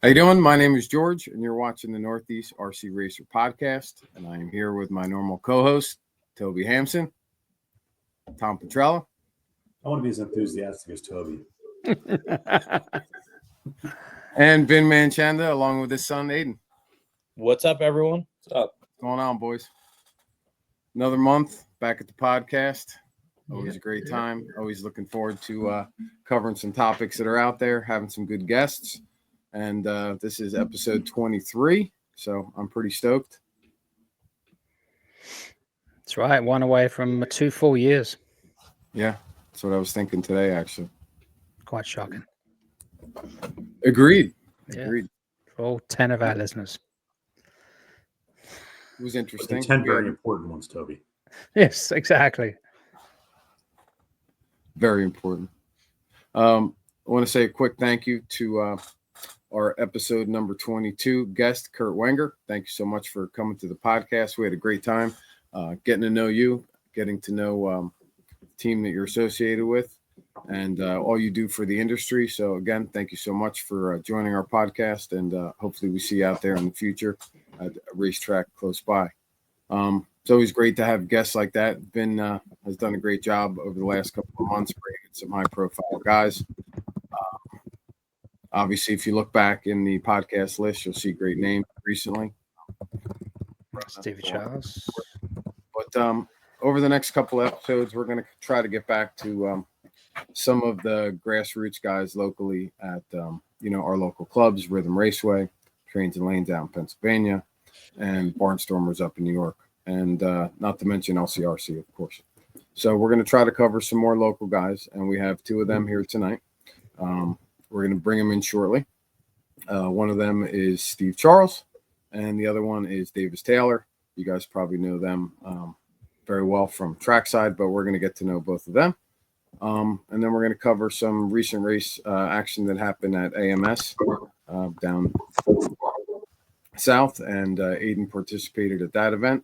How you doing? My name is George, and you're watching the Northeast RC Racer podcast. And I am here with my normal co-host, Toby Hampson, Tom Petrella. I want to be as enthusiastic as Toby. And Vin Manchanda, along with his son, Aiden. What's up, everyone? What's up? What's going on, boys? Another month back at the podcast. Always a great time. Always looking forward to covering some topics that are out there, having some good guests. And this is episode 23, so I'm pretty stoked. That's right. One away from 2 full years. Yeah, that's what I was thinking today, actually. Quite shocking. Agreed. Yeah. Agreed. For all 10 of our listeners. It was interesting. 10 very important ones, Toby. Yes, exactly. Very important. I want to say a quick thank you to our episode number 22 guest, Kurt Wenger. Thank you so much for coming to the podcast. We had a great time getting to know you, getting to know the team that you're associated with, and all you do for the industry. So again, thank you so much for joining our podcast, and hopefully we see you out there in the future at a racetrack close by. It's always great to have guests like that. Vin has done a great job over the last couple of months bringing some high-profile guys. Obviously, if you look back in the podcast list, you'll see great names recently. Stevie Charles. But over the next couple of episodes, we're going to try to get back to some of the grassroots guys locally at our local clubs, Rhythm Raceway, Trains and Lanes out in Pennsylvania, and Barnstormers up in New York, and not to mention LCRC, of course. So we're going to try to cover some more local guys, and we have two of them here tonight. We're going to bring them in shortly. One of them is Steve Charles, and the other one is Davis Taylor. You guys probably know them very well from trackside, but we're going to get to know both of them. And then we're going to cover some recent race action that happened at AMS down south, and Aiden participated at that event.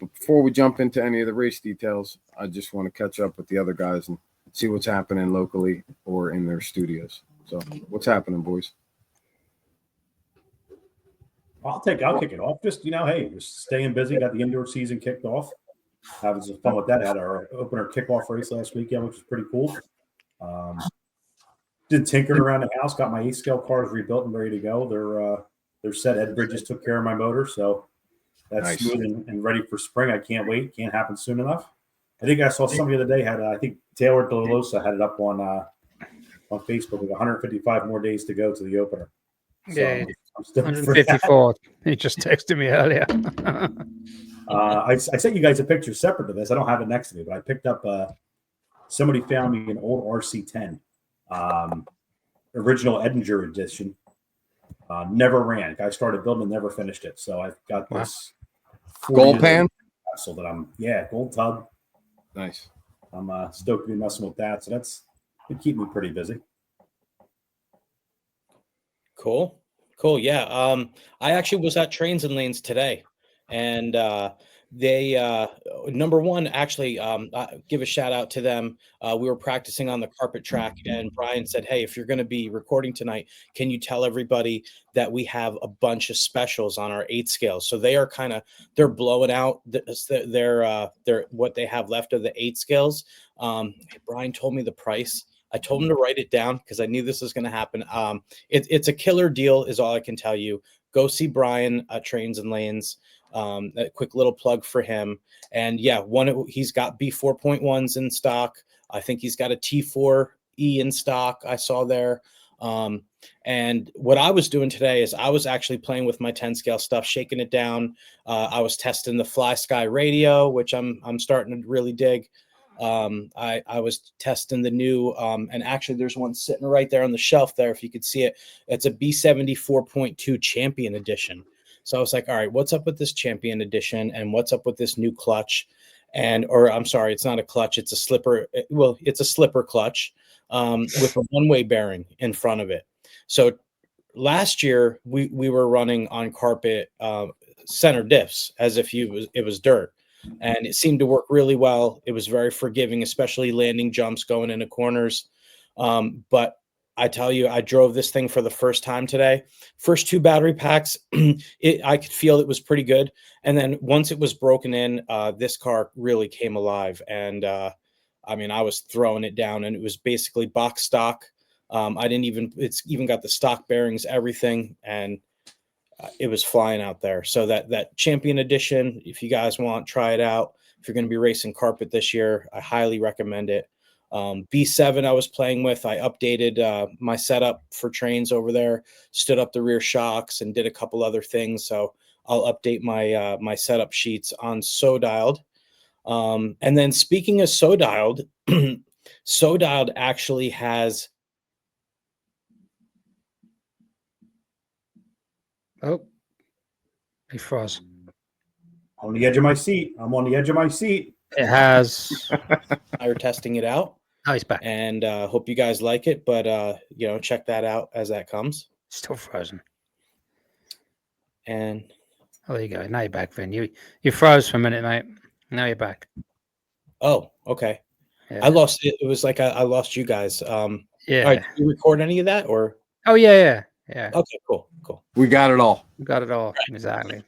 But before we jump into any of the race details, I just want to catch up with the other guys and see what's happening locally or in their studios. So what's happening, boys? I'll kick it off. Just, hey, just staying busy. Got the indoor season kicked off. Having some fun with that. Had our opener kickoff race last weekend, which was pretty cool. Did tinkering around the house. Got my 8-scale cars rebuilt and ready to go. They're set. Ed Bridges took care of my motor, so that's Nice. Smooth and ready for spring. I can't wait. Can't happen soon enough. I think I saw somebody the other day had. I think Taylor DeLosa had it up on Facebook with 155 more days to go to the opener. So Yeah, I'm still 154. He just texted me earlier. I sent you guys a picture separate to this. I don't have it next to me, but I picked up somebody found me an old RC10, original Edinger edition. Never ran. Guy started building and never finished it. So I've got this Gold pan? vessel that gold tub. Nice. I'm stoked to be messing with that. So that's it keep me pretty busy. Cool. Yeah. I actually was at Trains and Lanes today, and they number one, actually, give a shout out to them. We were practicing on the carpet track, and Brian said, "Hey, if you're going to be recording tonight, can you tell everybody that we have a bunch of specials on our 8 scales?" So they are they're blowing out their what they have left of the 8 scales. Brian told me the price. I told him to write it down because I knew this was going to happen. It's a killer deal, is all I can tell you. Go see Brian at Trains and Lanes. A quick little plug for him. And yeah, he's got B4.1s in stock. I think he's got a T4E in stock. I saw there. And what I was doing today is I was actually playing with my 10 scale stuff, shaking it down. I was testing the Fly Sky radio, which I'm starting to really dig. I was testing the new, and actually there's one sitting right there on the shelf there. If you could see it, it's a B70 4.2 Champion Edition. So I was like, all right, what's up with this Champion Edition, and what's up with this new clutch? I'm sorry, it's not a clutch. It's a slipper. Well, it's a slipper clutch with a one-way bearing in front of it. So last year we were running on carpet center diffs as if it was dirt. And it seemed to work really well. It was very forgiving, especially landing jumps going into corners. But I tell you, I drove this thing for the first time today. First 2 battery packs, I could feel it was pretty good. And then once it was broken in, this car really came alive. And I mean, I was throwing it down, and it was basically box stock. It's even got the stock bearings, everything, and it was flying out there. So that Champion Edition, if you guys want, try it out. If you're going to be racing carpet this year, I highly recommend it. B7 I was playing with, I updated my setup for trains over there, stood up the rear shocks, and did a couple other things. So I'll update my my setup sheets on SoDialed. And then speaking of SoDialed, SoDialed actually has. Oh, he froze. On the edge of my seat. I'm on the edge of my seat. It has. Are testing it out, Oh, he's back. and hope you guys like it. But check that out as that comes. Still frozen. And Oh, there you go. Now you're back, Vin. You froze for a minute, mate. Now you're back. oh, okay. Yeah. I lost it. It was like I lost you guys. Yeah. All right, did you record any of that or? Oh, yeah. Okay, cool. We got it all. Got it all. Exactly.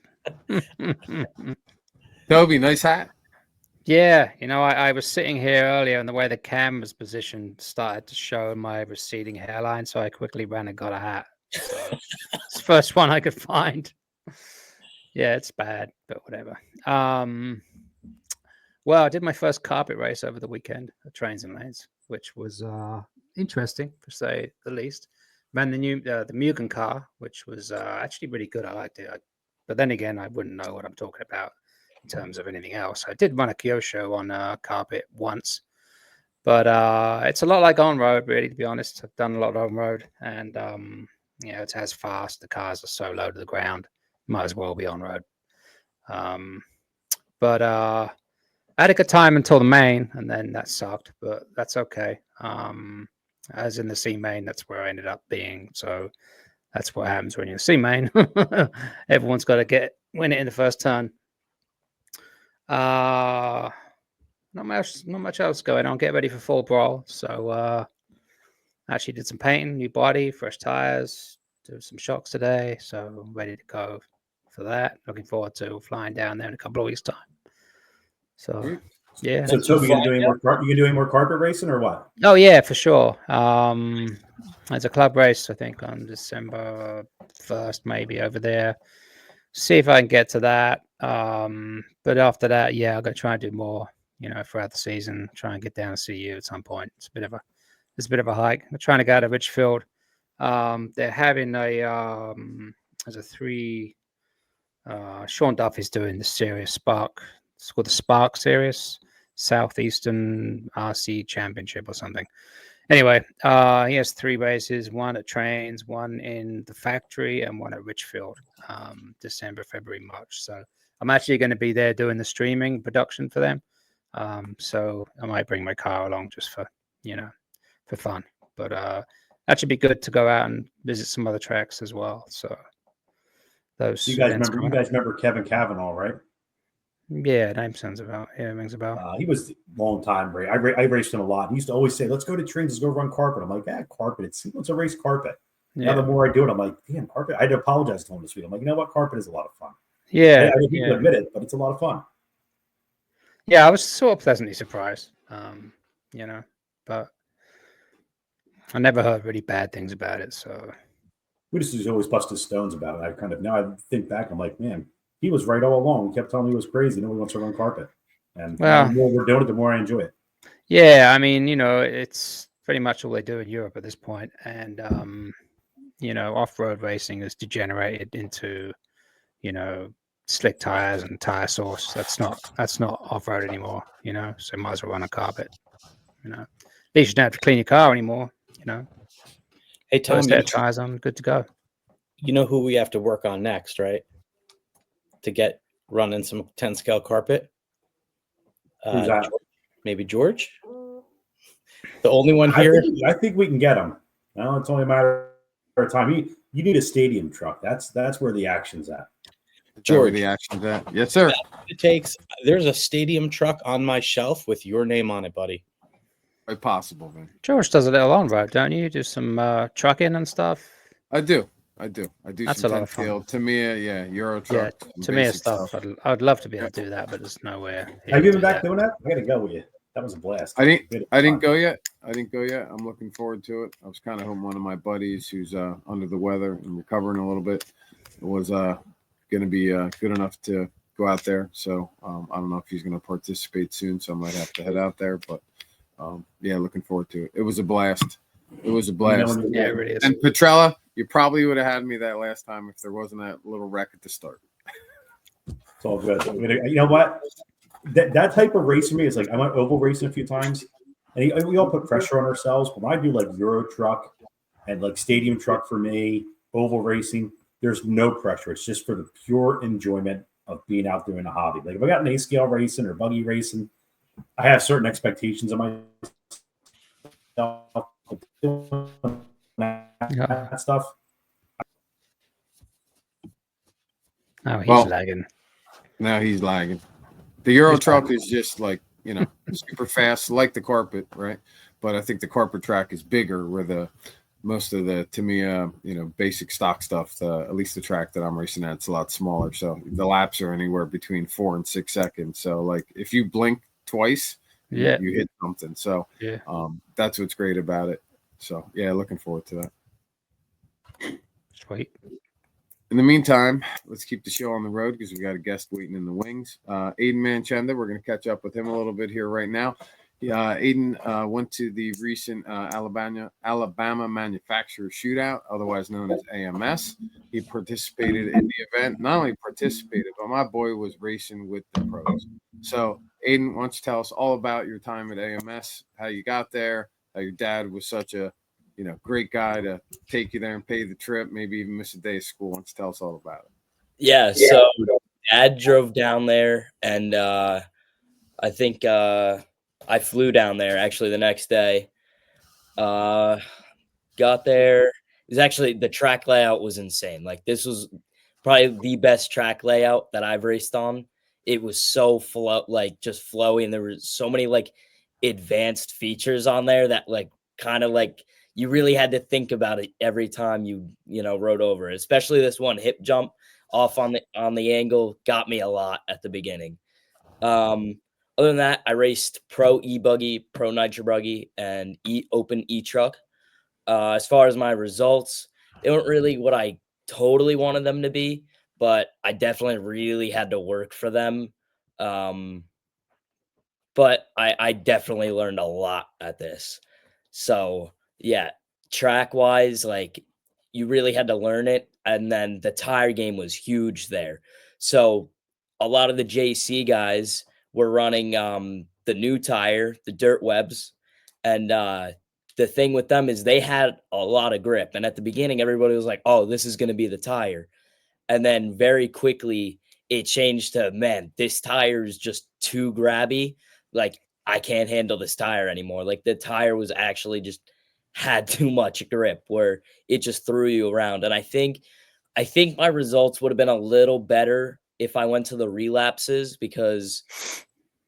Toby, nice hat. Yeah, I was sitting here earlier, and the way the cam was positioned started to show my receding hairline, so I quickly ran and got a hat. So it's the first one I could find. Yeah, it's bad, but whatever. Well, I did my first carpet race over the weekend at Trains and Lanes, which was interesting, to say the least. Ran the Mugen car, which was actually really good. I liked it. But then again, I wouldn't know what I'm talking about in terms of anything else. I did run a Kyosho on carpet once, but it's a lot like on road, really, to be honest. I've done a lot of on road, and it's as fast. The cars are so low to the ground, might as well be on road. But I had a good time until the main, and then that sucked, but that's okay. As in the C main, that's where I ended up being. So that's what happens when you're C main. Everyone's got to win it in the first turn. Not much else going on. Get ready for Fall Brawl. So actually did some painting, new body, fresh tires, did some shocks today. So I'm ready to go for that. Looking forward to flying down there in a couple of weeks' time. So yeah. So Toby, you gonna do any more carpet racing or what? Oh yeah, for sure. There's a club race, I think, on December 1st, maybe over there. See if I can get to that. But after that, yeah, I'm gonna try and do more, throughout the season. Try and get down to see you at some point. It's a bit of a hike. I'm trying to go to Richfield. They're having there's a 3. Sean Duffy's doing the Series Spark. It's called the Spark Series, Southeastern RC Championship or something. Anyway, he has 3 races, one at Trains, one in the factory, and one at Richfield, December, February, March. So I'm actually going to be there doing the streaming production for them. So I might bring my car along just for fun. But that should be good to go out and visit some other tracks as well. So those You guys remember Kevin Cavanaugh, right? Yeah, name sounds about. Yeah, rings about. He was a long time. I raced him a lot. He used to always say, "Let's go to Trains. Let's go run carpet." I'm like, carpet. It's a race carpet." Yeah. Now the more I do it, I'm like, damn, carpet. I had to apologize to him this week. I'm like, you know what? Carpet is a lot of fun. Yeah, I didn't even admit it, but it's a lot of fun. Yeah, I was sort of pleasantly surprised. But I never heard really bad things about it. So We just always bust his stones about it. Now I think back, I'm like, man, he was right all along. He kept telling me he was crazy. Nobody wants to run carpet. And the more we're doing it, the more I enjoy it. Yeah, I mean, it's pretty much all they do in Europe at this point. And, off-road racing has degenerated into, slick tires and tire sauce. That's not off-road anymore, so might as well run a carpet, At least you don't have to clean your car anymore, Hey, Tom, tires on, good to go. You know who we have to work on next, right? To get running some 10 scale carpet. Who's that? Maybe George, the only one here. I think we can get him. Well, it's only a matter of time. You need a stadium truck. That's where the action's at. George, the action's at. Yes, sir. It takes. There's a stadium truck on my shelf with your name on it, buddy. Quite possible, man. George does a little on road, don't you? Do some trucking and stuff. I do. I do That's some a lot 10 of fun. field. Tamiya, yeah, Euro Yeah, truck. some to me, basic stuff. I'd love to be able Yeah. to do that, but there's nowhere. here Have to you do been back that. doing that? I gotta go with you. That was a blast. I didn't. We had I didn't fun. go yet. I'm looking forward to it. I was kind of hoping one of my buddies who's under the weather and recovering a little bit was going to be good enough to go out there. So I don't know if he's going to participate soon. So I might have to head out there. But yeah, looking forward to it. It was a blast. It was a You know, blast. when Yeah, it you're- really is. And Petrella, you probably would have had me that last time if there wasn't that little wreck at the start. It's all good. You know what? That type of race for me is like I went oval racing a few times, and we all put pressure on ourselves. But when I do like Euro truck and like stadium truck for me, oval racing, there's no pressure. It's just for the pure enjoyment of being out there in a hobby. Like if I got an A scale racing or buggy racing, I have certain expectations of myself. Yeah. That stuff. Oh, he's Well, lagging. Now he's lagging. The Euro He's truck is just like, super fast, like the carpet, right? But I think the carpet track is bigger where the most of the Tamiya, basic stock stuff, at least the track that I'm racing at, it's a lot smaller. So the laps are anywhere between 4 and 6 seconds. So like if you blink twice, Yeah. you hit something. So Yeah. that's what's great about it. So yeah, looking forward to that. Sweet. In the meantime, let's keep the show on the road because we got a guest waiting in the wings. Aiden Manchenda, we're going to catch up with him a little bit here right now. Aiden went to the recent Alabama Manufacturer Shootout, otherwise known as AMS. He participated in the event. Not only participated, but my boy was racing with the pros. So, Aiden, why don't you tell us all about your time at AMS, how you got there, how your dad was such a great guy to take you there and pay the trip, maybe even miss a day of school. Let's tell us all about it. Yeah, so Dad drove down there, and I think I flew down there actually the next day. Got there. It was actually the track layout was insane. Like this was probably the best track layout that I've raced on. It was so just flowy, and there were so many like advanced features on there that kind of you really had to think about it every time you rode over it. Especially this one hip jump off on the angle got me a lot at the beginning. Other than that, I raced Pro E-Buggy, Pro Nitro Buggy, and Open E-Truck. As far as my results, they weren't really what I totally wanted them to be, but I definitely really had to work for them. But I definitely learned a lot at this. So yeah, track wise, you really had to learn it. And then the tire game was huge there. So a lot of the JC guys were running the new tire, the Dirt Webs. And the thing with them is they had a lot of grip. And at the beginning, everybody was like, oh, this is going to be the tire. And then very quickly it changed to, man, this tire is just too grabby. Like I can't handle this tire anymore. Like the tire was actually just had too much grip where it just threw you around. And I think my results would have been a little better if I went to the relapses, because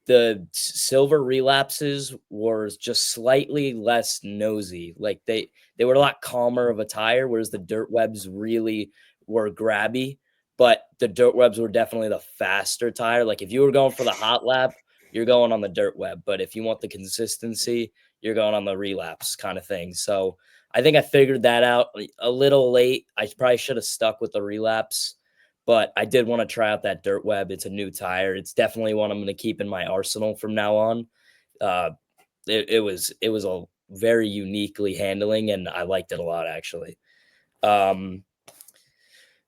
the silver relapses were just slightly less nosy. Like they were a lot calmer of a tire, whereas the Dirt Webs really were grabby. But the Dirt Webs were definitely the faster tire. Like if you were going for the hot lap, you're going on the Dirt Web. But if you want the consistency, you're going on the relapse kind of thing. So I think I figured that out a little late. I probably should have stuck with the relapse, but I did want to try out that Dirt Web. It's a new tire. It's definitely one I'm going to keep in my arsenal from now on. It was a very uniquely handling, and I liked it a lot, actually.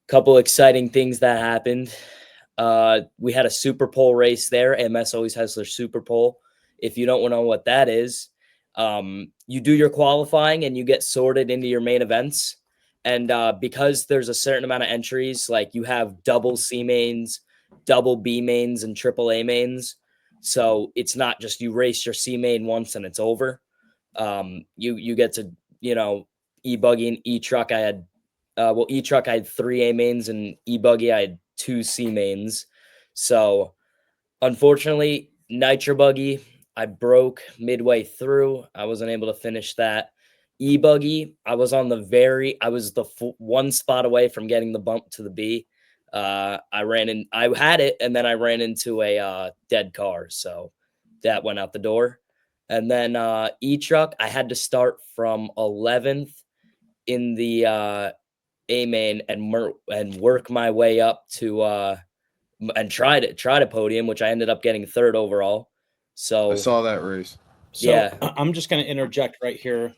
Couple exciting things that happened. We had a Super Pole race there. AMS always has their Super Pole. If you don't know what that is, you do your qualifying and you get sorted into your main events. And because there's a certain amount of entries, like you have double C mains, double B mains, and triple A mains. So it's not just you race your C main once and it's over. You get to, E-Buggy and E-Truck. I had E-Truck, I had 3 A mains, and E-Buggy, I had 2 C mains. So unfortunately, Nitro Buggy, I broke midway through. I wasn't able to finish that. E-buggy, I was one spot away from getting the bump to the B. I had it, and then I ran into a dead car. So that went out the door. And then E-truck, I had to start from 11th in the A main and work my way up to and try to podium, which I ended up getting 3rd overall. So I saw that race. So Yeah. I'm just going to interject right here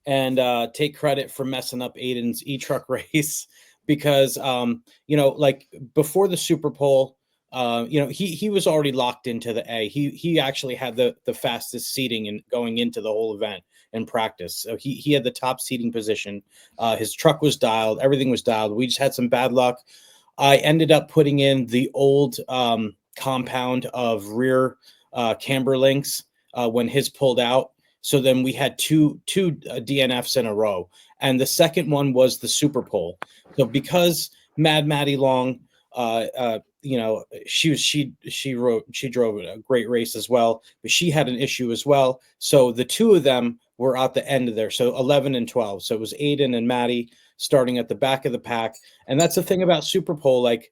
and take credit for messing up Aiden's e-truck race because, like before the Super Bowl, he was already locked into the A. He actually had the fastest seating and going into the whole event in practice. So he had the top seating position. His truck was dialed. Everything was dialed. We just had some bad luck. I ended up putting in the old compound of rear camber links when his pulled out. So then we had two DNFs in a row. And the second one was the Super Pole. So because Mad Maddie Long, she drove a great race as well, but she had an issue as well. So the two of them were at the end of there. So 11 and 12. So it was Aiden and Maddie starting at the back of the pack. And that's the thing about Super Pole. Like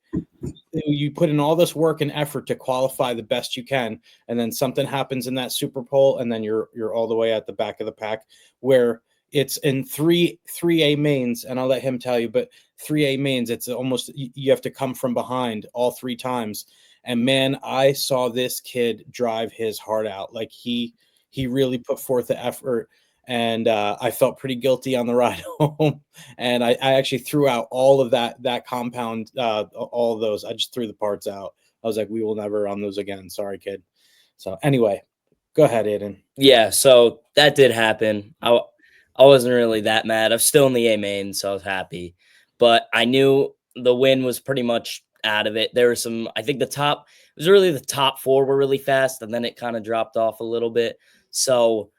you put in all this work and effort to qualify the best you can. And then something happens in that Super Pole. And then you're all the way at the back of the pack where it's in 3A mains. And I'll let him tell you, but 3A mains, it's almost, you have to come from behind all 3 times. And man, I saw this kid drive his heart out. Like he really put forth the effort. And I felt pretty guilty on the ride home. And I actually threw out all of that compound, all of those. I just threw the parts out. I was like, we will never run those again. Sorry, kid. So anyway, go ahead, Aiden. Yeah, so that did happen. I wasn't really that mad. I'm still in the A main, so I was happy. But I knew the win was pretty much out of it. There were some, I think it was really the top 4 were really fast, and then it kind of dropped off a little bit. So,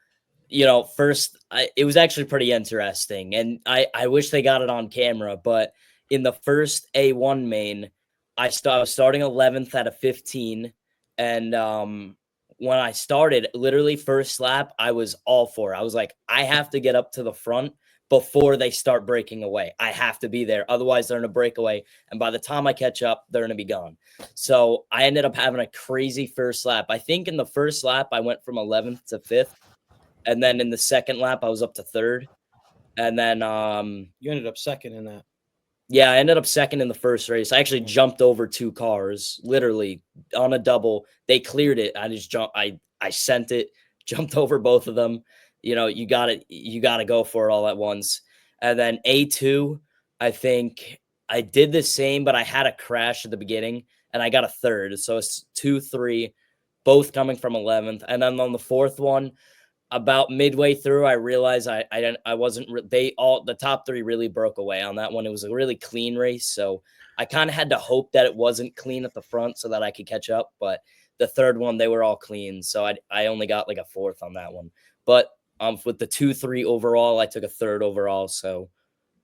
first, it was actually pretty interesting. And I wish they got it on camera, but in the first A1 main, I was starting 11th out of 15. And when I started, literally first lap, I was all for it. I was like, I have to get up to the front before they start breaking away. I have to be there. Otherwise, they're going to break away. And by the time I catch up, they're going to be gone. So I ended up having a crazy first lap. I think in the first lap, I went from 11th to 5th. And then in the second lap, I was up to 3rd. And then you ended up second in that. Yeah, I ended up second in the first race. I actually jumped over 2 cars, literally on a double. They cleared it. I just jumped. I sent it, jumped over both of them. You got to go for it all at once. And then A2, I think I did the same, but I had a crash at the beginning and I got a 3rd. So it's 2, 3, both coming from 11th. And then on the 4th one, about midway through, I realized I wasn't. The top 3 really broke away on that one. It was a really clean race, so I kind of had to hope that it wasn't clean at the front so that I could catch up. But the 3rd one, they were all clean, so I only got like a 4th on that one. But with the 2, 3 overall, I took a 3rd overall, so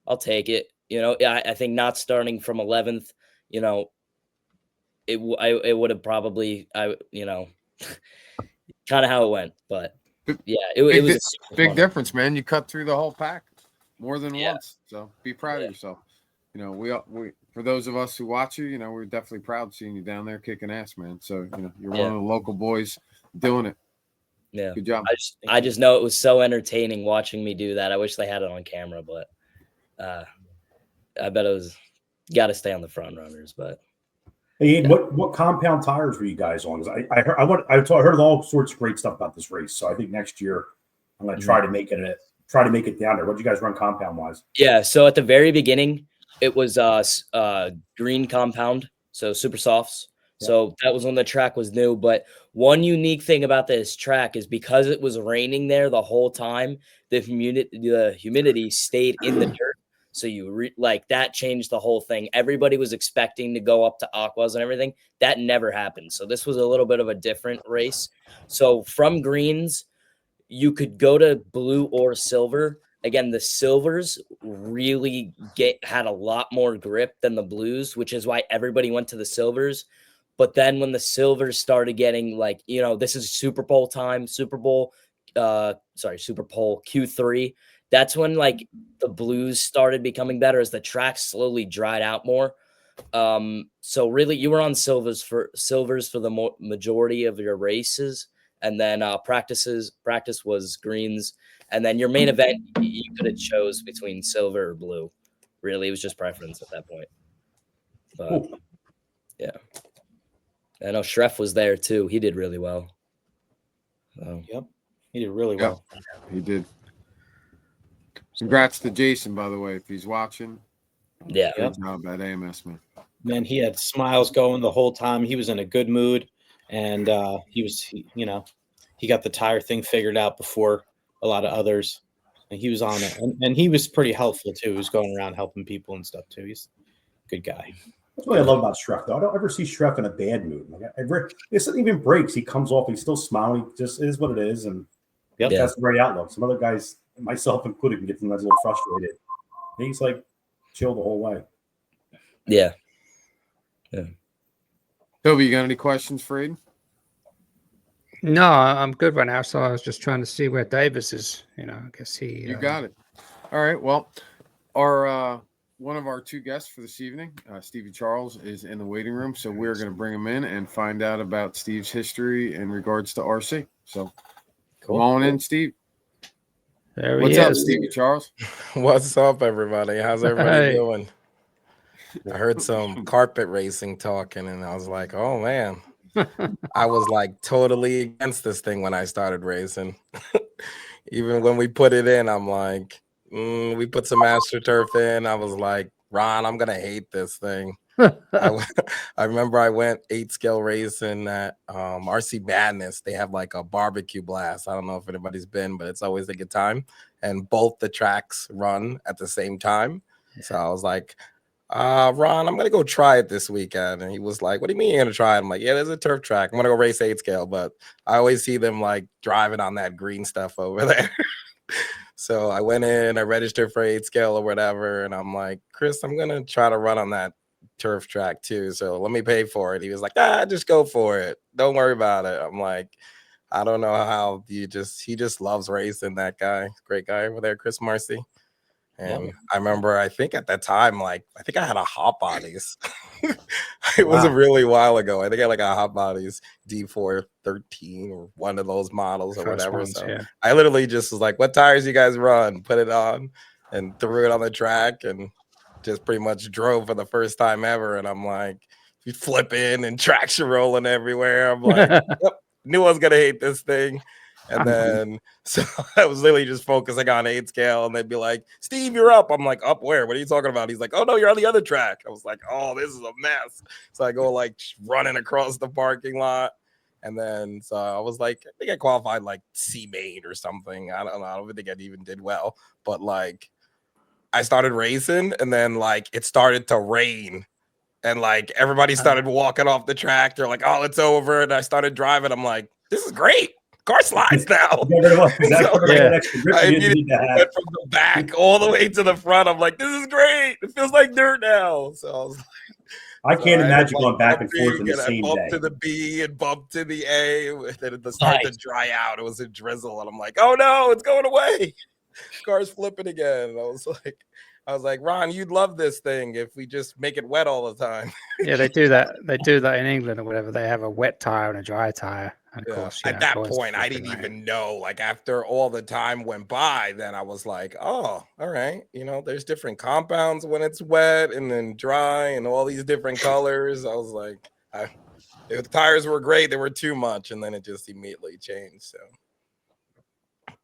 I'll take it. I think not starting from 11th, it would have probably kind of how it went, but. Yeah, it was a big difference, man. You cut through the whole pack more than once, so be proud of yourself. We for those of us who watch you, we're definitely proud seeing you down there kicking ass, man. So you're one of the local boys doing it. Yeah, good job. I just know it was so entertaining watching me do that. I wish they had it on camera, but I bet it was got to stay on the front runners, but. Hey, what compound tires were you guys on? Because I heard all sorts of great stuff about this race. So I think next year I'm going to try to make it down there. What did you guys run compound wise? Yeah, so at the very beginning, it was green compound, so super softs. Yeah. So that was when the track was new. But one unique thing about this track is because it was raining there the whole time, the humidity stayed in the dirt. So that changed the whole thing. Everybody was expecting to go up to aquas and everything. That never happened. So this was a little bit of a different race. So from greens, you could go to blue or silver. Again, the silvers really had a lot more grip than the blues, which is why everybody went to the silvers. But then when the silvers started getting like, this is Super Bowl time, Super Bowl Q3. That's when like the blues started becoming better as the track slowly dried out more. So really you were on silvers for the majority of your races, and then practice was greens, and then your main event you could have chose between silver or blue. Really, it was just preference at that point. But Cool. yeah, I know Schreff was there too. He did really well. So. Yep, he did really Yep. well. He did. Congrats to Jason, by the way, if he's watching. Yeah. Good job at AMS, man. Man, he had smiles going the whole time. He was in a good mood, and he got the tire thing figured out before a lot of others, and he was on it. And he was pretty helpful too. He was going around helping people and stuff too. He's a good guy. That's what I love about Schreff, though. I don't ever see Schreff in a bad mood. Like, if something even breaks, he comes off, he's still smiling. He just is what it is, and that's a great outlook. Some other guys, myself included, can get sometimes a little frustrated. He's like chill the whole way. Yeah. Toby, you got any questions for Aiden? No, I'm good right now. So I was just trying to see where Davis is. I guess he. You got it. All right. Well, our one of our two guests for this evening, Stevie Charles, is in the waiting room. So we're going to bring him in and find out about Steve's history in regards to RC. So come on in, Steve. There What's he up, is. Stevie Charles? What's up, everybody? How's everybody Hey. doing? I heard some carpet racing talking, and I was like, oh, man. I was like totally against this thing when I started racing. Even when we put it in, I'm like, we put some AstroTurf in. I was like, Ron, I'm going to hate this thing. I remember I went 8-scale racing at RC Madness. They have like a barbecue blast. I don't know if anybody's been, but it's always a good time. And both the tracks run at the same time. So I was like, Ron, I'm going to go try it this weekend. And he was like, what do you mean you're going to try it? I'm like, yeah, there's a turf track. I'm going to go race 8-scale. But I always see them like driving on that green stuff over there. So I went in, I registered for 8-scale or whatever. And I'm like, Chris, I'm going to try to run on that turf track too. So let me pay for it. He was like, just go for it. Don't worry about it. I'm like, I don't know how he just loves racing, that guy. Great guy over there, Chris Marcy. And I remember, I think at that time, I think I had a Hot Bodies. It was a really while ago. I think I had like a Hot Bodies D413 or one of those models or whatever. I literally just was like, what tires you guys run? Put it on and threw it on the track and just pretty much drove for the first time ever. And I'm like, flipping and traction rolling everywhere. I'm like, yep, knew I was going to hate this thing. And then, so I was literally just focusing on 8-scale, and they'd be like, Steve, you're up. I'm like, up where? What are you talking about? He's like, oh, no, you're on the other track. I was like, oh, this is a mess. So I go like running across the parking lot. And then, so I was like, I think I qualified like C main or something. I don't know. I don't think I even did well. But like, I started racing, and then like it started to rain. And like everybody started walking off the track. They're like, oh, it's over. And I started driving. I'm like, this is great. Car slides now. I immediately went from the back all the way to the front. I'm like, this is great. It feels like dirt now. So I was like, I can't imagine going back and forth in the same day. Bump to the B and bump to the A. Then it started to dry out. It was a drizzle. And I'm like, oh no, it's going away. Car's flipping again. And I was like, Ron, you'd love this thing if we just make it wet all the time. Yeah, they do that. They do that in England or whatever. They have a wet tire and a dry tire. And of course, at that point, I didn't even know. Like after all the time went by, then I was like, oh, all right. There's different compounds when it's wet and then dry and all these different colors. I was like, the tires were great. They were too much. And then it just immediately changed. So,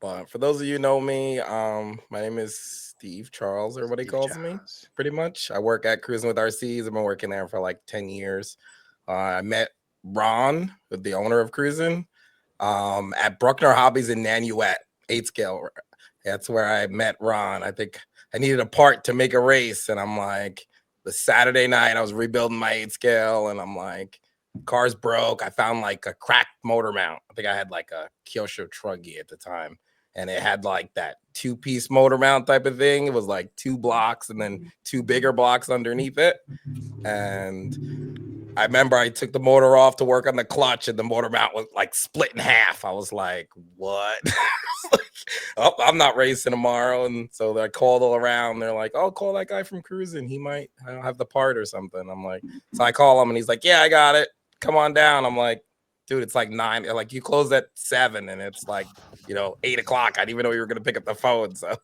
but for those of you who know me, my name is Steve Charles, everybody calls me, pretty much. I work at Cruising with RCs. I've been working there for like 10 years. I met Ron, the owner of Cruising, at Bruckner Hobbies in Nanuet, 8-scale. That's where I met Ron. I think I needed a part to make a race. And I'm like, the Saturday night, I was rebuilding my 8-scale. And I'm like, car's broke. I found like a cracked motor mount. I think I had like a Kyosho Truggy at the time. And it had like that 2-piece motor mount type of thing. It was like 2 blocks and then 2 bigger blocks underneath it. And I remember I took the motor off to work on the clutch, and the motor mount was like split in half. I was like, "What?" Oh, I'm not racing tomorrow. And so I called all around. They're like, "Oh, call that guy from Cruising. He might have the part or something." I'm like, so I call him, and he's like, "Yeah, I got it. Come on down." I'm like, "Dude, it's like 9. They're like, you close at 7, and it's like 8 o'clock. I didn't even know you were gonna pick up the phone." So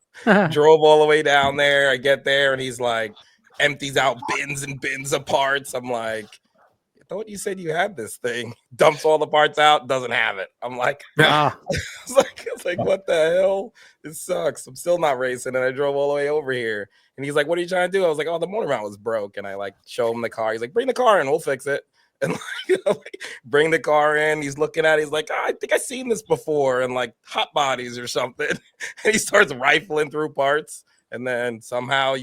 drove all the way down there. I get there, and he's like, empties out bins and bins of parts. I'm like, "I thought you said you had this thing." Dumps all the parts out, doesn't have it. I'm like, Ah, I was like, what the hell? This sucks. I'm still not racing, and I drove all the way over here. And he's like, "What are you trying to do?" I was like, "Oh, the motor mount was broke." And I like show him the car. He's like, "Bring the car in, we'll fix it." And like, bring the car in. He's looking at it. He's like, "Oh, I think I've seen this before," and like hot bodies or something. And he starts rifling through parts, and then somehow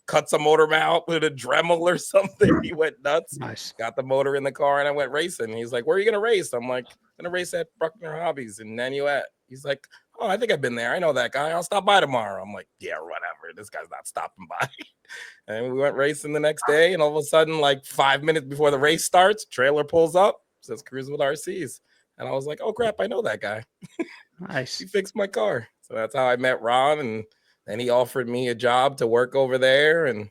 cuts a motor mount with a Dremel or something. He went nuts. nice. Got the motor in the car, and I went racing. He's like, "Where are you gonna race?" I'm like, "Gonna race at Bruckner Hobbies in Nanuet." He's like, "Oh, I think I've been there. I know that guy. I'll stop by tomorrow." I'm like, "Yeah, whatever. This guy's not stopping by." And we went racing the next day, and all of a sudden, like 5 minutes before the race starts, trailer pulls up, says Cruising with RCs. And I was like, "Oh crap, I know that guy. Nice. He fixed my car." So that's how I met Ron, and then he offered me a job to work over there, and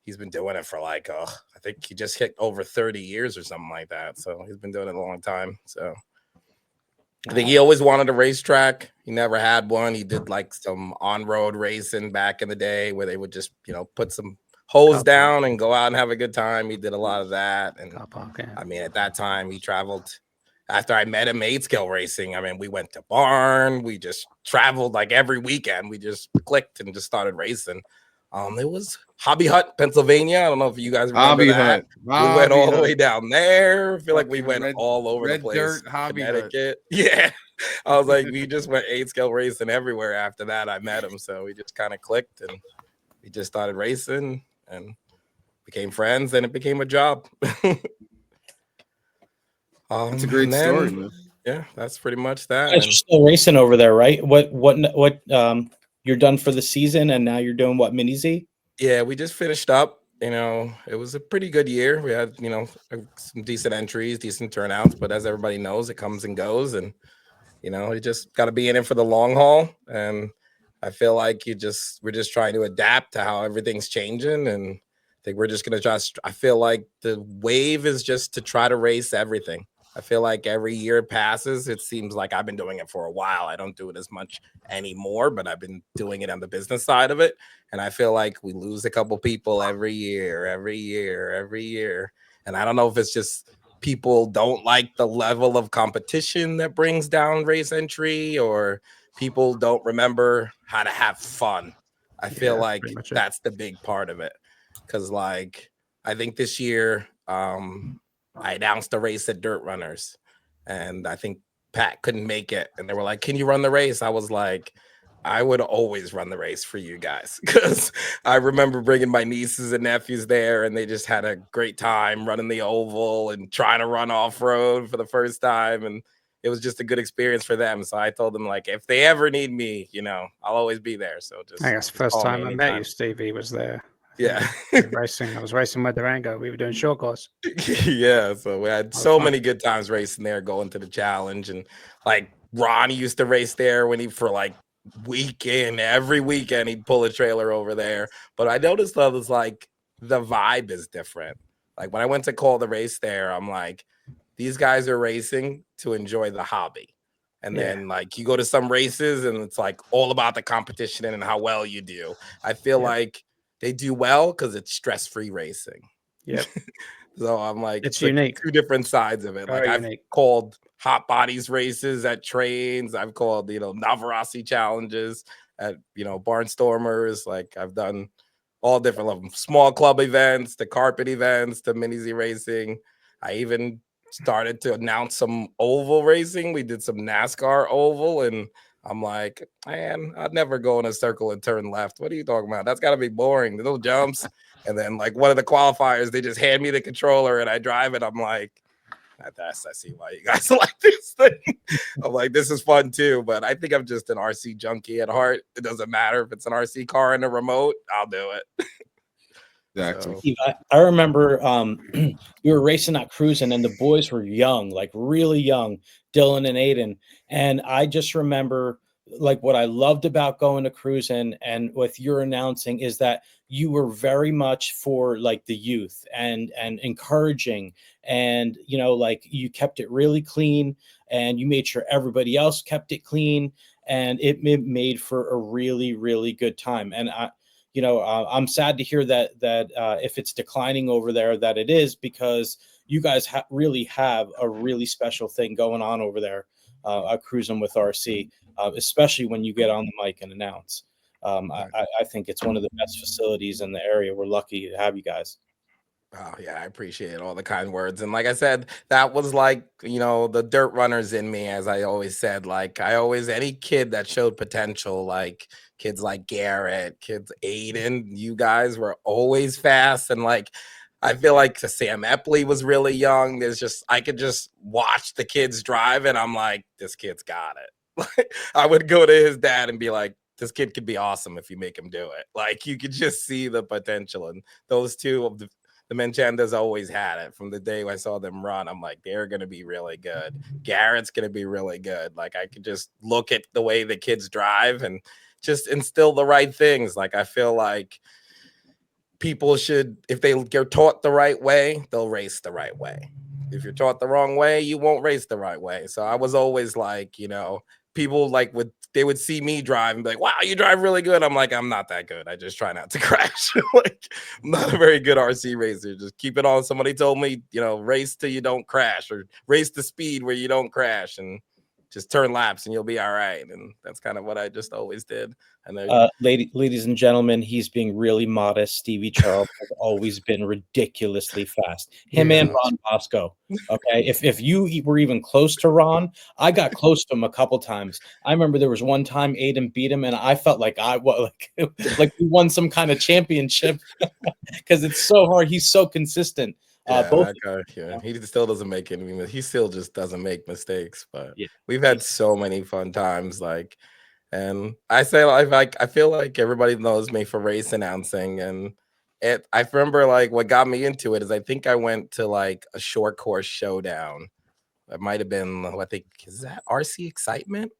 he's been doing it for like, I think he just hit over 30 years or something like that. So he's been doing it a long time. So I think he always wanted a racetrack. He never had one. He did like some on-road racing back in the day where they would just, put some hose Car down and go out and have a good time. He did a lot of that. And Car park, yeah. I mean, at that time, he traveled. After I met him, 8-scale racing. I mean, we went to Barn. We just traveled like every weekend. We just clicked and just started racing. It was Hobby Hut, Pennsylvania. I don't know if you guys remember Hobby that. Hut. We went all the way down there. I feel like we Fucking went all over the red place. dirt Hobby Hut. Connecticut. Yeah. I was like, we just went 8-scale racing everywhere after that. I met him. So we just kind of clicked, and we just started racing and became friends, and it became a job. It's a great story, man. Yeah, that's pretty much that. Guys are still racing over there, right? What you're done for the season, and now you're doing what, Mini Z? Yeah, we just finished up. It was a pretty good year. We had, some decent entries, decent turnouts, but as everybody knows, it comes and goes, and you just got to be in it for the long haul. And I feel like we're just trying to adapt to how everything's changing, and I think we're just gonna I feel like the wave is just to try to race everything. I feel like every year passes, it seems like I've been doing it for a while. I don't do it as much anymore, but I've been doing it on the business side of it. And I feel like we lose a couple people every year. And I don't know if it's just people don't like the level of competition that brings down race entry, or people don't remember how to have fun. I feel like pretty much it. that's the big part of it. Because, like, I think this year, I announced a race at Dirt Runners, and I think Pat couldn't make it. And they were like, "Can you run the race?" I was like, I would always run the race for you guys, because I remember bringing my nieces and nephews there, and they just had a great time running the oval and trying to run off-road for the first time. And it was just a good experience for them. So I told them, like, if they ever need me, I'll always be there. So just, I guess first call me time I met anytime. you, Stevie was there. Yeah. Racing. I was racing with Durango. We were doing short course. Yeah, so we had so many good times racing there, going to the challenge. And like Ronnie used to race there when for like every weekend he'd pull a trailer over there. But I noticed that was like the vibe is different. Like when I went to call the race there, I'm like, these guys are racing to enjoy the hobby. And then like you go to some races and it's like all about the competition and how well you do. I feel like they do well because it's stress-free racing. Yep. So I'm like, It's unique. Two different sides of it. Very I've unique. called hot bodies races at trains. I've called, Navarasi challenges at, Barnstormers. Like I've done all different levels, small club events, to carpet events, to mini Z racing. I even started to announce some oval racing. We did some NASCAR oval, and I'm like, man, I'd never go in a circle and turn left. What are you talking about? That's got to be boring. Little jumps. And then like one of the qualifiers, they just hand me the controller and I drive it. I'm like, I see why you guys like this thing. I'm like, this is fun too. But I think I'm just an RC junkie at heart. It doesn't matter if it's an RC car and a remote, I'll do it. Exactly. So, Steve, I remember we were racing out cruising and the boys were young, like really young, Dylan and Aiden. And I just remember like what I loved about going to cruising and with your announcing is that you were very much for like the youth and encouraging and like you kept it really clean and you made sure everybody else kept it clean and it made for a really, really good time. And I'm sad to hear that if it's declining over there, that it is because you guys really have a really special thing going on over there, cruising with RC, especially when you get on the mic and announce. I think it's one of the best facilities in the area. We're lucky to have you guys. oh yeah, I appreciate all the kind words. And like I said, that was like, the dirt runners in me, as I always said. Like any kid that showed potential, like kids like Garrett, kids Aiden, you guys were always fast. And like I feel like Sam Epley was really young. I could just watch the kids drive and I'm like, this kid's got it. I would go to his dad and be like, this kid could be awesome if you make him do it. Like you could just see the potential. And those two of the Manchandas always had it from the day I saw them run. I'm like, they're going to be really good. Garrett's going to be really good. Like I could just look at the way the kids drive and just instill the right things. Like I feel like people should, if they get taught the right way, they'll race the right way. If you're taught the wrong way, you won't race the right way. So I was always like, people like they would see me drive and be like, wow, you drive really good. I'm like, I'm not that good. I just try not to crash. Like, I'm not a very good RC racer. Just keep it on. Somebody told me, race till you don't crash or race the speed where you don't crash and just turn laps and you'll be all right. And that's kind of what I just always did. And then, Ladies and gentlemen, he's being really modest. Stevie Charles has always been ridiculously fast. Him and Ron Bosco. Okay, if you were even close to Ron, I got close to him a couple times. I remember there was one time Aiden beat him, and I felt like like we won some kind of championship because it's so hard. He's so consistent. Both he still doesn't make any. He still just doesn't make mistakes. But Yeah. we've had so many fun times. And I say I feel like everybody knows me for race announcing, and I remember like what got me into it is I think I went to like a short course showdown. It might have been is that RC Excitement?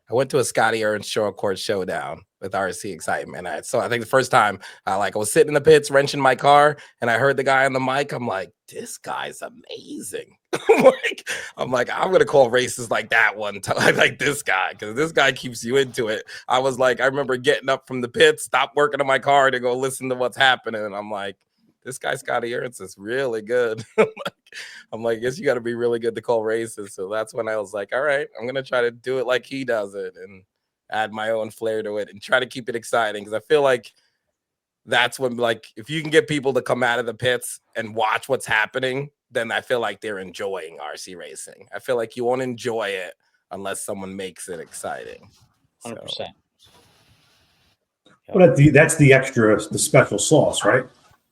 I went to a Scotty Ernst short course showdown with RC Excitement. So I think the first time I was sitting in the pits wrenching my car and I heard the guy on the mic. I'm like, this guy's amazing. I'm like, I'm gonna call races like that one time, like this guy, because this guy keeps you into it. I remember getting up from the pits, stop working on my car to go listen to what's happening, and I'm like, this guy Scotty Ernst is really good. I'm like, guess you got to be really good to call races. So that's when I was like, all right, I'm gonna try to do it like he does it and add my own flair to it and try to keep it exciting, because I feel like that's when, like, if you can get people to come out of the pits and watch what's happening, then I feel like they're enjoying RC racing. I feel like you won't enjoy it unless someone makes it exciting. 100%. But that's the special sauce, right?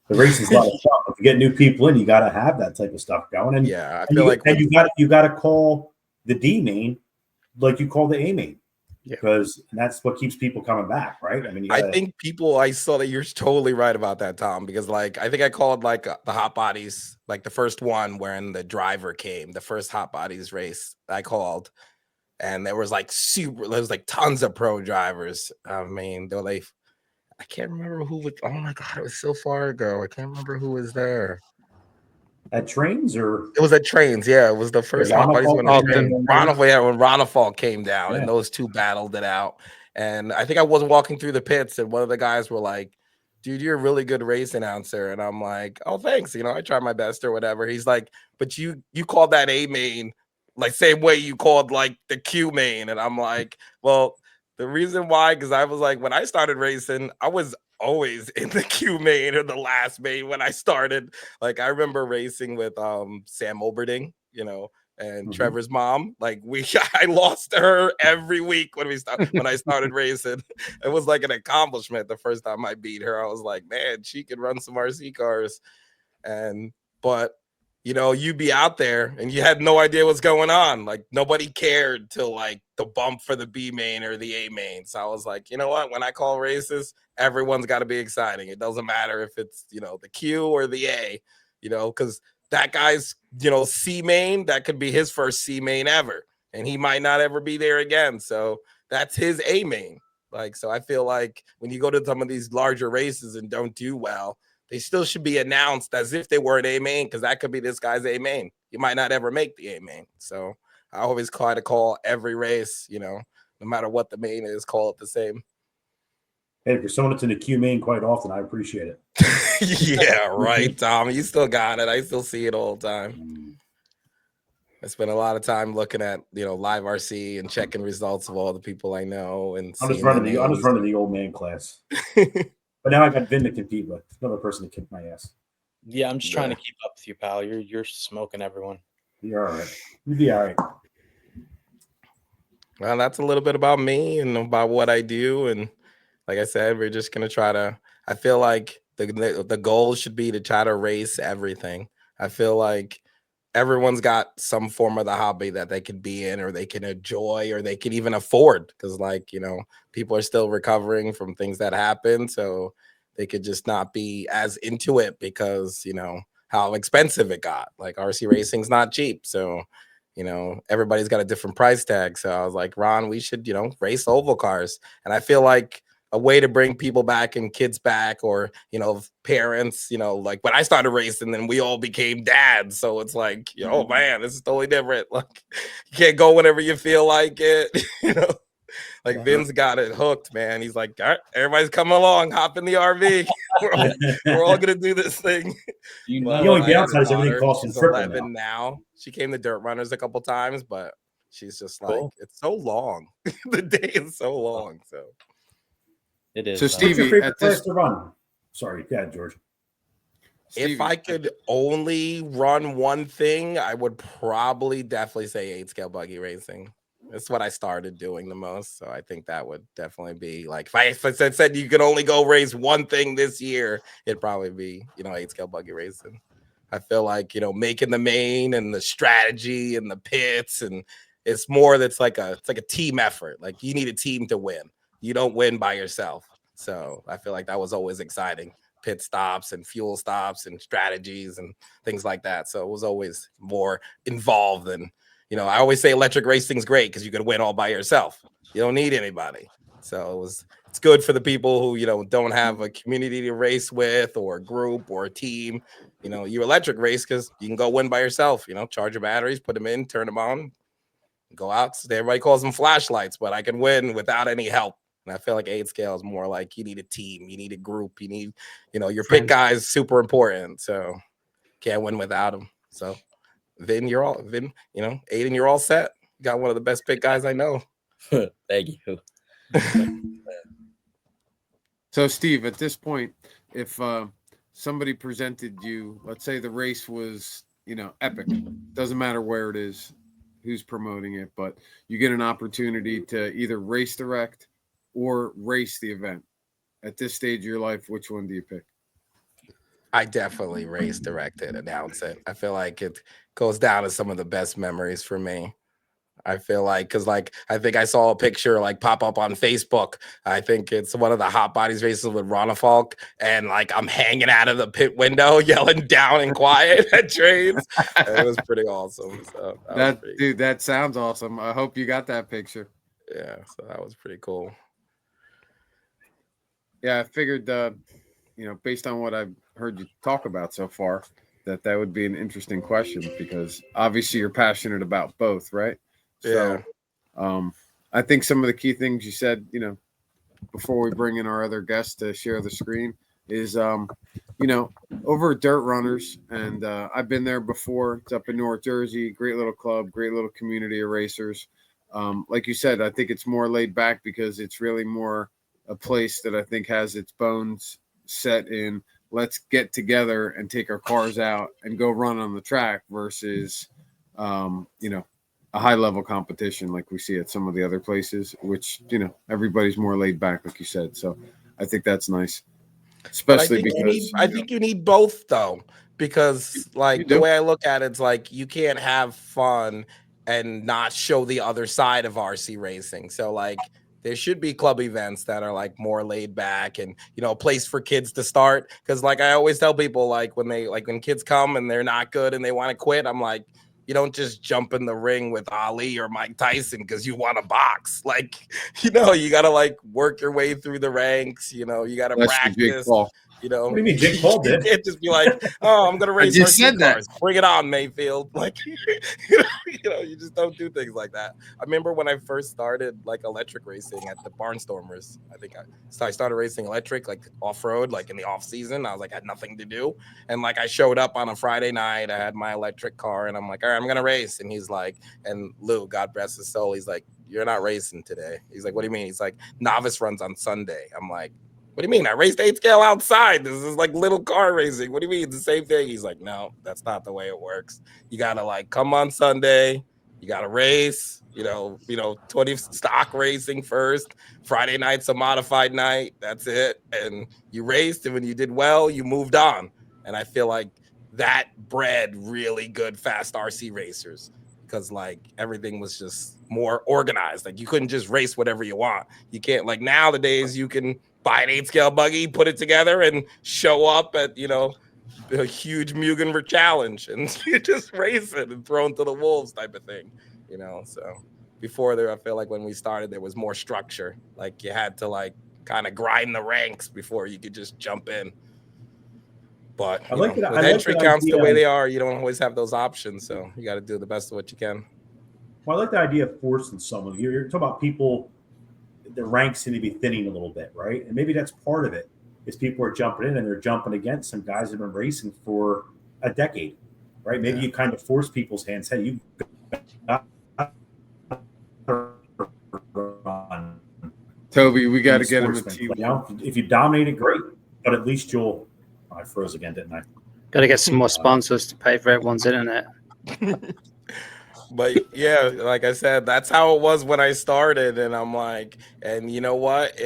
The racing's a lot of fun. If you get new people in, you got to have that type of stuff going. And yeah, I feel like you got to call the D main like you call the A main, because that's what keeps people coming back, right? I mean, I think I saw that you're totally right about that, Tom, because like I think I called like the Hot Bodies, like the first one when the driver came, the first Hot Bodies race I called, and there was like tons of pro drivers. I mean, they're like, I can't remember who was. Oh my god, it was so far ago. I can't remember who was there. At Trains, or it was at Trains. Yeah, it was the first Hot Bodies when Ronafal came down, and those two battled it out. And I think I was walking through the pits, and one of the guys were like, dude, you're a really good race announcer. And I'm like, oh, thanks. I try my best or whatever. He's like, but you called that A main like same way you called like the Q main. And I'm like, well, the reason why, because I was like, when I started racing, I was always in the Q main or the last main when I started. Like I remember racing with Sam Oberding, and Trevor's mom. Like I lost to her every week when I started racing. It was like an accomplishment the first time I beat her. I was like, man, she could run some RC cars. But you know, you'd be out there and you had no idea what's going on. Like nobody cared till like the bump for the B main or the A main. So I was like, you know what? When I call races, everyone's got to be exciting. It doesn't matter if it's, you know, the Q or the A, you know, because that guy's, you know, C main, that could be his first C main ever. And he might not ever be there again. So that's his A main. Like, so I feel like when you go to some of these larger races and don't do well, they still should be announced as if they were an A main, because that could be this guy's A main. You might not ever make the A main. So I always try to call every race, you know, no matter what the main is, call it the same. Hey, for someone that's in the Q main quite often, I appreciate it. Yeah, right, Tom. You still got it. I still see it all the time. I spend a lot of time looking at, you know, live RC and checking results of all the people I know. And I'm just running the old man class. But now I got Vin to compete with. Another person to kick my ass. Yeah, I'm just trying to keep up with you, pal. You're smoking everyone. You're all right. You'll be all right. Well, that's a little bit about me and about what I do. And like I said, we're just going to try to, I feel like the goal should be to try to race everything. I feel like everyone's got some form of the hobby that they can be in, or they can enjoy, or they can even afford. Because, like, you know, people are still recovering from things that happened. So they could just not be as into it because, you know, how expensive it got. Like, RC racing's not cheap. So, you know, everybody's got a different price tag. So I was like, Ron, we should, you know, race oval cars. And I feel like a way to bring people back and kids back, or, you know, parents, you know, like when I started racing, then we all became dads. So it's like, you know, oh man, this is totally different. Like, you can't go whenever you feel like it, you know. Like, Vin's got it hooked, man. He's like, all right, everybody's coming along, hop in the RV. we're all gonna do this thing. You The only downside is everything costs in triple 11 now. She came to Dirt Runners a couple times, but she's just like, Cool. it's so long. The day is so long. So It is. So, What's your Stevie, favorite at class this, to run? Sorry, yeah, George. if I could only run one thing, I would probably definitely say 8-scale buggy racing. That's what I started doing the most. So I think that would definitely be like, if I said you could only go race one thing this year, it'd probably be, you know, 8-scale buggy racing. I feel like, you know, making the main and the strategy and the pits, and it's more that's like it's like a team effort. Like, you need a team to win. You don't win by yourself. So I feel like that was always exciting. Pit stops and fuel stops and strategies and things like that. So it was always more involved than, you know, I always say electric racing's great because you can win all by yourself. You don't need anybody. So it's good for the people who, you know, don't have a community to race with, or a group or a team. You know, you electric race because you can go win by yourself. You know, charge your batteries, put them in, turn them on, go out. Everybody calls them flashlights, but I can win without any help. And I feel like 8-scale is more like you need a team, you need a group, you need, you know, your pit guy is super important. So can't win without them. So Vin, you know, Aiden, you're all set. You got one of the best pit guys I know. Thank you. So, Steve, at this point, if somebody presented you, let's say the race was, you know, epic, doesn't matter where it is, who's promoting it, but you get an opportunity to either race direct or race the event. At this stage of your life, which one do you pick? I definitely race directed, announce it. I feel like it goes down to some of the best memories for me. I feel like, because like, I think I saw a picture like pop up on Facebook. I think it's one of the Hot Bodies races with Ronafalk, and like I'm hanging out of the pit window yelling down and quiet at trains. It was pretty awesome. So Dude, that sounds awesome. I hope you got that picture. Yeah, so that was pretty cool. Yeah, I figured, you know, based on what I've heard you talk about so far, that would be an interesting question, because obviously you're passionate about both, right? Yeah. So, I think some of the key things you said, you know, before we bring in our other guests to share the screen is, you know, over at Dirt Runners, and I've been there before. It's up in North Jersey. Great little club, great little community of racers. Like you said, I think it's more laid back because it's really more a place that I think has its bones set in, let's get together and take our cars out and go run on the track versus, you know, a high level competition like we see at some of the other places, which, you know, everybody's more laid back, like you said. So I think that's nice, especially because I think you need both, though, because like do. the way I look at it's like you can't have fun and not show the other side of RC racing. So like there should be club events that are like more laid back and a place for kids to start. Cause like I always tell people, like when kids come and they're not good and they want to quit, I'm like, you don't just jump in the ring with Ali or Mike Tyson because you want to box. Like, you gotta like work your way through the ranks, you gotta That's your Jake practice. Paul. What do you mean, Jake Paul You did? can't just be like, oh, I'm gonna race just RC said that. cars. Bring it on, Mayfield. Like, you just don't do things like that. I remember when I first started like electric racing at the Barnstormers. I think I started racing electric like off road, like in the off season. I was like, had nothing to do, and like I showed up on a Friday night. I had my electric car, and I'm like, all right, I'm gonna race. And he's like, and Lou, God rest his soul, he's like, you're not racing today. He's like, what do you mean? He's like, novice runs on Sunday. I'm like, what do you mean? I raced 8 scale outside. This is like little car racing. What do you mean? It's the same thing. He's like, no, that's not the way it works. You gotta like come on Sunday. You gotta race. 20 stock racing first. Friday night's a modified night. That's it. And you raced, and when you did well, you moved on. And I feel like that bred really good fast RC racers because like everything was just more organized. Like you couldn't just race whatever you want. You can't like nowadays you can buy an 8 scale buggy, put it together, and show up at a huge Mugen challenge, and you just race it and throw into the wolves type of thing. So before there, I feel like when we started, there was more structure. Like you had to like kind of grind the ranks before you could just jump in. But with entry counts the way they are, you don't always have those options. So you got to do the best of what you can. Well, I like the idea of forcing someone. You're talking about people. The ranks seem to be thinning a little bit, right? And maybe that's part of it. Is people are jumping in and they're jumping against some guys who've been racing for a decade, right? Maybe you kind of force people's hands. Hey, you got Toby, we got to get him a T1. If you dominate it, great. But at least you'll. Oh, I froze again, didn't I? Got to get some more sponsors to pay for everyone's internet. But yeah, like I said, that's how it was when I started, and I'm like, and you know what?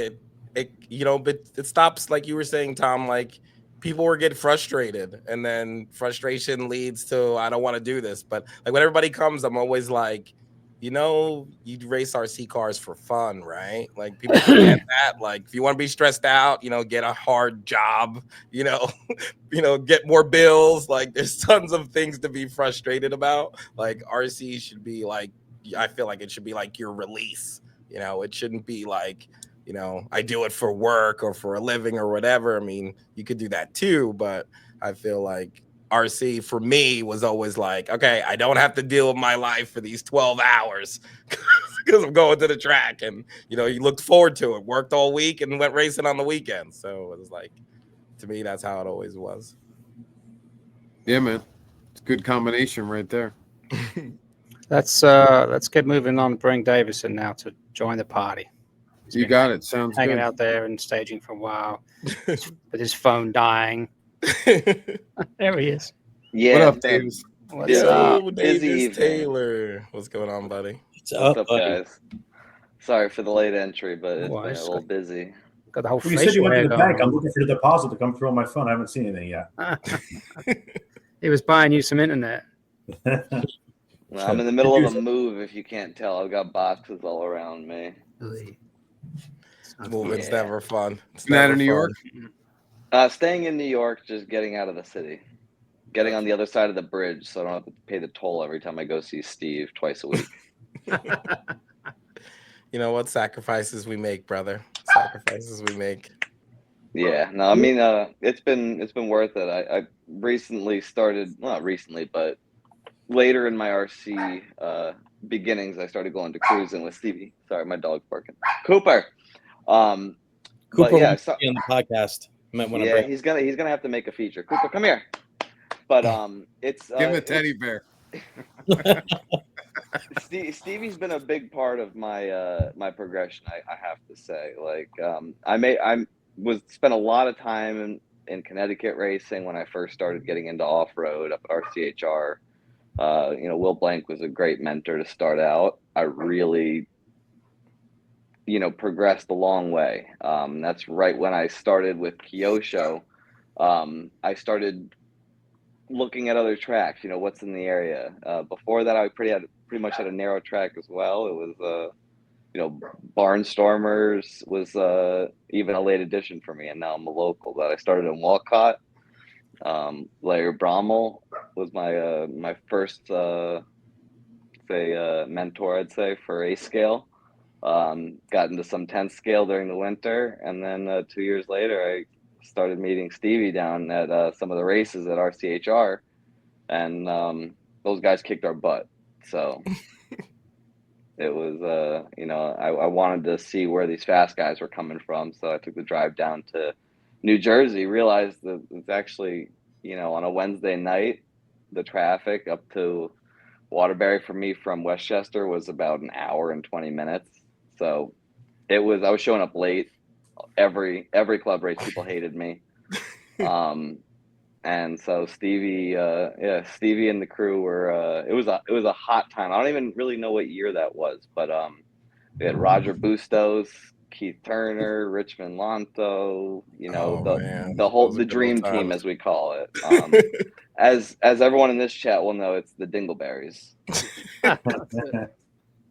But it stops, like you were saying, Tom. Like people were getting frustrated, and then frustration leads to I don't want to do this. But like when everybody comes, I'm always like, you race RC cars for fun, right? Like people forget that. Like if you want to be stressed out, get a hard job, get more bills. Like there's tons of things to be frustrated about. Like RC should be like, I feel like it should be like your release. It shouldn't be like, I do it for work or for a living or whatever. I mean, you could do that too, but I feel like RC for me was always like, okay, I don't have to deal with my life for these 12 hours because I'm going to the track. And, you looked forward to it, worked all week and went racing on the weekend. So it was like, to me, that's how it always was. Yeah, man. It's a good combination right there. Let's get moving on. Bring Davison now to join the party. You got it. Sounds hanging good. out there and staging for a while with his phone dying. There he is. Yeah. What up, Davis? What's up? Davis Taylor. What's going on, buddy? What's up, guys? Sorry for the late entry, but it's been a little busy. Got the whole you said you went to the bank. I'm looking for the deposit to come through on my phone. I haven't seen anything yet. He was buying you some internet. Well, I'm in the middle of a move, if you can't tell. I've got boxes all around me. Moving's never fun. It's not in New York? Staying in New York, just getting out of the city. Getting on the other side of the bridge so I don't have to pay the toll every time I go see Steve twice a week. You know what? Sacrifices we make, brother. Sacrifices we make. Yeah. No, I mean, it's been worth it. I recently started, well, not recently, but later in my RC beginnings, I started going to cruising with Stevie. Sorry, my dog's barking. Cooper. Cooper, yeah, on the podcast. Yeah, he's gonna have to make a feature. Cooper, come here. But it's give him a teddy bear. Stevie's been a big part of my my progression. I have to say, like, I spent a lot of time in Connecticut racing when I first started getting into off road up at RCHR. Will Blank was a great mentor to start out. I really, progressed a long way. That's right when I started with Kyosho. I started looking at other tracks, what's in the area. Before that, I pretty much had a narrow track as well. It was, Barnstormers was even a late addition for me, and now I'm a local. But I started in Walcott. Larry Brommel was my first mentor, I'd say, for A scale. Got into some 10th scale during the winter, and then 2 years later, I started meeting Stevie down at some of the races at RCHR, and those guys kicked our butt. So it was, I wanted to see where these fast guys were coming from. So I took the drive down to New Jersey, realized that it's actually, on a Wednesday night, the traffic up to Waterbury for me from Westchester was about an hour and 20 minutes. So I was showing up late. Every club race, people hated me. And so Stevie and the crew were, it was a hot time. I don't even really know what year that was, but we had Roger Bustos, Keith Turner, Richmond Lanto, Man, the dream team, as we call it. As everyone in this chat will know, it's the Dingleberries.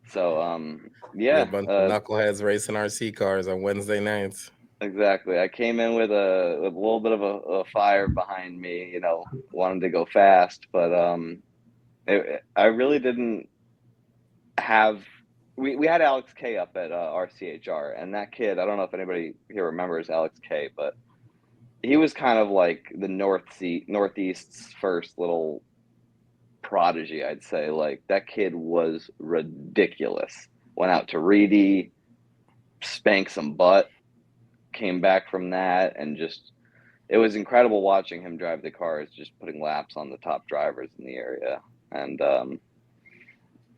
So a bunch of knuckleheads racing RC cars on Wednesday nights. Exactly. I came in with a little bit of a fire behind me, wanted to go fast, but I really didn't have. We had Alex K up at RCHR, and that kid, I don't know if anybody here remembers Alex K, but he was kind of like the Northeast's first little prodigy, I'd say. Like, that kid was ridiculous. Went out to Reedy, spanked some butt, came back from that, and just, it was incredible watching him drive the cars, just putting laps on the top drivers in the area. And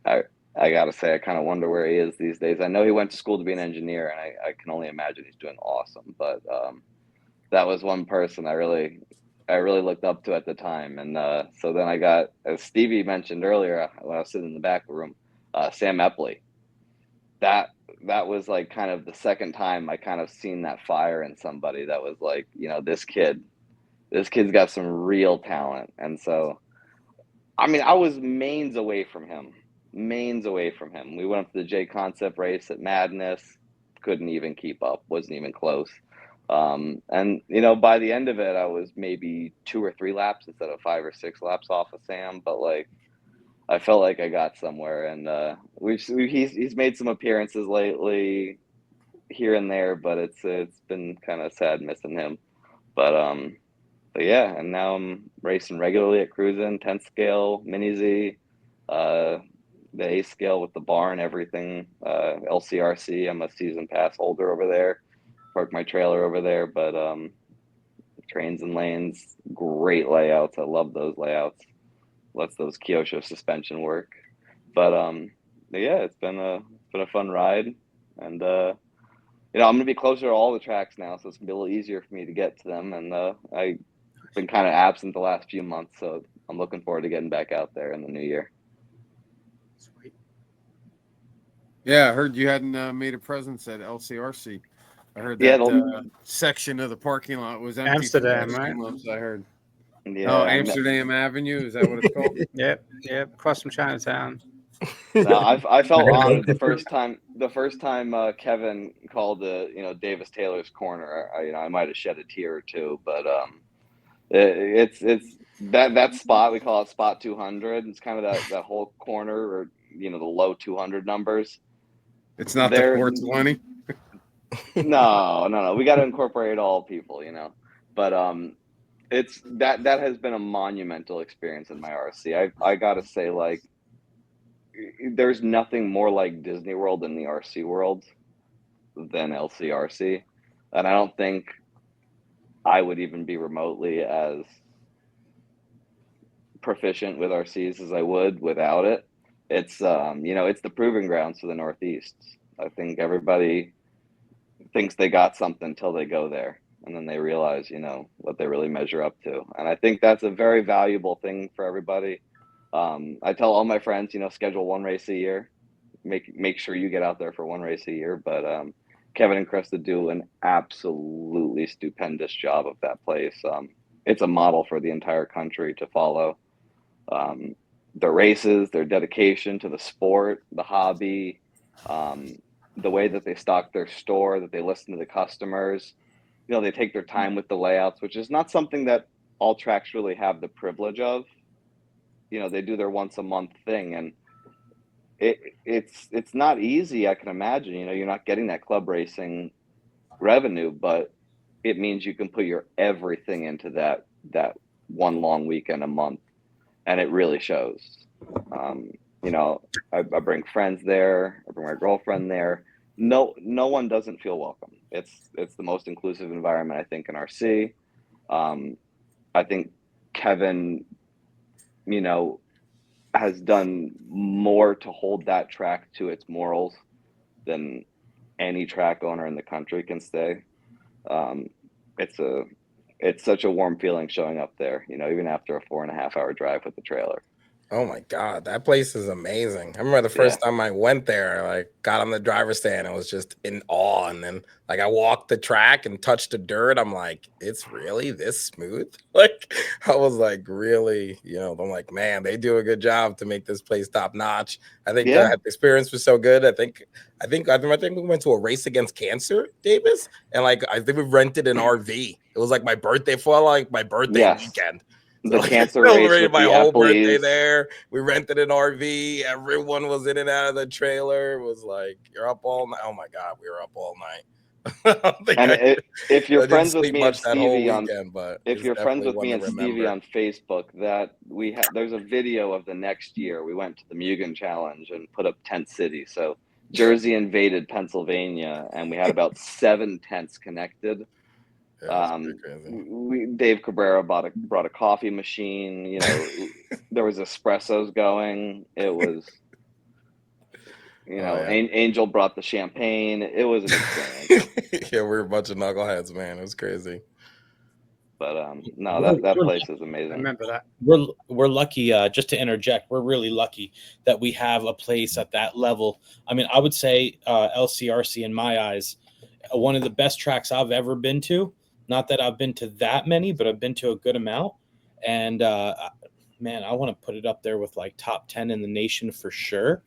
I gotta say, I kind of wonder where he is these days. I know he went to school to be an engineer, and I can only imagine he's doing awesome. But that was one person I really looked up to at the time. And so then I got, as Stevie mentioned earlier when I was sitting in the back of the room, Sam Epley. That was like kind of the second time I kind of seen that fire in somebody that was like, this kid's got some real talent. And so, I mean, I was mains away from him. We went up to the J Concept race at Madness, couldn't even keep up, wasn't even close. And by the end of it, I was maybe 2 or 3 laps instead of 5 or 6 laps off of Sam, but like, I felt like I got somewhere. And he's made some appearances lately here and there, but it's been kind of sad missing him. But yeah, and now I'm racing regularly at Cruisin', 10th scale, Mini Z, the A scale with the barn, everything, LCRC. I'm a season pass holder over there. Park my trailer over there, but trains and lanes, great layouts. I love those layouts. Lets those Kyosho suspension work. But yeah, it's been a fun ride, and I'm gonna be closer to all the tracks now, so it's gonna be a little easier for me to get to them. And I've been kind of absent the last few months, so I'm looking forward to getting back out there in the new year. Sweet. Yeah, I heard you hadn't made a presence at LCRC. I heard that section of the parking lot was empty. Amsterdam, right? Months, I heard. Yeah, oh, Amsterdam Avenue, is that what it's called? Yep, across from Chinatown. No, I felt honored the first time Kevin called Davis Taylor's corner. I might have shed a tear or two, but it's that spot, we call it spot 200. It's kind of that whole corner, or the low 200 numbers. It's not the 420. No. We got to incorporate all people, but it's that has been a monumental experience in my RC. I gotta say, like, there's nothing more like Disney World in the RC world than LCRC, and I don't think I would even be remotely as proficient with RCs as I would without it. It's it's the proving grounds for the Northeast. I think everybody thinks they got something until they go there, and then they realize what they really measure up to. And I think that's a very valuable thing for everybody. I tell all my friends, schedule 1 race a year, make sure you get out there for 1 race a year. But Kevin and Krista do an absolutely stupendous job of that place. it's a model for the entire country to follow. Their races, their dedication to the sport, the hobby, the way that they stock their store, that they listen to the customers. You know, they take their time with the layouts, which is not something that all tracks really have the privilege of. You know, they do their once a month thing, and it's not easy. I can imagine. You know, you're not getting that club racing revenue, but it means you can put your everything into that one long weekend a month, and it really shows. You know, I bring friends there. I bring my girlfriend there. No one doesn't feel welcome. It's the most inclusive environment, I think, in RC. I think Kevin, you know, has done more to hold that track to its morals than any track owner in the country can say. It's such a warm feeling showing up there, you know, even after a 4.5 hour drive with the trailer. Oh my God, that place is amazing. I remember the first time I went there, like got on the driver's stand and was just in awe. And then like I walked the track and touched the dirt. I'm like, it's really this smooth? Like I was like, really, you know, I'm like, man, they do a good job to make this place top notch. I think the experience was so good. I think we went to a race against cancer, Davis. And like I think we rented an RV. It was like my birthday weekend. The So cancer I race celebrated with my the whole birthday Epleys. there. We rented an RV. Everyone was in and out of the trailer. It was like, you're up all night. Oh my God, we were up all night. If you're friends with sleep me and much that whole Stevie weekend, but if it's you're friends definitely with one me to and Stevie remember. on Facebook, that there's a video of the next year. We went to the Mugen Challenge and put up tent city. So Jersey invaded Pennsylvania, and we had about 7 tents connected. Yeah, crazy. Dave Cabrera brought a coffee machine. You know, there was espressos going. It was, you know, Angel brought the champagne. It was an experience. Yeah, we're a bunch of knuckleheads, man. It was crazy. But no, that place is amazing. I remember that. We're lucky. Just to interject, we're really lucky that we have a place at that level. I mean, I would say LCRC, in my eyes, one of the best tracks I've ever been to. Not that I've been to that many, but I've been to a good amount. And man, I want to put it up there with like top 10 in the nation for sure.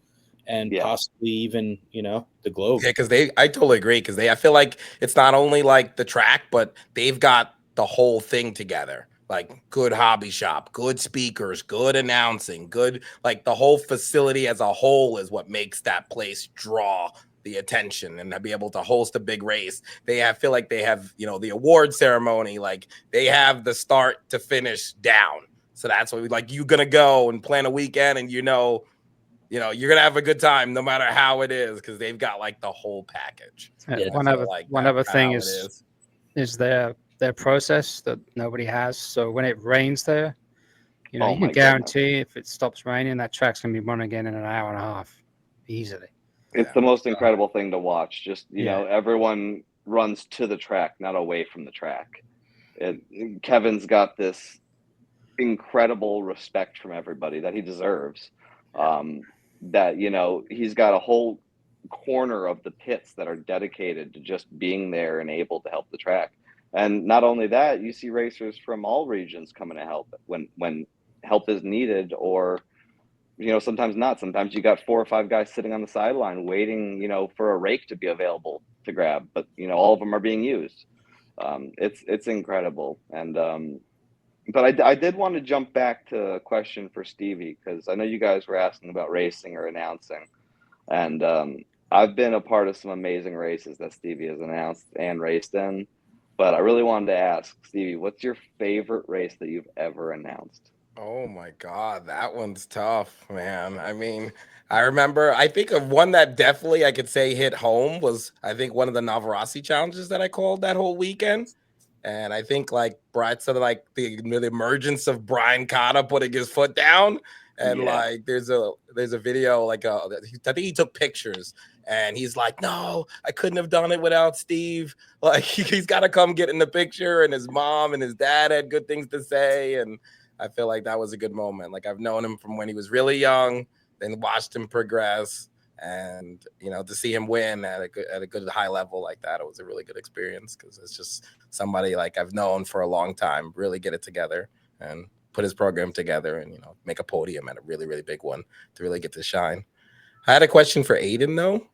And possibly even, you know, the globe. Yeah, because I totally agree. Because I feel like it's not only like the track, but they've got the whole thing together. Like good hobby shop, good speakers, good announcing, good, like the whole facility as a whole is what makes that place draw the attention and to be able to host a big race. I feel like they have, you know, the award ceremony, like they have the start to finish down. So that's what you're going to go and plan a weekend and you know, you're going to have a good time no matter how it is. Cause they've got like the whole package. Yeah, one other thing is their process that nobody has. So when it rains there, you know, you can guarantee if it stops raining, that track's going to be running again in an hour and a half easily. It's the most incredible thing to watch. Just, you know, everyone runs to the track, not away from the track. Kevin's got this incredible respect from everybody that he deserves. That, you know, he's got a whole corner of the pits that are dedicated to just being there and able to help the track. And not only that, you see racers from all regions coming to help when help is needed, or you know, sometimes not. Sometimes you got 4 or 5 guys sitting on the sideline waiting, you know, for a rake to be available to grab, but you know, all of them are being used. It's incredible. And but I did want to jump back to a question for Stevie, because I know you guys were asking about racing or announcing, and I've been a part of some amazing races that Stevie has announced and raced in. But I really wanted to ask Stevie, what's your favorite race that you've ever announced? Oh my God, that one's tough, man. I mean, I think of one that definitely I could say hit home was, I think, one of the Navarasi challenges that I called that whole weekend. And I think like Brad said, like the emergence of Brian Cotta putting his foot down. And like there's a video, like I think he took pictures and he's like, no, I couldn't have done it without Steve. Like he's got to come get in the picture, and his mom and his dad had good things to say. And I feel like that was a good moment. Like I've known him from when he was really young, then watched him progress. And to see him win at a good high level like that, it was a really good experience, because it's just somebody like I've known for a long time really get it together and put his program together, and make a podium at a really, really big one to really get to shine. I had a question for Aiden though.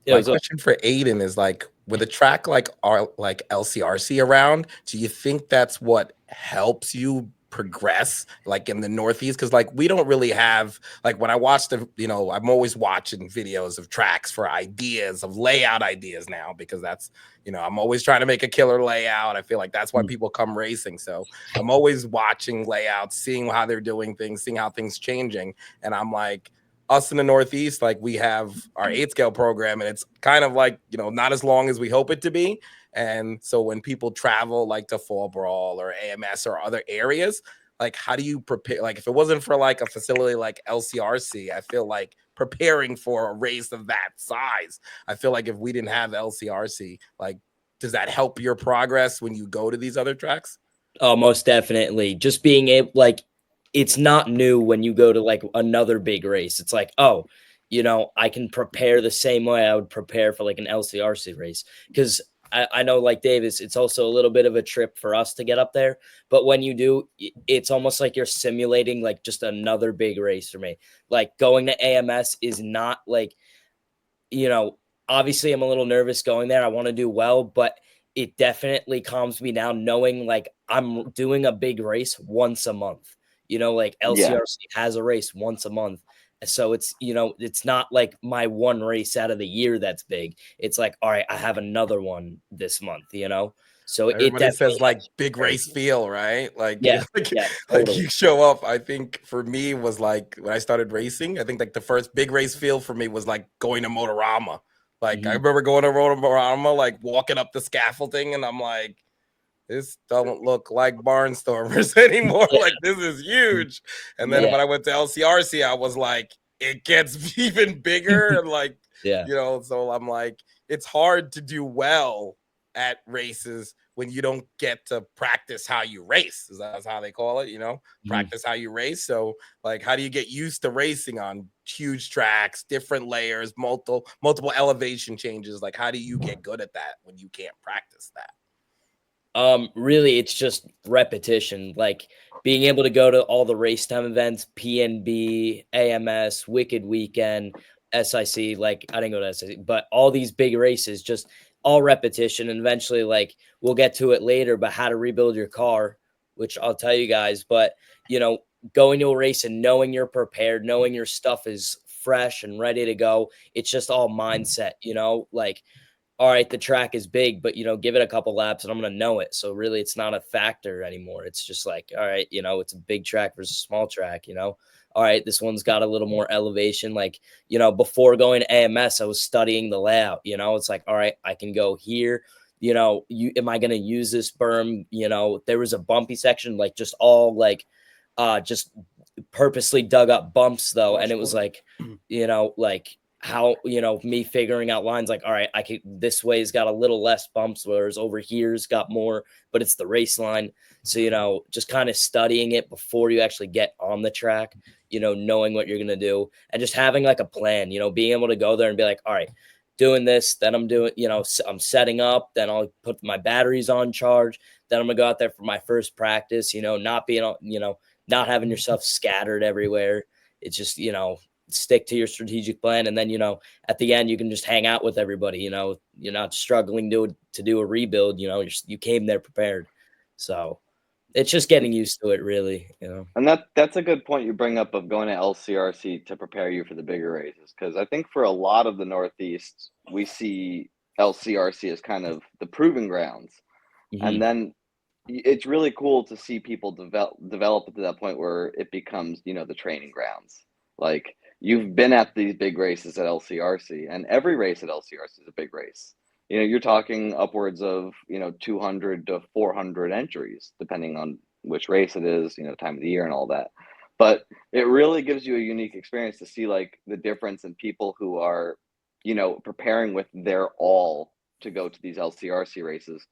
Yeah, My question for Aiden is, like, with a track like LCRC around, do you think that's what helps you progress, like, in the Northeast? Because, like, we don't really have, like, when I watch I'm always watching videos of tracks for ideas, of layout ideas now, because that's, I'm always trying to make a killer layout. I feel like that's why people come racing. So I'm always watching layouts, seeing how they're doing things, seeing how things changing. And I'm like, us in the Northeast, like, we have our 8-scale program, and it's kind of like, not as long as we hope it to be. And so when people travel, like, to Fall Brawl or AMS or other areas, like, how do you prepare? Like, if it wasn't for like a facility like LCRC, I feel like preparing for a race of that size, I feel like if we didn't have LCRC, like, does that help your progress when you go to these other tracks? Oh, most definitely. Just being able, like, it's not new when you go to like another big race. It's like, oh, I can prepare the same way I would prepare for like an LCRC race. Because I know, like Davis, it's also a little bit of a trip for us to get up there. But when you do, it's almost like you're simulating like just another big race for me. Like, going to AMS is not like, obviously I'm a little nervous going there. I want to do well, but it definitely calms me down knowing like I'm doing a big race once a month. Like LCRC has a race once a month. So it's, it's not like my one race out of the year that's big. It's like, all right, I have another one this month, So Everybody it says like big race feel, right? Like, Yeah, like, yeah, like totally. you show up. I think for me was like when I started racing, I think like the first big race feel for me was like going to Motorama. Like, I remember going to Motorama, like walking up the scaffolding, and I'm like, this don't look like Barnstormers anymore. Yeah. Like, this is huge. And then when I went to LCRC, I was like, it gets even bigger. And like, Yeah. So I'm like, it's hard to do well at races when you don't get to practice how you race. That's how they call it, practice how you race. So like, how do you get used to racing on huge tracks, different layers, multiple elevation changes? Like, how do you get good at that when you can't practice that? Really, it's just repetition, like being able to go to all the race time events, PNB, AMS, Wicked Weekend, SIC. Like, I didn't go to SIC, but all these big races, just all repetition. And eventually, like, we'll get to it later, but how to rebuild your car, which I'll tell you guys. But, going to a race and knowing you're prepared, knowing your stuff is fresh and ready to go. It's just all mindset, like, all right, the track is big, but give it a couple laps and I'm going to know it. So really it's not a factor anymore. It's just like, all right, it's a big track versus a small track, all right, this one's got a little more elevation. Like, before going to AMS, I was studying the layout, it's like, all right, I can go here. Am I going to use this berm? There was a bumpy section, like just all like, just purposely dug up bumps though. And it was like, like, how me figuring out lines like, all right, I could, this way's got a little less bumps, whereas over here's got more, but it's the race line. So just kind of studying it before you actually get on the track, knowing what you're gonna do and just having like a plan, being able to go there and be like, all right, doing this, then I'm doing, I'm setting up, then I'll put my batteries on charge, then I'm gonna go out there for my first practice, not being on, not having yourself scattered everywhere. It's just, stick to your strategic plan, and then at the end you can just hang out with everybody. You're not struggling to do a rebuild. You came there prepared, so it's just getting used to it, really. And that's a good point you bring up of going to LCRC to prepare you for the bigger races, because I think for a lot of the Northeast we see LCRC as kind of the proving grounds, and then it's really cool to see people develop to that point where it becomes the training grounds. Like, you've been at these big races at LCRC, and every race at LCRC is a big race. You're talking upwards of 200 to 400 entries, depending on which race it is, time of the year and all that. But it really gives you a unique experience to see like the difference in people who are, preparing with their all to go to these LCRC races,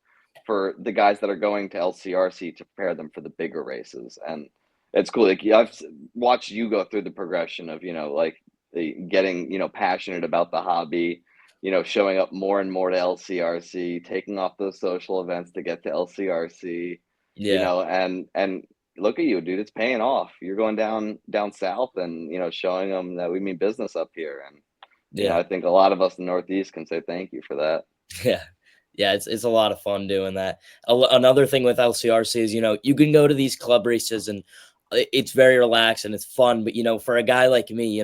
for the guys that are going to LCRC to prepare them for the bigger races. And it's cool. Like, I've watched you go through the progression of, like, getting, passionate about the hobby, showing up more and more to LCRC, taking off those social events to get to LCRC, Yeah. and look at you, dude, it's paying off. You're going down south and, showing them that we mean business up here. And, Yeah. I think a lot of us in the Northeast can say thank you for that. Yeah. Yeah, it's a lot of fun doing that. Another thing with LCRC is, you can go to these club races and it's very relaxed and it's fun. But, for a guy like me,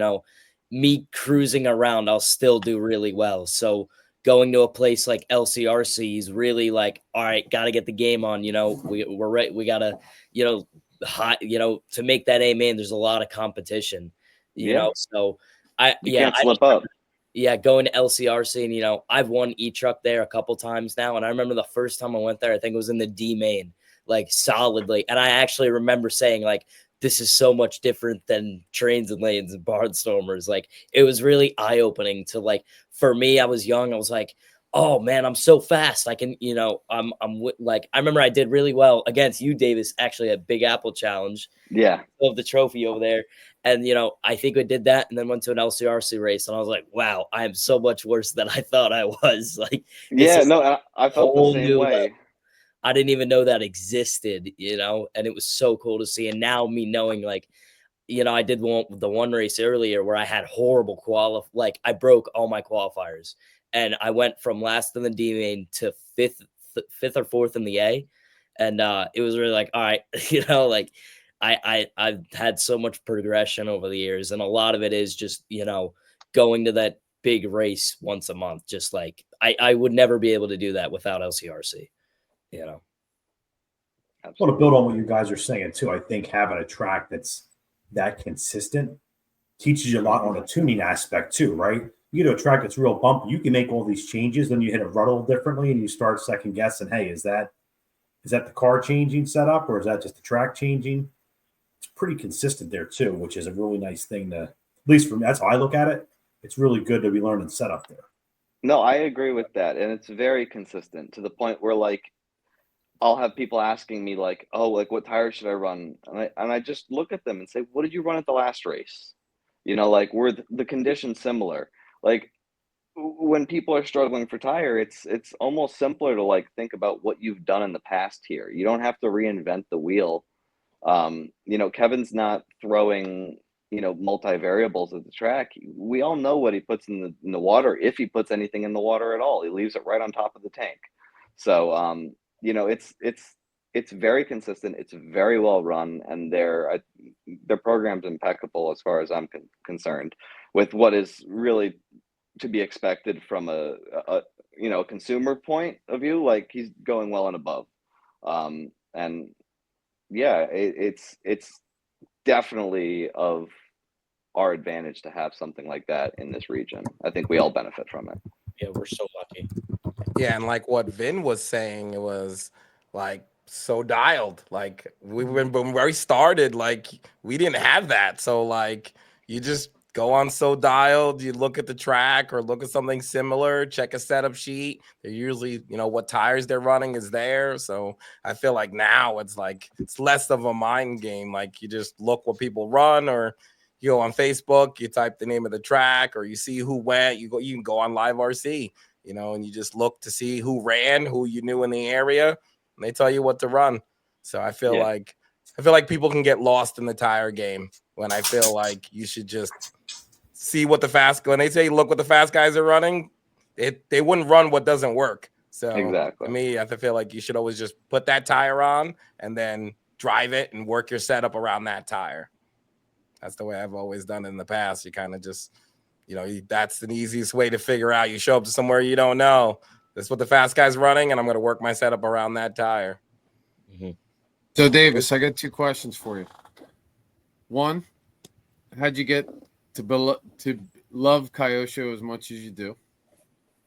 me cruising around, I'll still do really well. So going to a place like LCRC is really like, all right, got to get the game on. We're right. We got to, to make that A main, there's a lot of competition, Yeah. So You can't slip up. yeah, going to LCRC and I've won E-Truck there a couple times now. And I remember the first time I went there, I think it was in the D main, like solidly. And I actually remember saying, like, this is so much different than Trains and Lanes and Barnstormers. Like, it was really eye-opening to, like, for me, I was young. I was like, oh man, I'm so fast. I can, like, I remember I did really well against you, Davis, actually at Big Apple Challenge. Yeah. Of the trophy over there. And, I think I did that and then went to an LCRC race. And I was like, wow, I am so much worse than I thought I was. Like, yeah, no, I felt the same way. I didn't even know that existed, and it was so cool to see. And now me knowing, like, I did the one race earlier where I had horrible like I broke all my qualifiers and I went from last in the D main to fifth or fourth in the A. And it was really like, all right, like I've had so much progression over the years. And a lot of it is just, going to that big race once a month. Just like I would never be able to do that without LCRC, I want to build on what you guys are saying too. I think having a track that's that consistent teaches you a lot on the tuning aspect too, right? You get to a track that's real bumpy, you can make all these changes, then you hit a ruttle differently and you start second guessing, hey, is that the car changing setup or is that just the track changing? It's pretty consistent there too, which is a really nice thing to, at least for me, that's how I look at it. It's really good to be learning setup there. No, I agree with that. And it's very consistent to the point where, like, I'll have people asking me, like, oh, like, what tires should I run? And I just look at them and say, what did you run at the last race? Like, were the conditions similar? Like, when people are struggling for tire, it's almost simpler to, like, think about what you've done in the past here. You don't have to reinvent the wheel. Kevin's not throwing, multi-variables at the track. We all know what he puts in the water, if he puts anything in the water at all. He leaves it right on top of the tank. So, it's very consistent. It's very well run, and their program's impeccable as far as I'm concerned, with what is really to be expected from a consumer point of view. Like, he's going well and above, and yeah, it's definitely of our advantage to have something like that in this region. I think we all benefit from it. Yeah, we're so lucky. Yeah, and like what Vin was saying, it was like so dialed. Like when we started, like we didn't have that. So like you just go on So Dialed, you look at the track or look at something similar, check a setup sheet. They're usually, what tires they're running is there. So I feel like now it's less of a mind game. Like you just look what people run, or you go on Facebook, you type the name of the track, or you see who went, you can go on Live RC, and you just look to see who ran, who you knew in the area, and they tell you what to run. So I feel like people can get lost in the tire game, when I feel like you should just see what when they say look what the fast guys are running, they wouldn't run what doesn't work. So exactly. To me, I feel like you should always just put that tire on and then drive it and work your setup around that tire. That's the way I've always done it in the past. You kind of just, that's the easiest way to figure out. You show up to somewhere you don't know. This is what the fast guy's running, and I'm going to work my setup around that tire. Mm-hmm. So, Davis, I got 2 questions for you. One, how'd you get to love Kyosho as much as you do?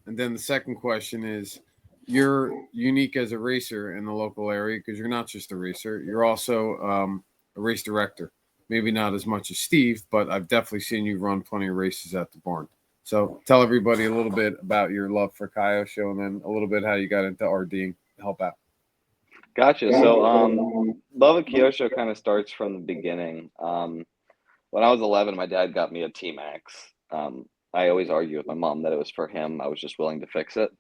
And then the second question is, you're unique as a racer in the local area because you're not just a racer. You're also a race director. Maybe not as much as Steve, but I've definitely seen you run plenty of races at the barn. So tell everybody a little bit about your love for Kyosho, and then a little bit how you got into RDing to help out. Gotcha. So love of Kyosho kind of starts from the beginning. when I was 11, my dad got me a T-Max. I always argue with my mom that it was for him. I was just willing to fix it.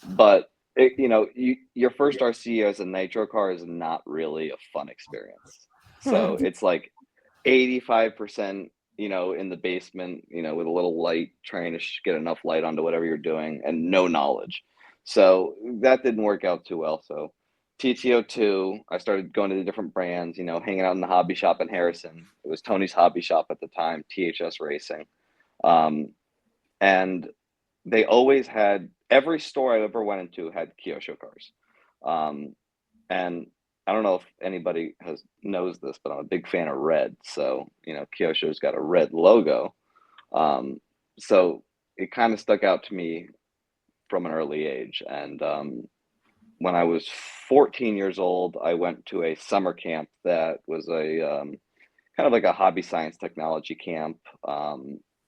But your first RC as a nitro car is not really a fun experience. So it's like 85%, in the basement, with a little light, trying to get enough light onto whatever you're doing and no knowledge. So that didn't work out too well. So TTO2, I started going to the different brands, hanging out in the hobby shop in Harrison. It was Tony's hobby shop at the time, THS Racing. And they always had, every store I ever went into had Kyosho cars. And I don't know if anybody knows this, but I'm a big fan of red. So, Kyosho's got a red logo. So it kind of stuck out to me from an early age. And when I was 14 years old, I went to a summer camp that was a kind of like a hobby science technology camp.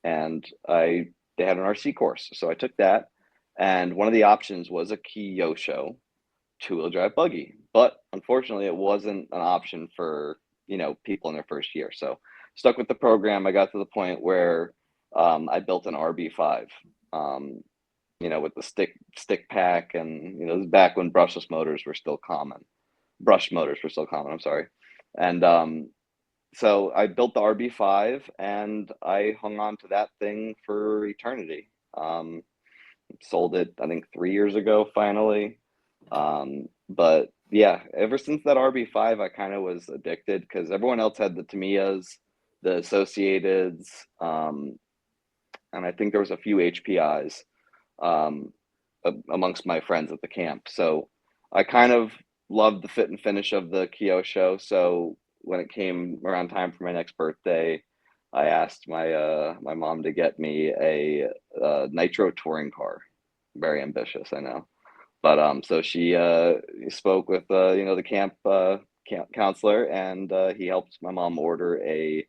And they had an RC course. So I took that. And one of the options was a Kyosho two-wheel drive buggy, but unfortunately it wasn't an option for people in their first year. So stuck with the program. I got to the point where I built an RB5, with the stick pack, and this is back when brushless motors were still common. Brush motors were still common. I'm sorry, and so I built the RB5 and I hung on to that thing for eternity. Sold it I think 3 years ago finally. But yeah, ever since that RB5, I kind of was addicted because everyone else had the Tamiyas, the Associateds, and I think there was a few HPIs amongst my friends at the camp. So I kind of loved the fit and finish of the Kyosho. So when it came around time for my next birthday, I asked my my mom to get me a nitro touring car. Very ambitious, I know. But so she spoke with the camp counselor, and he helped my mom order a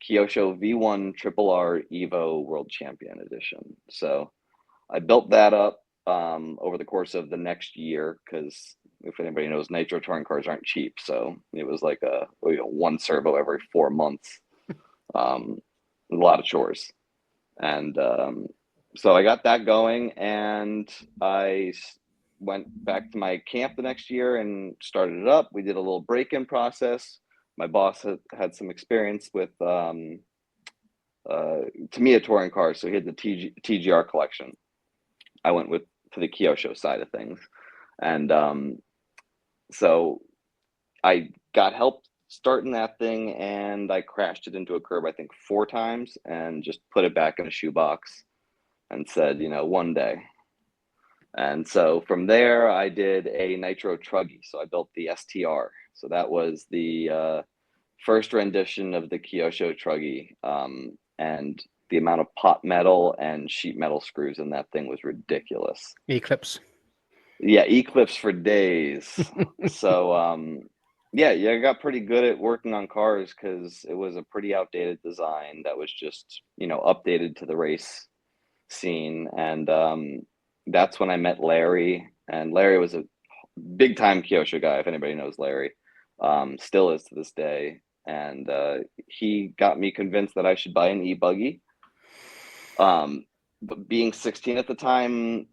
Kyosho V1 Triple R Evo World Champion Edition. So I built that up over the course of the next year, because if anybody knows, nitro touring cars aren't cheap. So it was like one servo every 4 months, a lot of chores, and so I got that going, and I went back to my camp the next year and started it up. We did a little break-in process. My boss had some experience with Tamiya touring cars, so he had the TGR collection. I went to the Kyosho side of things, and so I got help starting that thing, and I crashed it into a curb I think 4 times, and just put it back in a shoebox and said, one day. And so from there, I did a nitro truggy. So I built the STR. So that was the first rendition of the Kyosho truggy. And the amount of pot metal and sheet metal screws in that thing was ridiculous. Eclipse. Yeah, Eclipse for days. So yeah, I got pretty good at working on cars because it was a pretty outdated design that was just updated to the race scene. And that's when I met Larry, and Larry was a big time Kyosho guy, if anybody knows Larry. Still is to this day. And he got me convinced that I should buy an e-buggy. But being 16 at the time,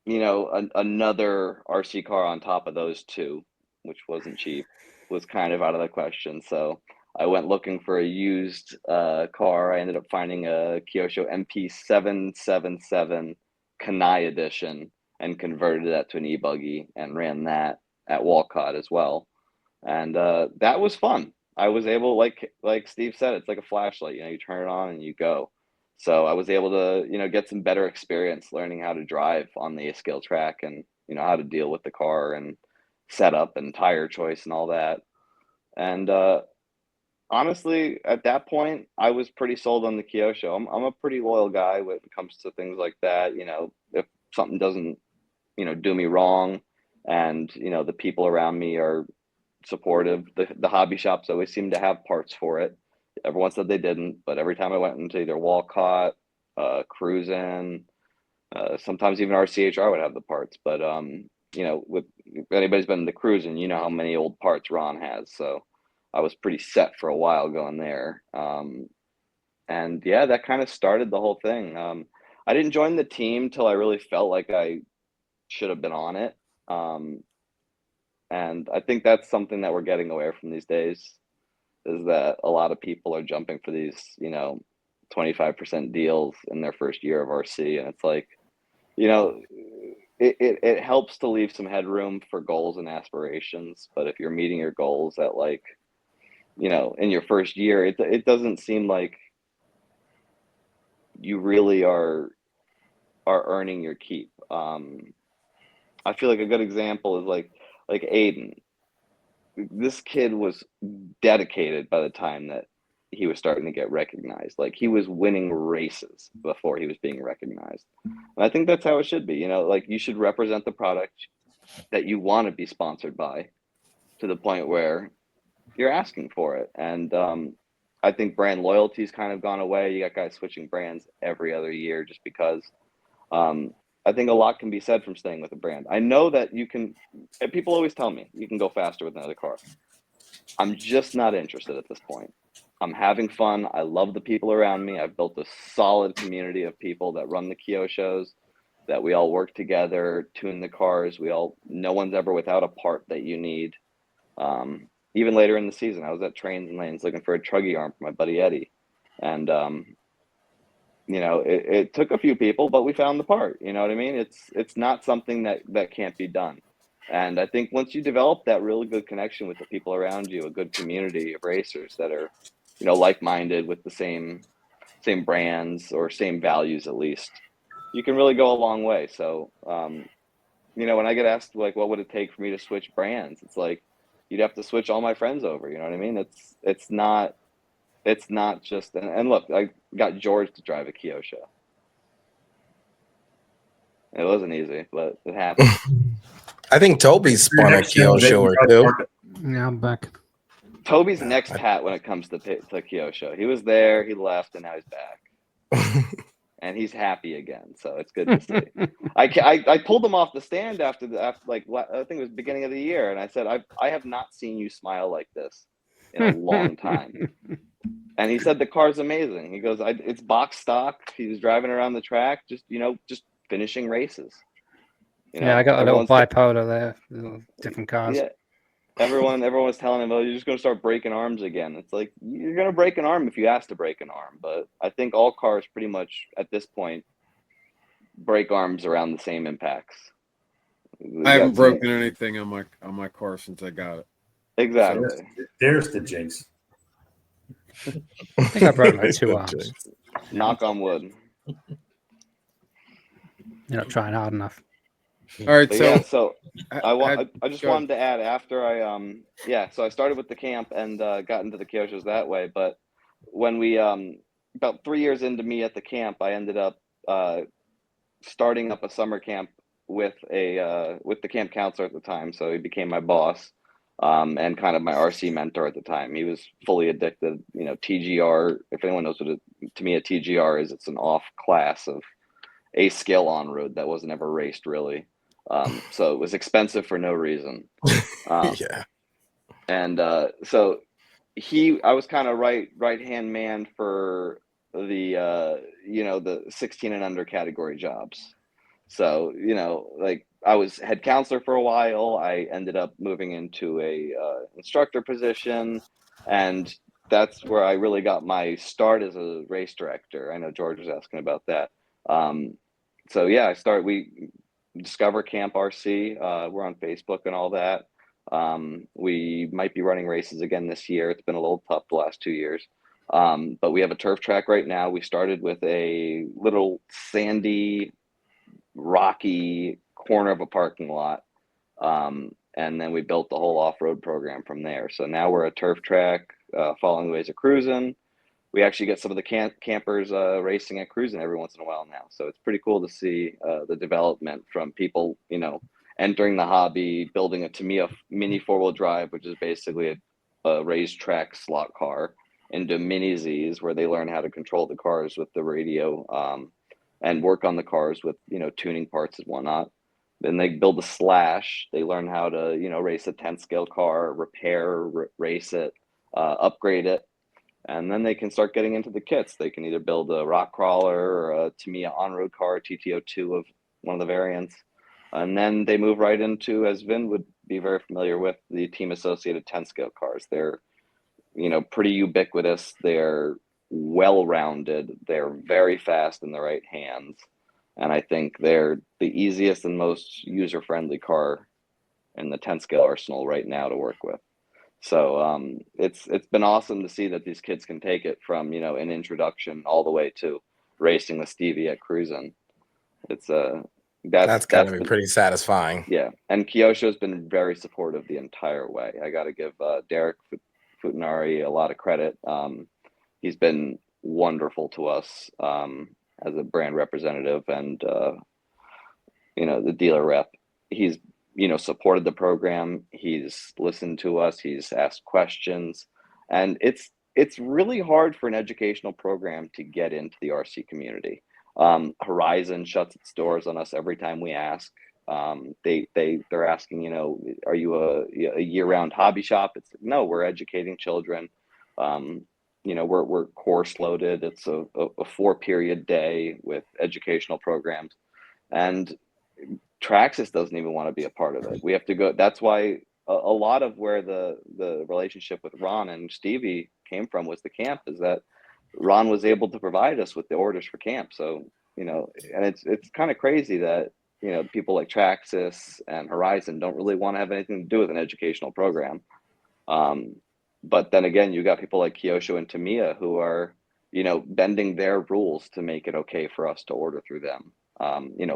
another RC car on top of those two, which wasn't cheap, was kind of out of the question. So I went looking for a used car. I ended up finding a Kyosho MP777 Kanai edition and converted that to an e-buggy and ran that at Walcott as well. And that was fun. I was able, like Steve said, it's like a flashlight. You turn it on and you go. So I was able to, get some better experience learning how to drive on the scale track, and how to deal with the car and setup and tire choice and all that. And honestly, at that point, I was pretty sold on the Kyosho. I'm a pretty loyal guy when it comes to things like that. If something doesn't, do me wrong, and the people around me are supportive. The hobby shops always seem to have parts for it. Everyone said they didn't, but every time I went into either Walcott, Cruisin', sometimes even RCHR would have the parts. But if anybody's been to Cruisin', you know how many old parts Ron has. So I was pretty set for a while going there. And yeah, that kind of started the whole thing. I didn't join the team till I really felt like I should have been on it. And I think that's something that we're getting away from these days, is that a lot of people are jumping for these, 25% deals in their first year of RC. And it's like, it helps to leave some headroom for goals and aspirations. But if you're meeting your goals at like, in your first year, it doesn't seem like you really are earning your keep. I feel like a good example is like Aiden. This kid was dedicated by the time that he was starting to get recognized. Like he was winning races before he was being recognized. And I think that's how it should be. Like you should represent the product that you want to be sponsored by to the point where you're asking for it. And I think brand loyalty's kind of gone away. You got guys switching brands every other year just because. I think a lot can be said from staying with a brand. I know that you can, and people always tell me you can go faster with another car. I'm just not interested at this point. I'm having fun. I love the people around me. I've built a solid community of people that run the Kyo shows, that we all work together, tune the cars. No one's ever without a part that you need. Even later in the season, I was at Trains and Lanes looking for a truggy arm for my buddy Eddie. And, it took a few people, but we found the part. You know what I mean? It's not something that can't be done. And I think once you develop that really good connection with the people around you, a good community of racers that are, like-minded with the same brands or same values, at least, you can really go a long way. So, when I get asked like, what would it take for me to switch brands? It's like, you'd have to switch all my friends over. You know what I mean? It's not just, and look, I got George to drive a Kyo show. It wasn't easy, but it happened. I think Toby spun a Kyo show or two. Yeah, I'm back. Toby's next hat when it comes to Kyo show. He was there, he left, and now he's back. And he's happy again, so it's good to see. I pulled him off the stand after I think it was beginning of the year, and I said, I have not seen you smile like this in a long time. And he said the car's amazing. He goes, it's box stock. He was driving around the track, just finishing races. Yeah, I got a little bipolar there, different cars. Yeah, everyone was telling him, "Oh, you're just going to start breaking arms again." It's like, you're going to break an arm if you ask to break an arm. But I think all cars pretty much at this point break arms around the same impacts. I haven't broken anything on my car since I got it. Exactly. There's the jinx. I think I broke my 2 arms. Knock on wood. You're not trying hard enough. All right, so I just wanted to add, after so I started with the camp and got into the Kyo shows that way. But when we about 3 years into me at the camp, I ended up starting up a summer camp with the camp counselor at the time. So he became my boss. And kind of my RC mentor at the time. He was fully addicted. TGR, if anyone knows what to me a TGR is, it's an off class of a scale on road that wasn't ever raced really. So it was expensive for no reason. Yeah. And so I was kind of right hand man for the the 16 and under category jobs. So I was head counselor for a while. I ended up moving into a instructor position, and that's where I really got my start as a race director. I know George was asking about that. So yeah, we Discover Camp RC. We're on Facebook and all that. We might be running races again this year. It's been a little tough the last 2 years. But we have a turf track right now. We started with a little sandy, rocky corner of a parking lot. And then we built the whole off-road program from there. So now we're a turf track, following the ways of cruising. We actually get some of the campers racing at cruising every once in a while now. So it's pretty cool to see the development from people, entering the hobby, building a Tamiya mini four-wheel drive, which is basically a racetrack slot car, into mini Zs, where they learn how to control the cars with the radio and work on the cars with, tuning parts and whatnot. Then they build a Slash. They learn how to, race a 10 scale car, repair, race it, upgrade it. And then they can start getting into the kits. They can either build a rock crawler or a Tamiya on-road car, TTO2 of one of the variants. And then they move right into, as Vin would be very familiar with, the team associated 10 scale cars. They're, pretty ubiquitous. They're well-rounded. They're very fast in the right hands. And I think they're the easiest and most user-friendly car in the 10 scale arsenal right now to work with. So it's been awesome to see that these kids can take it from an introduction all the way to racing with Stevie at Cruisin'. It's That's gotta be pretty satisfying. Yeah, and Kyosho's been very supportive the entire way. I got to give Derek Futanari a lot of credit. He's been wonderful to us as a brand representative and the dealer rep. He's supported the program. He's listened to us. He's asked questions, and it's really hard for an educational program to get into the RC community. Horizon shuts its doors on us every time we ask. They're asking, are you a year-round hobby shop? It's no, we're educating children. We're course loaded. It's a 4-period day with educational programs, and Traxxas doesn't even want to be a part of it. We have to go. That's why a lot of where the relationship with Ron and Stevie came from was the camp, is that Ron was able to provide us with the orders for camp. So, and it's kind of crazy that, people like Traxxas and Horizon don't really want to have anything to do with an educational program. But then again, you got people like Kyosho and Tamiya who are, bending their rules to make it okay for us to order through them.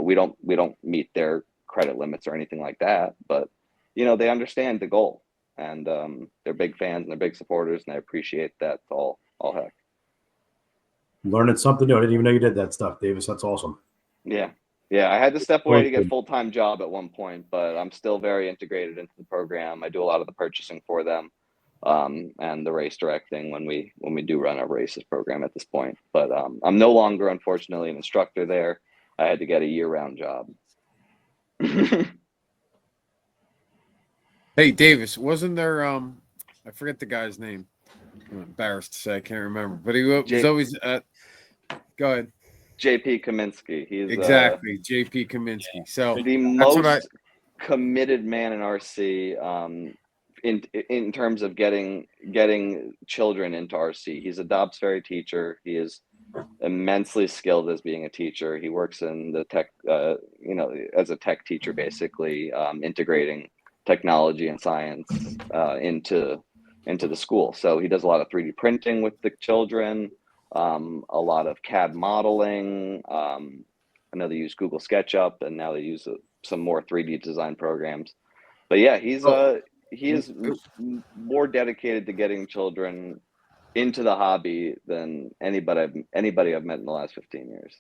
We don't meet their credit limits or anything like that, but they understand the goal, and they're big fans and they're big supporters, and I appreciate that all heck. Learning something new. I didn't even know you did that stuff, Davis. That's awesome. Yeah. I had to step away to get a full-time job at one point, but I'm still very integrated into the program. I do a lot of the purchasing for them, and the race directing when we do run a races program at this point. But I'm no longer, unfortunately, an instructor there. I had to get a year-round job. Hey, Davis, wasn't there I forget the guy's name. I'm embarrassed to say I can't remember, but he was always go ahead. JP Kaminsky. He's exactly JP Kaminsky. So the most committed man in RC in terms of getting children into RC. He's a Dobbs Ferry teacher. He is immensely skilled as being a teacher. He works in the tech, as a tech teacher, basically integrating technology and science into the school. So he does a lot of 3D printing with the children, a lot of CAD modeling. I know they use Google SketchUp, and now they use some more 3D design programs. But yeah, he is more dedicated to getting children into the hobby than anybody I've met in the last 15 years.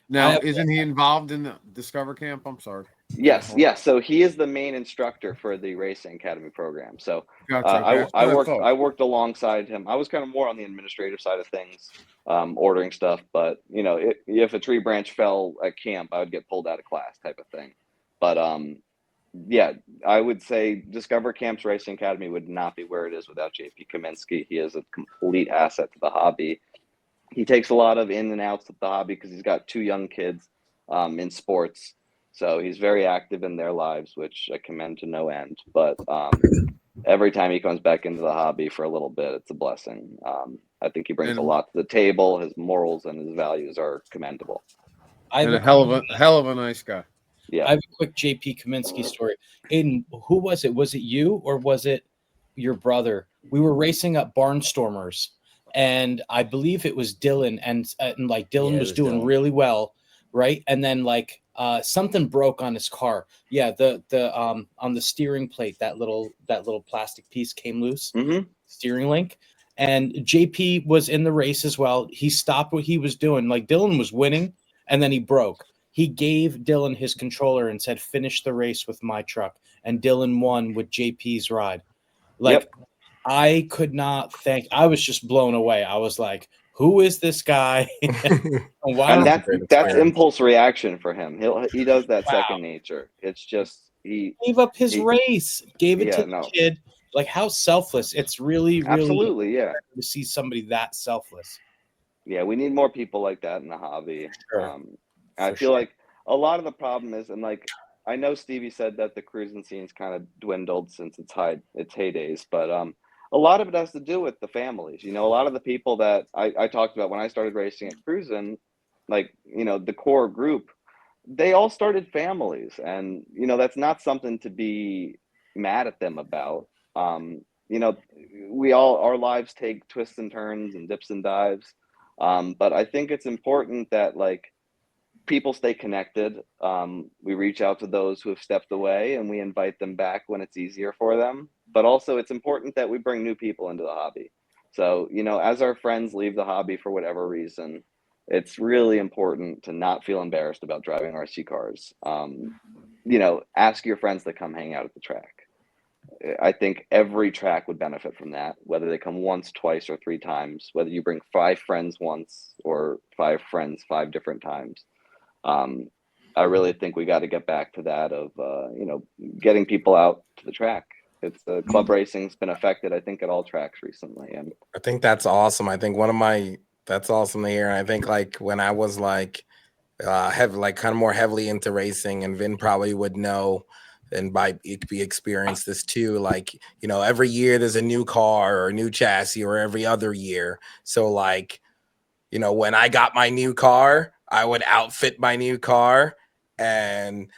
Now, isn't he involved in the Discover Camp? I'm sorry. Yes. So he is the main instructor for the Racing Academy program. So gotcha. I worked alongside him. I was kind of more on the administrative side of things, ordering stuff. But if a tree branch fell at camp, I would get pulled out of class, type of thing. But yeah, I would say Discover Camp's Racing Academy would not be where it is without JP Kaminsky. He is a complete asset to the hobby. He takes a lot of in and outs of the hobby because he's got 2 young kids in sports. So he's very active in their lives, which I commend to no end. But every time he comes back into the hobby for a little bit, it's a blessing. I think he brings a lot to the table. His morals and his values are commendable. And a hell of a nice guy. Yeah. I have a quick JP Kaminsky story. Aiden, who was it? Was it you or was it your brother? We were racing up Barnstormers, and I believe it was Dylan, and Dylan was doing really well, right? And then something broke on his car. Yeah, the on the steering plate, that little plastic piece came loose. Mm-hmm. Steering link. And JP was in the race as well. He stopped what he was doing. Dylan was winning, and then he broke. He gave Dylan his controller and said, "Finish the race with my truck." And Dylan won with JP's ride. I could not think. I was just blown away. I was like, "Who is this guy?" And that's impulse reaction for him. He does that second nature. It's just he gave up his race, gave it to the kid, Like how selfless. It's really, really Absolutely, yeah. to see somebody that selfless. Yeah, we need more people like that in the hobby. Sure. I For feel sure. like a lot of the problem is, and like I know Stevie said that the cruising scene's kind of dwindled since its heydays, but a lot of it has to do with the families. You know, a lot of the people that I talked about when I started racing at cruising, like, you know, the core group, they all started families, and you know, that's not something to be mad at them about. You know, we all, our lives take twists and turns and dips and dives. But I think it's important that like people stay connected. We reach out to those who have stepped away and we invite them back when it's easier for them. But also, it's important that we bring new people into the hobby. So, you know, as our friends leave the hobby for whatever reason, it's really important to not feel embarrassed about driving RC cars. You know, ask your friends to come hang out at the track. I think every track would benefit from that, whether they come once, twice, or 3 times, whether you bring 5 friends once or 5 friends 5 different times. I really think we got to get back to that of, you know, getting people out to the track. It's club racing's been affected, I think, at all tracks recently. And I think that's awesome. I think that's awesome to hear. And I think like when I was like kind of more heavily into racing, and Vin probably would know, and by be experienced this too, like, you know, every year there's a new car or a new chassis, or every other year. So like, you know, when I got my new car, I would outfit my new car, and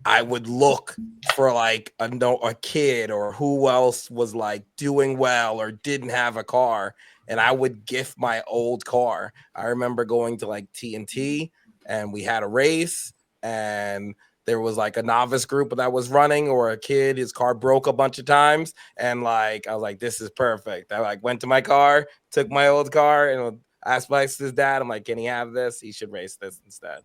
I would look for like a kid or who else was like doing well or didn't have a car, and I would gift my old car. I remember going to like TNT, and we had a race, and there was like a novice group that was running, or a kid, his car broke a bunch of times, and like I was like, this is perfect. I like went to my car, took my old car, and asked his dad, I'm like, can he have this? He should race this instead.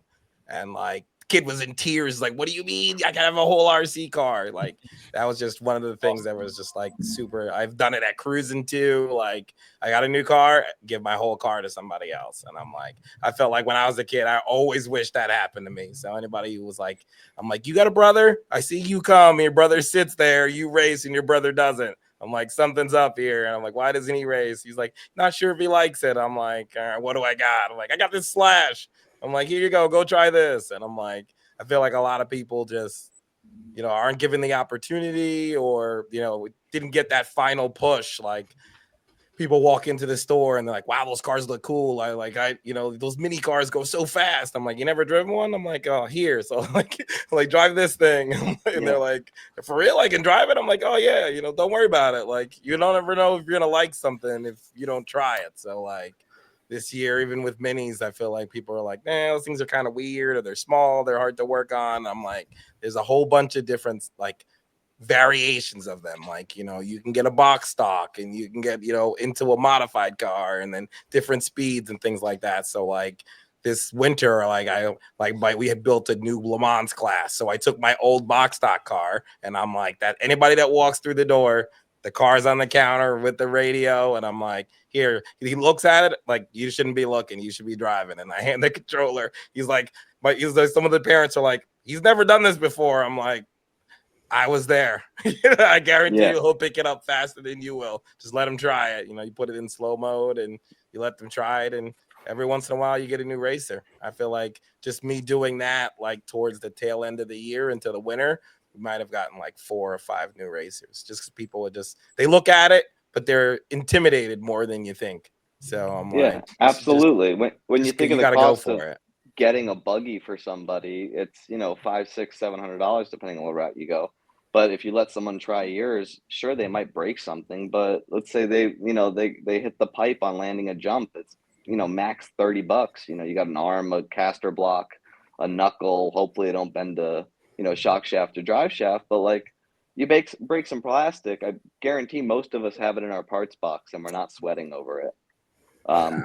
And like, kid was in tears, like, what do you mean I can have a whole RC car? Like, that was just one of the things that was just like super. I've done it at cruising too. Like, I got a new car, give my whole car to somebody else. And I'm like, I felt like when I was a kid, I always wished that happened to me. So anybody who was like, I'm like, you got a brother? I see you come, your brother sits there, you race, and your brother doesn't. I'm like, something's up here. And I'm like, why doesn't he race? He's like, not sure if he likes it. I'm like, all right, what do I got? I'm like, I got this Slash. I'm like, here you go try this. And I'm like, I feel like a lot of people just, you know, aren't given the opportunity, or, you know, didn't get that final push. Like, people walk into the store and they're like, wow, those cars look cool. You know, those mini cars go so fast. I'm like, you never driven one? I'm like, oh, here. So like drive this thing. And they're like, for real, I can drive it? I'm like, oh yeah, you know, don't worry about it. Like, you don't ever know if you're going to like something if you don't try it. So like this year, even with minis, I feel like people are like, those things are kind of weird, or they're small, they're hard to work on. I'm like, there's a whole bunch of different, like, variations of them. Like, you know, you can get a box stock, and you can get, you know, into a modified car, and then different speeds and things like that. So like this winter, we had built a new Le Mans class. So I took my old box stock car, and I'm like, that anybody that walks through the door, the car's on the counter with the radio, and I'm like, here. He looks at it like, you shouldn't be looking, you should be driving. And I hand the controller. He's like, some of the parents are like, he's never done this before. I'm like, I was there. I guarantee you he'll pick it up faster than you will. Just let him try it. You know, you put it in slow mode and you let them try it. And every once in a while you get a new racer. I feel like just me doing that, like towards the tail end of the year into the winter, we might have gotten like 4 or 5 new racers, just because people would they look at it, but they're intimidated more than you think. So I'm like, absolutely. When you think of the cost of it. Getting a buggy for somebody, it's, you know, $500, $600, $700 depending on what route you go. But if you let someone try yours, sure, they might break something, but let's say they hit the pipe on landing a jump, it's, you know, max $30. You know, you got an arm, a caster block, a knuckle, hopefully they don't bend a, you know, shock shaft or drive shaft, but like, you break some plastic, I guarantee most of us have it in our parts box and we're not sweating over it.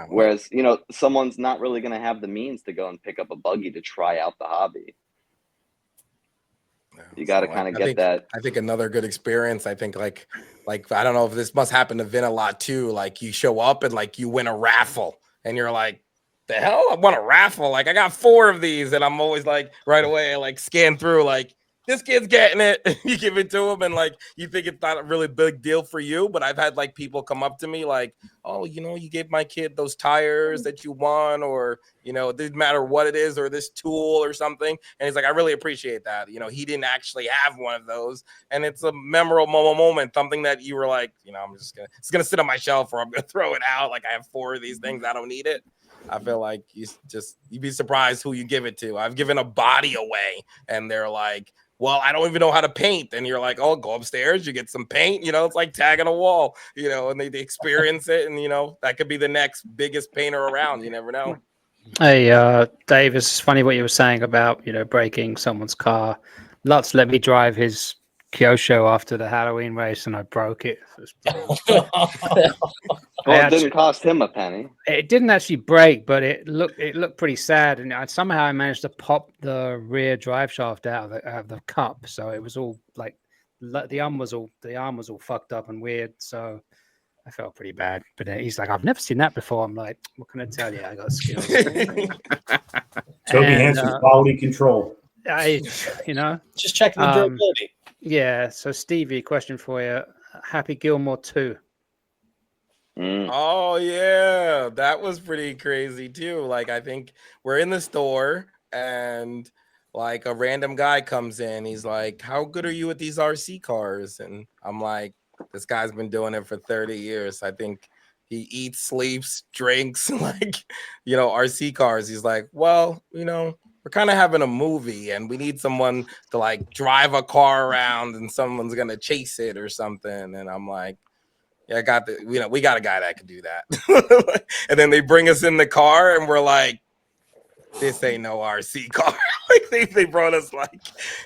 Whereas, you know, someone's not really going to have the means to go and pick up a buggy to try out the hobby. You got to kind of get that. I think another good experience, I think like, I don't know if this must happen to Vin a lot too. Like, you show up and like you win a raffle and you're like, the hell, I won a raffle. Like, I got 4 of these. And I'm always like, right away, I like scan through like, this kid's getting it. You give it to him, and like you think it's not a really big deal for you. But I've had like people come up to me like, oh, you gave my kid those tires that you won, or it didn't matter what it is, or this tool or something. And he's like, I really appreciate that. He didn't actually have one of those, and it's a memorable moment, something that you were like, it's gonna sit on my shelf, or I'm gonna throw it out. Like I have 4 of these things, I don't need it. I feel like you'd be surprised who you give it to. I've given a body away, and they're like, well, I don't even know how to paint. And you're like, oh, go upstairs, you get some paint, it's like tagging a wall, and they experience it. And, that could be the next biggest painter around. You never know. Hey, Dave, it's funny what you were saying about, breaking someone's car. Lutz let me drive his Kyosho after the Halloween race, and I broke it. Well, it didn't cost him a penny. It didn't actually break, but it looked pretty sad, and somehow I managed to pop the rear drive shaft out of the cup, so it was all like the arm was all fucked up and weird. So I felt pretty bad. But he's like, I've never seen that before. I'm like, what can I tell you? I got skills. Toby Hansen's quality control. Just checking the durability. Yeah. So Stevie, question for you: Happy Gilmore 2. Oh yeah, that was pretty crazy too. Like I think we're in the store and like a random guy comes in. He's like, how good are you at these RC cars? And I'm like, this guy's been doing it for 30 years. I think he eats, sleeps, drinks, like, RC cars. He's like, well, we're kind of having a movie and we need someone to like drive a car around and someone's going to chase it or something. And I'm like, yeah, we got a guy that can do that. And then they bring us in the car and we're like, this ain't no RC car. Like they brought us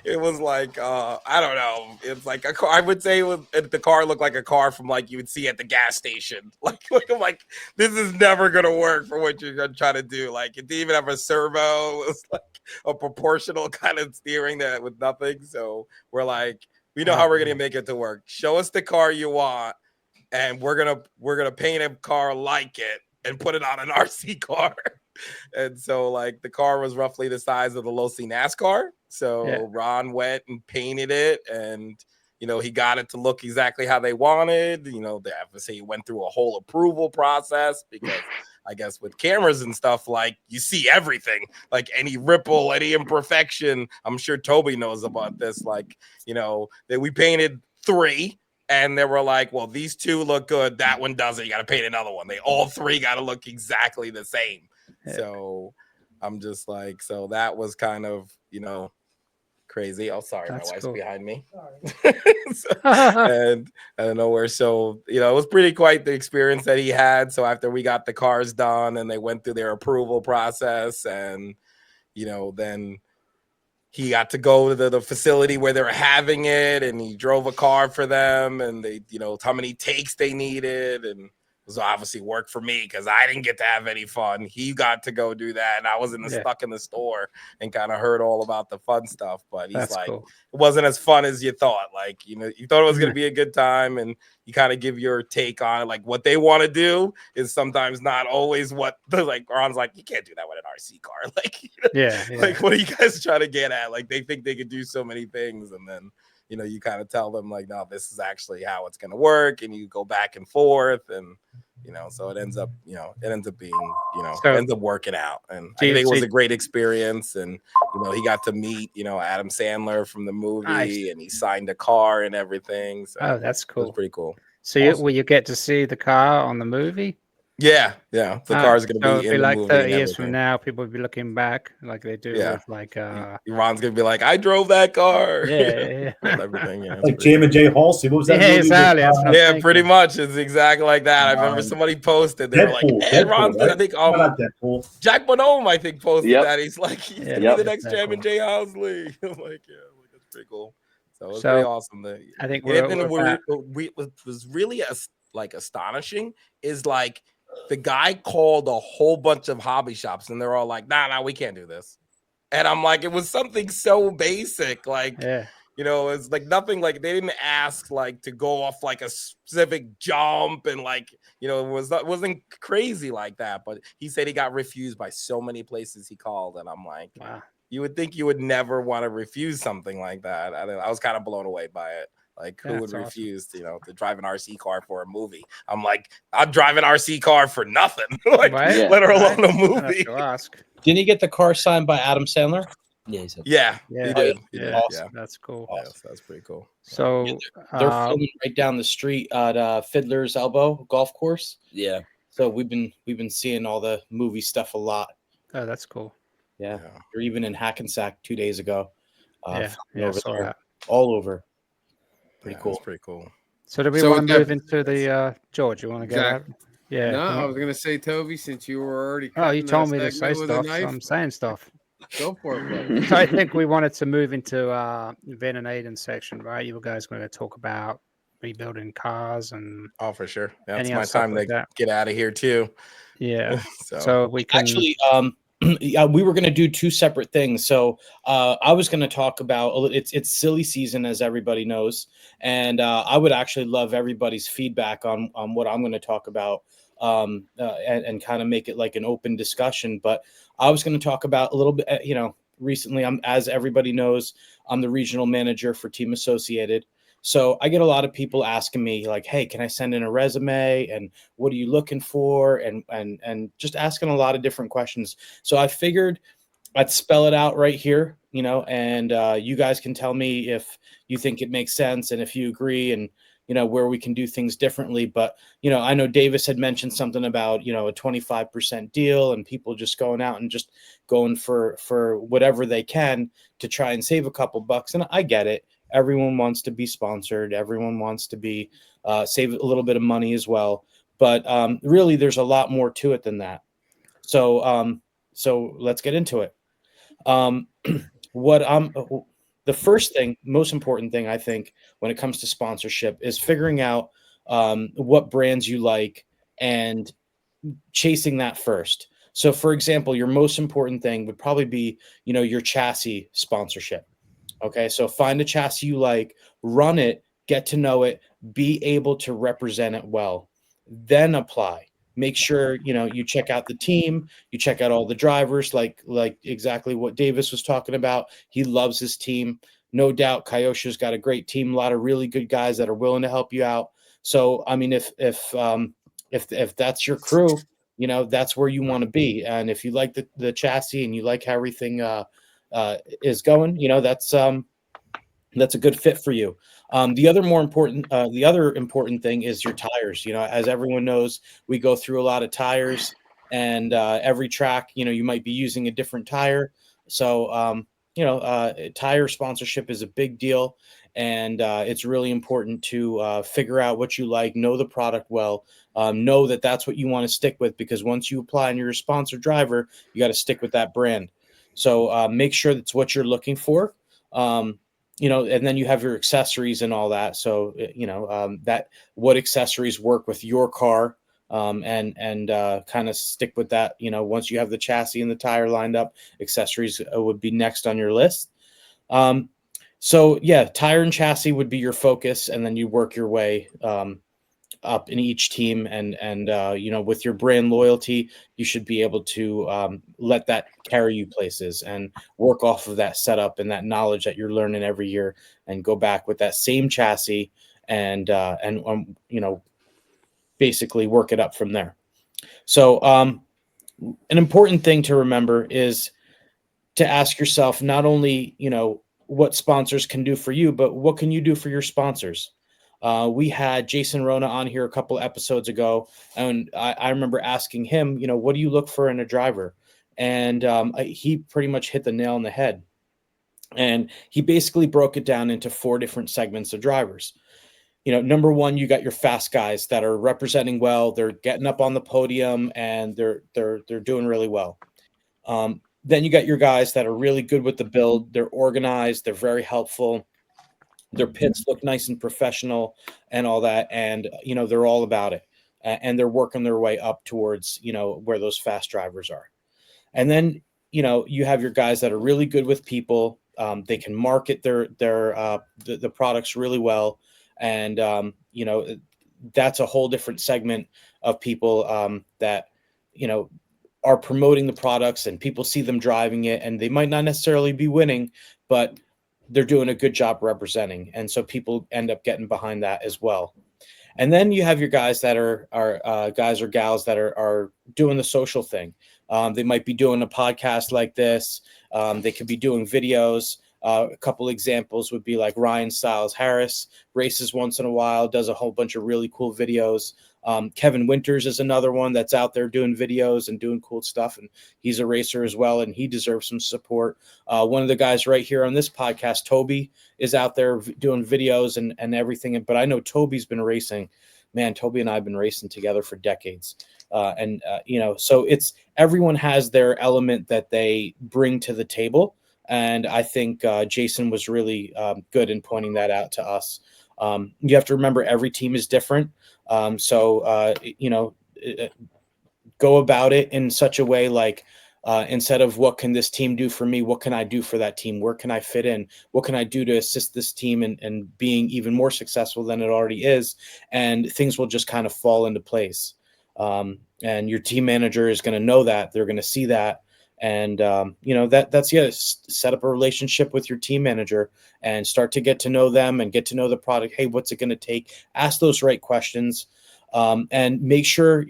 it was like, I don't know. It's like a car. I would say the car looked like a car from like you would see at the gas station. I'm like, this is never going to work for what you're going to try to do. Like it didn't even have a servo. It was like a proportional kind of steering that with nothing. So we're like, we know how we're going to make it to work. Show us the car you want. And we're gonna paint a car like it and put it on an RC car. And so like the car was roughly the size of the Losi NASCAR. So Ron went and painted it, and he got it to look exactly how they wanted. They obviously he went through a whole approval process because I guess with cameras and stuff, like you see everything, like any ripple, any imperfection. I'm sure Toby knows about this. Like, that we painted 3. And they were like, well, these 2 look good. That one doesn't. You got to paint another one. They all 3 got to look exactly the same. Yeah. So I'm just like, so that was kind of, crazy. Oh, sorry. That's my wife's cool. Behind me. And I don't know where. So, it was pretty quite the experience that he had. So after we got the cars done and they went through their approval process and, then he got to go to the facility where they were having it, and he drove a car for them, and they, how many takes they needed, and it was obviously work for me because I didn't get to have any fun. He got to go do that, and I was stuck in the store and kind of heard all about the fun stuff. But he's like, cool. It wasn't as fun as you thought. Like, you thought it was going to be a good time, and you kind of give your take on it. Like, what they want to do is sometimes not always what Ron's like, you can't do that with an RC car. Like, like, what are you guys trying to get at? Like, they think they could do so many things, and then you kind of tell them like, no, this is actually how it's going to work. And you go back and forth and, so it ends up being, it ends up working out. And I think it was a great experience. And, he got to meet, Adam Sandler from the movie and he signed a car and everything. So that's cool. It was pretty cool. So will you get to see the car on the movie? Yeah. The car is going to be in the like movie 30 years from now, people will be looking back like they do with like Ron's going to be like, I drove that car. Yeah. Everything. Yeah, like Jam and Jay Halsey. What was that? Exactly. Pretty much. It's exactly like that. I remember somebody posted. They were like, hey, Ron's right? I think Jack Bonhomme, I think, posted that. He's like, he's going to be the next Jam and Jay Halsey. I'm like, that's pretty cool. So it was pretty awesome. I think was really astonishing is like, the guy called a whole bunch of hobby shops and they're all like, nah, we can't do this. And I'm like, it was something so basic. Like, it's like nothing, like they didn't ask like to go off like a specific jump and like, it wasn't crazy like that. But he said he got refused by so many places he called. And I'm like, wow, you would think you would never want to refuse something like that. I was kind of blown away by it. Like, who would That's awesome. refuse, to drive an RC car for a movie? I'm like, I'd drive an RC car for nothing, like, Right? Yeah. let alone a I have movie. to ask. Didn't he get the car signed by Adam Sandler? Yeah, he said- Yeah, Yeah. he did. He Yeah, did. Awesome. that's cool. Yeah, so that's pretty cool. So They're filming right down the street at Fiddler's Elbow Golf Course. yeah. So we've been seeing all the movie stuff a lot. oh, that's cool. Yeah, Yeah. or even in Hackensack 2 days ago. Yeah, filming yeah, I over saw there, that. all over. Pretty Yeah, cool. It's pretty cool. So do we So want with to that- move into the George? You want to get Exactly. out? Yeah. No, come I on. was gonna say, Toby, since you were already. Oh, you cutting told that me to say segment with a stuff, so knife, I'm saying stuff. Go for it, brother. So I think we wanted to move into Vin and Aiden section, right? You guys going to talk about rebuilding cars and Oh, for sure. That's Any my other stuff time like to that? get out of here too. yeah. So, So we can Actually, yeah, we were going to do two separate things. So I was going to talk about it's silly season, as everybody knows, and I would actually love everybody's feedback on what I'm going to talk about, and kind of make it like an open discussion. But I was going to talk about a little bit, recently, as everybody knows, I'm the regional manager for Team Associated. So I get a lot of people asking me like, hey, can I send in a resume? And what are you looking for? And just asking a lot of different questions. So I figured I'd spell it out right here, and you guys can tell me if you think it makes sense and if you agree, and where we can do things differently. But I know Davis had mentioned something about a 25% deal and people just going out and just going for whatever they can to try and save a couple bucks. And I get it. Everyone wants to be sponsored. Everyone wants to be save a little bit of money as well. But really, there's a lot more to it than that. So let's get into it. The first thing, most important thing, I think, when it comes to sponsorship is figuring out what brands you like and chasing that first. So, for example, your most important thing would probably be, your chassis sponsorship. Okay, so find a chassis you like, run it, get to know it, be able to represent it well, then apply. Make sure you check out the team, you check out all the drivers, like exactly what Davis was talking about. He loves his team, no doubt. Kyosha's got a great team, a lot of really good guys that are willing to help you out. So, I mean, if that's your crew, that's where you want to be. And if you like the chassis and you like how everything is going, that's a good fit for you. The other important thing is your tires. As everyone knows, we go through a lot of tires, and every track, you might be using a different tire. So, tire sponsorship is a big deal, and it's really important to figure out what you like, know the product well, know that that's what you want to stick with, because once you apply and you're a sponsored driver, you got to stick with that brand. So make sure that's what you're looking for. And then you have your accessories and all that. So, that what accessories work with your car, and kind of stick with that. Once you have the chassis and the tire lined up, accessories would be next on your list. So yeah, tire and chassis would be your focus, and then you work your way up in each team, and with your brand loyalty, you should be able to let that carry you places and work off of that setup and that knowledge that you're learning every year, and go back with that same chassis and basically work it up from there. So an important thing to remember is to ask yourself not only what sponsors can do for you, but what can you do for your sponsors. We had Jason Rona on here a couple episodes ago, and I remember asking him, what do you look for in a driver? And he pretty much hit the nail on the head. And he basically broke it down into 4 different segments of drivers. Number one, you got your fast guys that are representing well. They're getting up on the podium and they're doing really well. Then you got your guys that are really good with the build. They're organized. They're very helpful. Their pits look nice and professional and all that. And, they're all about it. And they're working their way up towards, where those fast drivers are. And then, you have your guys that are really good with people. They can market the products really well. And, that's a whole different segment of people that, are promoting the products and people see them driving it, and they might not necessarily be winning, but they're doing a good job representing. And so people end up getting behind that as well. And then you have your guys that are guys or gals that are doing the social thing. They might be doing a podcast like this. They could be doing videos. A couple examples would be like Ryan Stiles Harris, races once in a while, does a whole bunch of really cool videos. Kevin Winters is another one that's out there doing videos and doing cool stuff. And he's a racer as well, and he deserves some support. One of the guys right here on this podcast, Toby, is out there doing videos and everything. But I know Toby's been racing. Man, Toby and I have been racing together for decades. So it's everyone has their element that they bring to the table. And I think Jason was really good in pointing that out to us. You have to remember every team is different. Go about it in such a way like instead of what can this team do for me, what can I do for that team? Where can I fit in? What can I do to assist this team in being even more successful than it already is? And things will just kind of fall into place. And your team manager is going to know that. They're going to see that. And set up a relationship with your team manager and start to get to know them and get to know the product. Hey, what's it going to take? Ask those right questions, and make sure,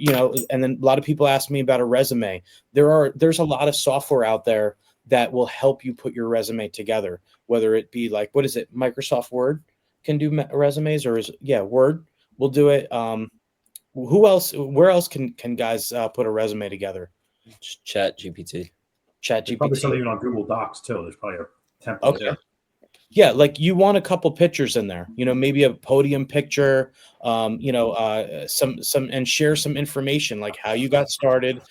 and then a lot of people ask me about a resume. There's a lot of software out there that will help you put your resume together, whether it be like, what is it? Microsoft Word can do resumes, or Word will do it. Where else can guys put a resume together? Chat GPT. Probably something even on Google Docs too. There's probably a template. Okay. There. Yeah, like you want a couple pictures in there, maybe a podium picture, some and share some information like how you got started,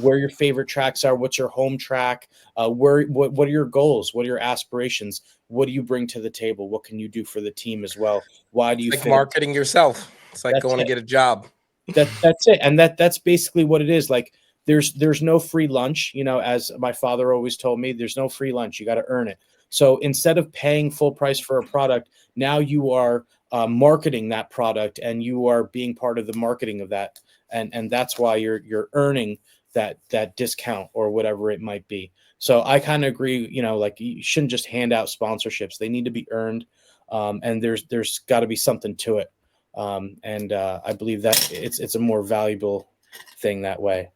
where your favorite tracks are, what's your home track, what are your goals, what are your aspirations, what do you bring to the table, what can you do for the team as well, why do you It's like marketing yourself. It's like going to get a job. That's it, and that's basically what it is. Like there's no free lunch, as my father always told me, there's no free lunch, you got to earn it. So instead of paying full price for a product, now you are marketing that product, and you are being part of the marketing of that, and that's why you're earning that discount or whatever it might be. So I kind of agree. Like you shouldn't just hand out sponsorships; they need to be earned, and there's got to be something to it. I believe that it's a more valuable thing that way.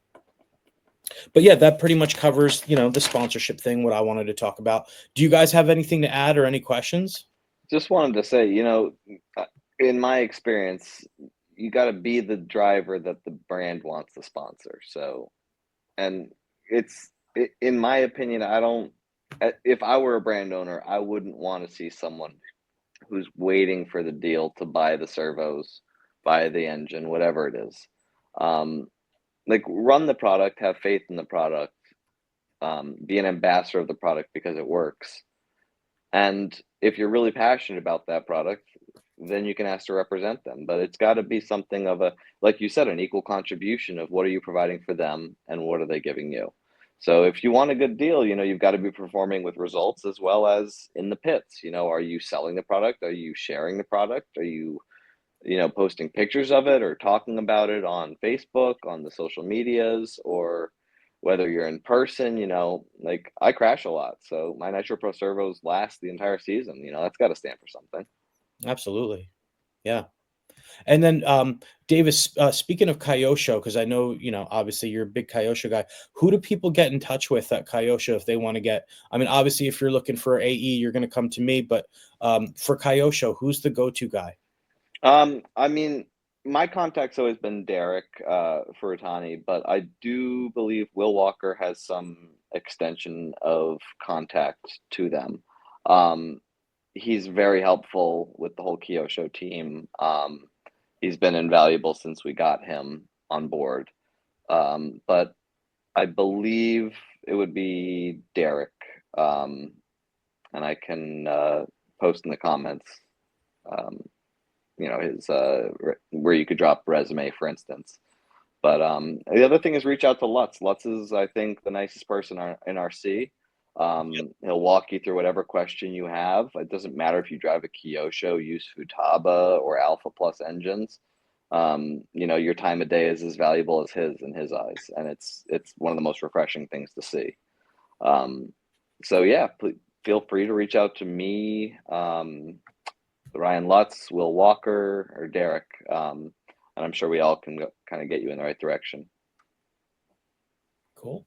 But yeah, that pretty much covers, the sponsorship thing, what I wanted to talk about. Do you guys have anything to add or any questions? Just wanted to say, in my experience, you got to be the driver that the brand wants to sponsor. So, and in my opinion, if I were a brand owner, I wouldn't want to see someone who's waiting for the deal to buy the servos, buy the engine, whatever it is. Like run the product, have faith in the product, be an ambassador of the product because it works. And if you're really passionate about that product, then you can ask to represent them. But it's got to be something of like you said, an equal contribution of what are you providing for them and what are they giving you. So if you want a good deal, you've got to be performing with results as well as in the pits. Are you selling the product? Are you sharing the product? Are you posting pictures of it or talking about it on Facebook, on the social medias, or whether you're in person, like I crash a lot. So my Nitro Pro servos last the entire season, that's got to stand for something. Absolutely. Yeah. And then, Davis, speaking of Kyosho, because I know, obviously you're a big Kyosho guy. Who do people get in touch with at Kyosho if they want to get, obviously if you're looking for AE, you're going to come to me, but for Kyosho, who's the go-to guy? My contact's always been Derek Furutani, but I do believe Will Walker has some extension of contact to them. He's very helpful with the whole Kyosho team. He's been invaluable since we got him on board. But I believe it would be Derek, and I can post in the comments. His where you could drop resume, for instance. But the other thing is reach out to Lutz. Lutz is, I think, the nicest person in RC. He'll walk you through whatever question you have. It doesn't matter if you drive a Kyosho, use Futaba or Alpha Plus engines. your time of day is as valuable as his in his eyes, and it's one of the most refreshing things to see. So yeah, feel free to reach out to me, Ryan Lutz, Will Walker, or Derek, and I'm sure we all can kind of get you in the right direction. Cool.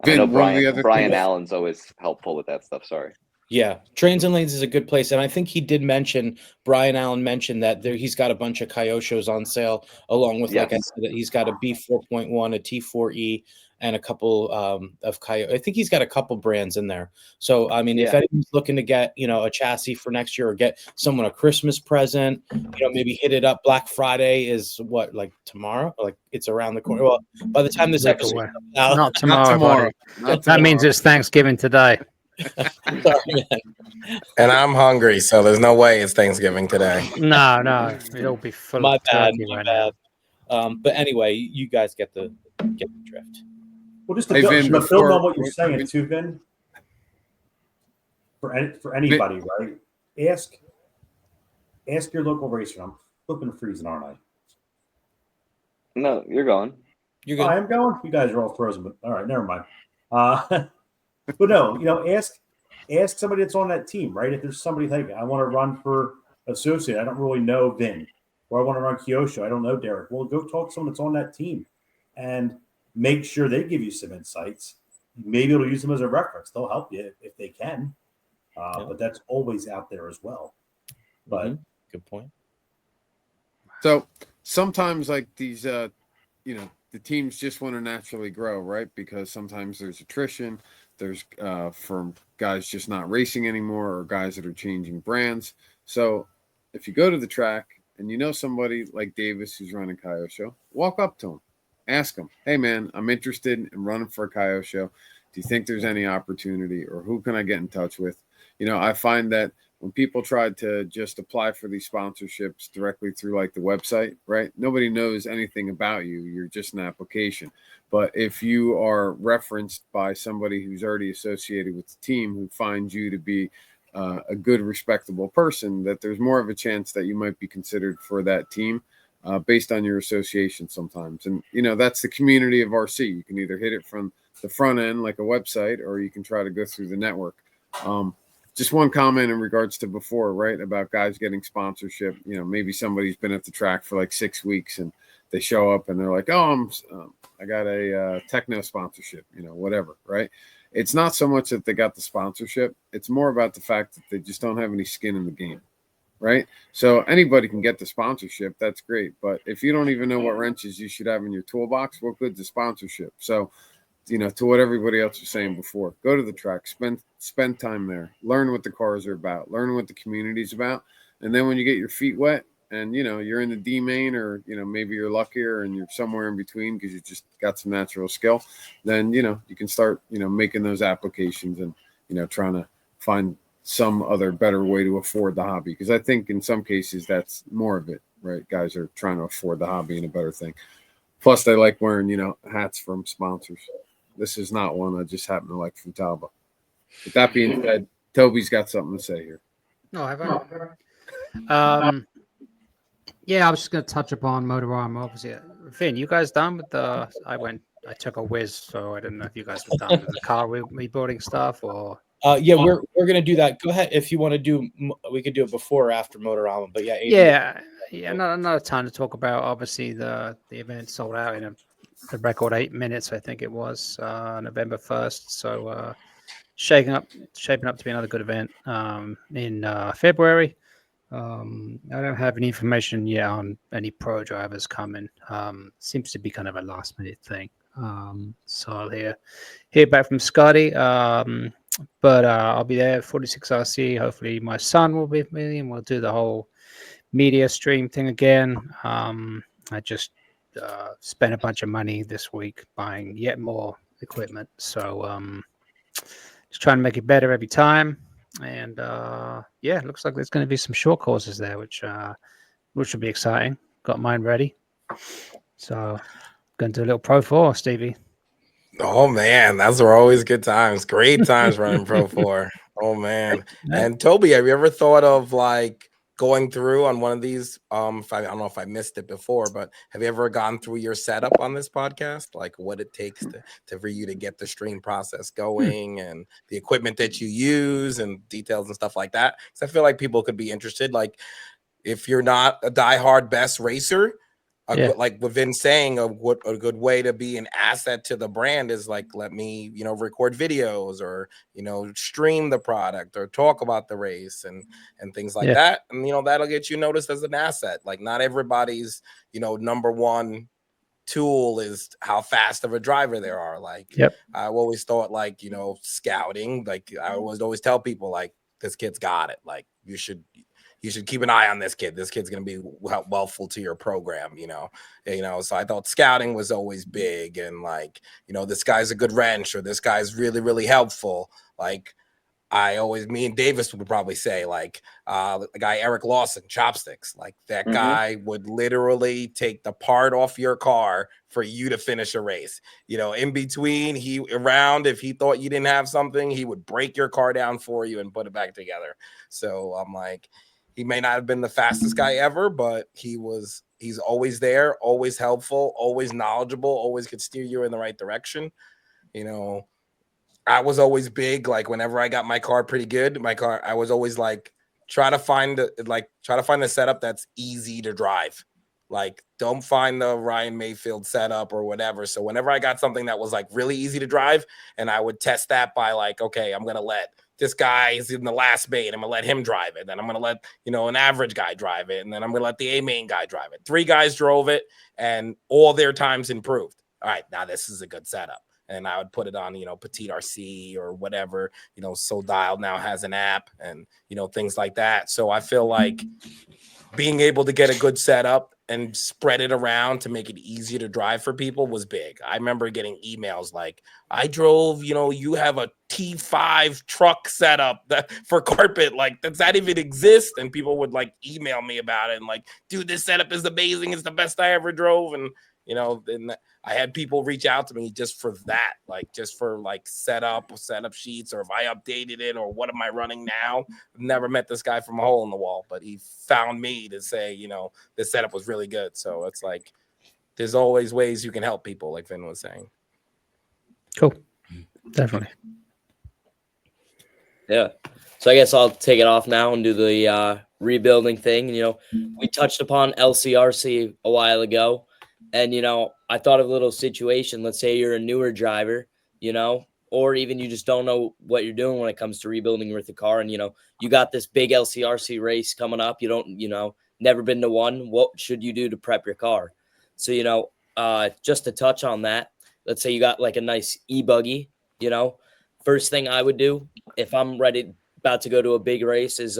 I know Vin, one of the other Brian things- Allen's always helpful with that stuff. Sorry. Yeah, Trains and Lanes is a good place, and I think he did mention, Brian Allen mentioned that he's got a bunch of Kyosho's on sale, along with, like I Yes. said, he's got a B4.1, a T4E, and a couple of Kyo. I think he's got a couple brands in there. So I mean, if Yeah. anyone's looking to get a chassis for next year, or get someone a Christmas present, maybe hit it up. Black Friday is what, like tomorrow? Like it's around the corner. Well, by the time this Week episode away. comes out, Not tomorrow, buddy. Not That means tomorrow. it's Thanksgiving today. sorry, man. And I'm hungry, so there's no way it's Thanksgiving today. No, it'll be full My of bad, turkey my right bad. now. But anyway, you guys get the drift. Well, just to Hey, build, Vin, to build before- on what you're saying too, Vin. For anybody, right? Ask your local racer. I'm flipping freezing, aren't I? No, you're going. You're Oh, good. I am going. You guys are all frozen, but all right, never mind. But no, ask somebody that's on that team, right? If there's somebody like, I want to run for associate, I don't really know Vin, or I want to run Kyosho, I don't know Derek. Well, go talk to someone that's on that team, and make sure they give you some insights. Maybe it'll use them as a reference. They'll help you if they can, but that's always out there as well. But Good point. So sometimes like these, the teams just want to naturally grow, right? Because sometimes there's attrition. There's from guys just not racing anymore, or guys that are changing brands. So if you go to the track and you know somebody like Davis who's running Kyosho, walk up to him, ask him, "Hey man, I'm interested in running for a Kyosho. Do you think there's any opportunity, or who can I get in touch with?" I find that when people try to just apply for these sponsorships directly through like the website, right? Nobody knows anything about you. You're just an application. But if you are referenced by somebody who's already associated with the team, who finds you to be a good, respectable person, that there's more of a chance that you might be considered for that team based on your association sometimes. And, that's the community of RC. You can either hit it from the front end, like a website, or you can try to go through the network. Just one comment in regards to before, right, about guys getting sponsorship. Maybe somebody's been at the track for like 6 weeks and they show up and they're like, "Oh, I got a techno sponsorship," whatever, right? It's not so much that they got the sponsorship. It's more about the fact that they just don't have any skin in the game, right? So anybody can get the sponsorship. That's great. But if you don't even know what wrenches you should have in your toolbox, what good's the sponsorship? So, to what everybody else was saying before, go to the track, spend time there, learn what the cars are about, learn what the community is about. And then when you get your feet wet and, you're in the D main, or, maybe you're luckier and you're somewhere in between because you just got some natural skill, then, you can start, making those applications and, trying to find some other better way to afford the hobby. Because I think in some cases that's more of it, right? Guys are trying to afford the hobby and a better thing. Plus they like wearing, hats from sponsors. This is not one I just happen to like from Talbot. With that being said, Toby's got something to say here. No, have I? Yeah, I was just going to touch upon Motorama. Obviously, Finn, you guys done with the? I took a whiz, so I didn't know if you guys were done with the car rebuilding stuff or. Yeah, we're gonna do that. Go ahead if you want to do. We could do it before or after Motorama, but yeah, Yeah, not a ton to talk about. Obviously, the event sold out in the record 8 minutes, I think it was, November 1st. So shaping up to be another good event in February. I don't have any information yet on any pro drivers coming. Seems to be kind of a last minute thing. So I'll hear back from Scotty. But I'll be there at 46RC. Hopefully my son will be with me and we'll do the whole media stream thing again. I just spent a bunch of money this week buying yet more equipment. So just trying to make it better every time. And it looks like there's going to be some short courses there, which will be exciting. Got mine ready. So going to do a little Pro 4, Stevie. Oh man, those are always good times. Great times running Pro 4. Oh man. And Toby, have you ever thought of like going through on one of these, I don't know if I missed it before, but have you ever gone through your setup on this podcast? Like what it takes to for you to get the stream process going and the equipment that you use and details and stuff like that. Because I feel like people could be interested. Like if you're not a diehard best racer, like with Vin saying, a good way to be an asset to the brand is like, let me, record videos or, stream the product or talk about the race and things like that. And, that'll get you noticed as an asset. Like not everybody's, number one tool is how fast of a driver there are. Like, I've always thought like, scouting, like I always tell people like, this kid's got it. Like you should keep an eye on this kid. This kid's going to be helpful to your program, so I thought scouting was always big and like, this guy's a good wrench or this guy's really, really helpful. Like me and Davis would probably say like, the guy, Eric Lawson, Chopsticks, like that guy would literally take the part off your car for you to finish a race. In between if he thought you didn't have something, he would break your car down for you and put it back together. So I'm like, he may not have been the fastest guy ever, but he's always there, always helpful, always knowledgeable, always could steer you in the right direction. I was always big, like whenever I got my car pretty good, I was always like, try to find the setup that's easy to drive. Like don't find the Ryan Mayfield setup or whatever. So whenever I got something that was like really easy to drive, and I would test that by like, okay, I'm going to let this guy is in the last main. I'm going to let him drive it. Then I'm going to let, an average guy drive it. And then I'm going to let the A main guy drive it. 3 guys drove it and all their times improved. All right, now this is a good setup. And I would put it on, Petit RC or whatever, So Dialed now has an app and, things like that. So I feel like being able to get a good setup and spread it around to make it easier to drive for people was big. I remember getting emails like, I drove, you have a T5 truck setup for carpet. Like, does that even exist? And people would like email me about it and like, dude, this setup is amazing. It's the best I ever drove. And, then I had people reach out to me just for that, like just for like setup sheets, or if I updated it, or what am I running now? Never met this guy from a hole in the wall, but he found me to say, this setup was really good. So it's like, there's always ways you can help people, like Vin was saying. Cool. Definitely. Yeah. So I guess I'll take it off now and do the rebuilding thing. We touched upon LCRC a while ago. And, I thought of a little situation. Let's say you're a newer driver, or even you just don't know what you're doing when it comes to rebuilding with the car. And, you got this big LCRC race coming up. You don't, never been to one. What should you do to prep your car? So, just to touch on that, let's say you got like a nice e-buggy, first thing I would do if I'm about to go to a big race is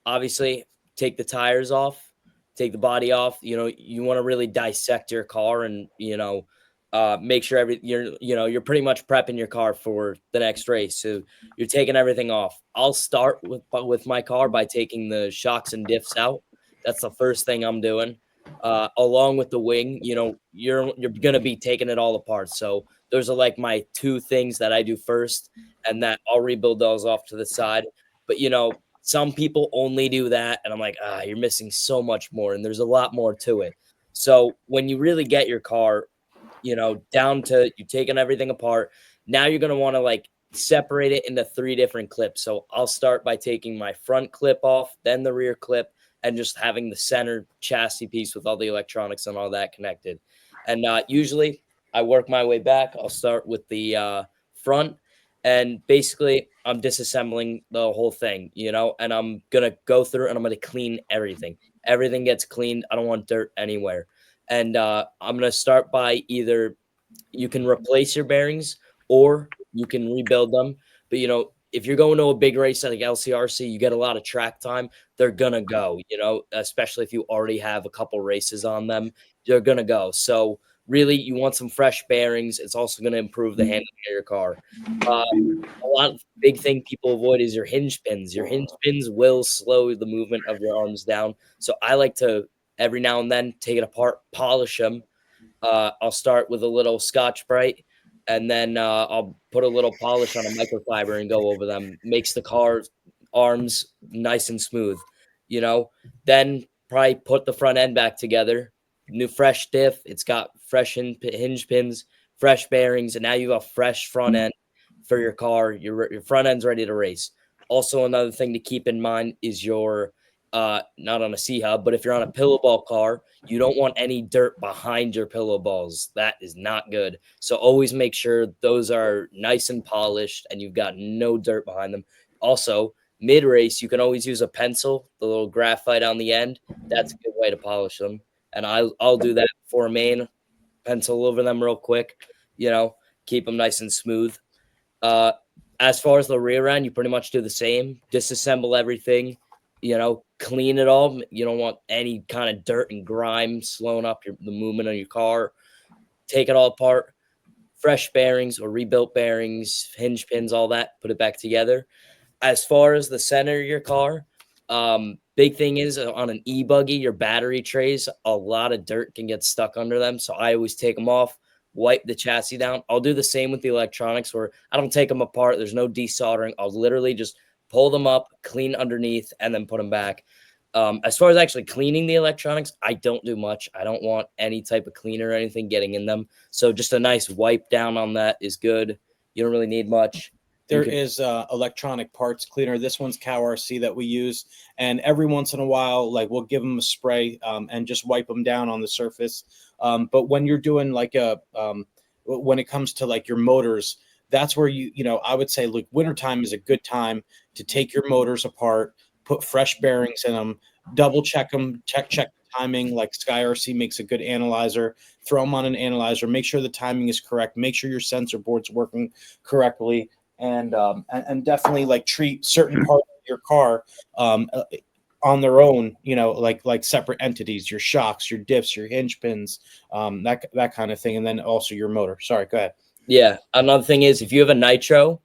obviously take the tires off. Take the body off. You want to really dissect your car and, make sure you're pretty much prepping your car for the next race. So you're taking everything off. I'll start with my car by taking the shocks and diffs out. That's the first thing I'm doing. Along with the wing, you're going to be taking it all apart. So those are like my 2 things that I do first, and that I'll rebuild those off to the side. But, some people only do that, and I'm like, you're missing so much more, and there's a lot more to it. So when you really get your car, down to you taking everything apart, now you're going to want to like separate it into 3 different clips. So I'll start by taking my front clip off, then the rear clip, and just having the center chassis piece with all the electronics and all that connected. And usually I work my way back. I'll start with the front. And basically, I'm disassembling the whole thing, and I'm going to go through and I'm going to clean everything. Everything gets cleaned. I don't want dirt anywhere. And I'm going to start by either you can replace your bearings or you can rebuild them. But, if you're going to a big race like LCRC, you get a lot of track time. They're going to go, especially if you already have a couple races on them, they're going to go. So really, you want some fresh bearings. It's also going to improve the handling of your car. A lot of big thing people avoid is your hinge pins. Your hinge pins will slow the movement of your arms down. So I like to, every now and then, take it apart, polish them. I'll start with a little Scotch-Brite, and then I'll put a little polish on a microfiber and go over them. Makes the car arms nice and smooth. you know, then probably put the front end back together, new fresh diff. It's got fresh hinge pins, fresh bearings, and now you have a fresh front end for your car. Your front end's ready to race. Also, another thing to keep in mind is your not on a C hub, but if you're on a pillow ball car, you don't want any dirt behind your pillow balls. That is not good. So always make sure those are nice and polished and you've got no dirt behind them. Also, mid race, you can always use a pencil, the little graphite on the end. That's a good way to polish them. And I'll do that for a main, pencil over them real quick, you know, keep them nice and smooth. As far as the rear end, you pretty much do the same. Disassemble everything, you know, clean it all. You don't want any kind of dirt and grime slowing up the movement of your car. Take it all apart. Fresh bearings or rebuilt bearings, hinge pins, all that. Put it back together. As far as the center of your car, big thing is on an e-buggy, your battery trays, a lot of dirt can get stuck under them. So I always take them off, wipe the chassis down. I'll do the same with the electronics where I don't take them apart. There's no desoldering. I'll literally just pull them up, clean underneath, and then put them back. As far as actually cleaning the electronics, I don't do much. I don't want any type of cleaner or anything getting in them. So just a nice wipe down on that is good. You don't really need much. There is electronic parts cleaner. This one's CowRC that we use. And every once in a while, like we'll give them a spray and just wipe them down on the surface. But when you're doing like when it comes to like your motors, that's where you know, I would say, look, wintertime is a good time to take your motors apart, put fresh bearings in them, double check them, check the timing. Like SkyRC makes a good analyzer. Throw them on an analyzer. Make sure the timing is correct. Make sure your sensor board's working correctly. And definitely like treat certain parts of your car on their own, you know, like separate entities, your shocks, your diffs, your hinge pins, that kind of thing. And then also your motor. Sorry, go ahead. Yeah. Another thing is if you have a nitro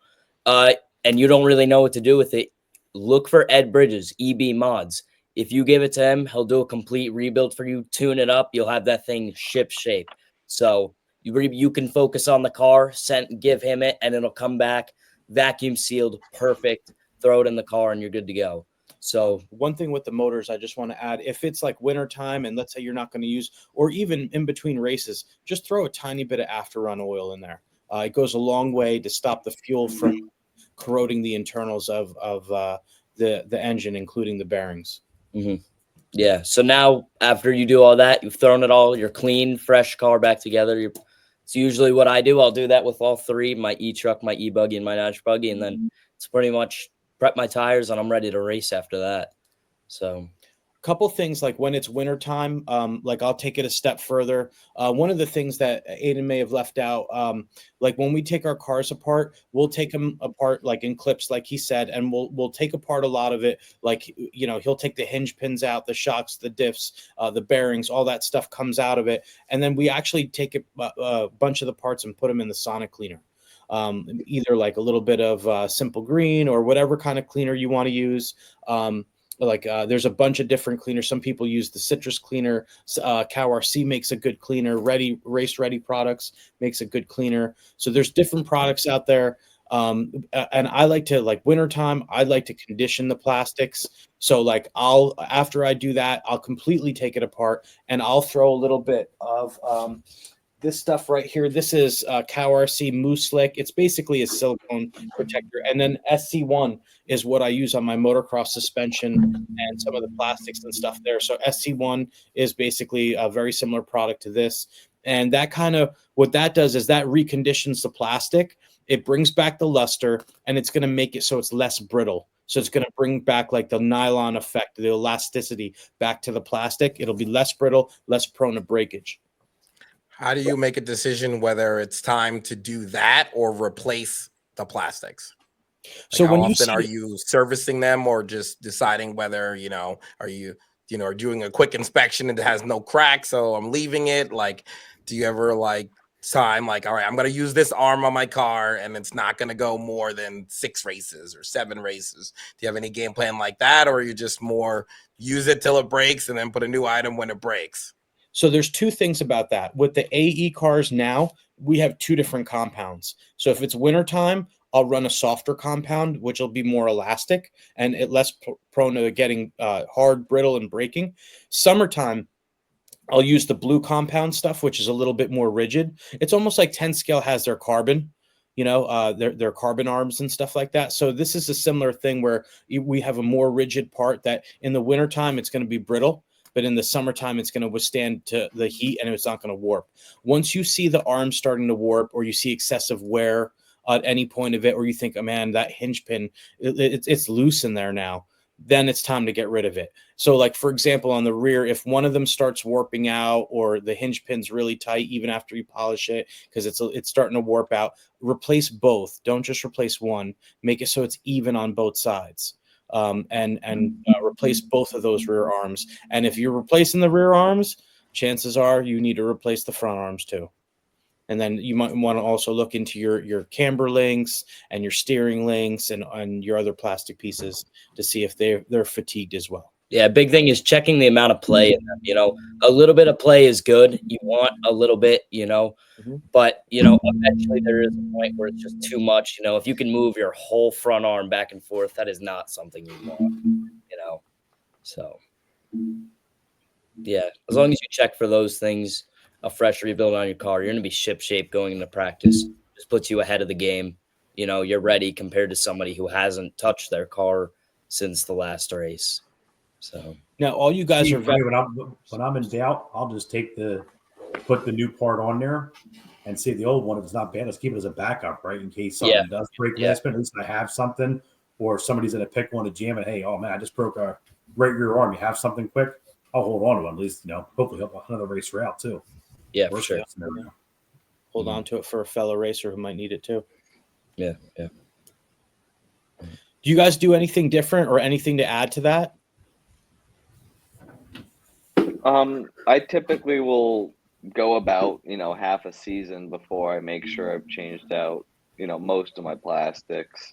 and you don't really know what to do with it, look for Ed Bridges, EB Mods. If you give it to him, he'll do a complete rebuild for you, tune it up. You'll have that thing ship shape. So you can focus on the car, give him it, and it'll come back vacuum sealed, perfect. Throw it in the car and you're good to go. So one thing with the motors, I just want to add, if it's like wintertime and let's say you're not going to use, or even in between races, just throw a tiny bit of after run oil in there. It goes a long way to stop the fuel from corroding the internals of the engine, including the bearings. Mm-hmm. Yeah. So now after you do all that, you've thrown it all, your clean, fresh car back together. It's usually what I do. I'll do that with all three, my e-truck, my e-buggy, and my nitro buggy. And then it's pretty much prep my tires and I'm ready to race after that. So couple things like when it's wintertime, like I'll take it a step further. One of the things that Aiden may have left out, like when we take our cars apart, we'll take them apart like in clips, like he said, and we'll take apart a lot of it. Like, you know, he'll take the hinge pins out, the shocks, the diffs, the bearings, all that stuff comes out of it. And then we actually take a bunch of the parts and put them in the sonic cleaner. Either like a little bit of simple green or whatever kind of cleaner you want to use. There's a bunch of different cleaners. Some people use the citrus cleaner. CowRC makes a good cleaner. Race Ready Products makes a good cleaner. So there's different products out there. And I like to, like wintertime, I like to condition the plastics. So like after I do that, I'll completely take it apart and I'll throw a little bit of this stuff right here. This is CowRC Mousse Slick. It's basically a silicone protector. And then SC1 is what I use on my motocross suspension and some of the plastics and stuff there. So SC1 is basically a very similar product to this. And that kind of, what that does is that reconditions the plastic. It brings back the luster and it's going to make it so it's less brittle. So it's going to bring back like the nylon effect, the elasticity back to the plastic. It'll be less brittle, less prone to breakage. How do you make a decision whether it's time to do that or replace the plastics? Like so how when often are you servicing them or just deciding whether, you know, are you doing a quick inspection and it has no cracks, so I'm leaving it? Like, do you ever like time like, all right, I'm going to use this arm on my car and it's not going to go more than 6 races or 7 races? Do you have any game plan like that? Or are you just more use it till it breaks and then put a new item when it breaks? So there's 2 things about that. With the AE cars now, we have 2 different compounds. So if it's wintertime, I'll run a softer compound, which will be more elastic and it less prone to getting hard, brittle, and breaking. Summertime, I'll use the blue compound stuff, which is a little bit more rigid. It's almost like 10 scale has their carbon, their carbon arms and stuff like that. So this is a similar thing where we have a more rigid part that in the wintertime, it's going to be brittle, but in the summertime, it's going to withstand to the heat and it's not going to warp. Once you see the arm starting to warp or you see excessive wear at any point of it, or you think, oh man, that hinge pin, it's loose in there now, then it's time to get rid of it. So like, for example, on the rear, if one of them starts warping out or the hinge pin's really tight, even after you polish it, because it's starting to warp out, replace both. Don't just replace one, make it so it's even on both sides. And replace both of those rear arms. And if you're replacing the rear arms, chances are you need to replace the front arms too. And then you might want to also look into your camber links and your steering links and your other plastic pieces to see if they're fatigued as well. Yeah, big thing is checking the amount of play in them. A little bit of play is good. You want a little bit, but eventually there is a point where it's just too much. If you can move your whole front arm back and forth, that is not something you want, So yeah, as long as you check for those things, a fresh rebuild on your car, you're going to be ship shape going into practice. Just puts you ahead of the game. You're ready compared to somebody who hasn't touched their car since the last race. So now all you guys are when I'm in doubt, I'll just put the new part on there and see the old one. If it's not bad, let's keep it as a backup, right? In case something does break last minute, at least I have something. Or if somebody's going to pick one to jam it. Hey, oh man, I just broke a right rear arm. You have something quick? I'll hold on to it at least. Hopefully help another racer out too. Yeah, for sure. Hold on to it for a fellow racer who might need it too. Yeah, yeah. Do you guys do anything different or anything to add to that? I typically will go about, half a season before I make sure I've changed out, most of my plastics.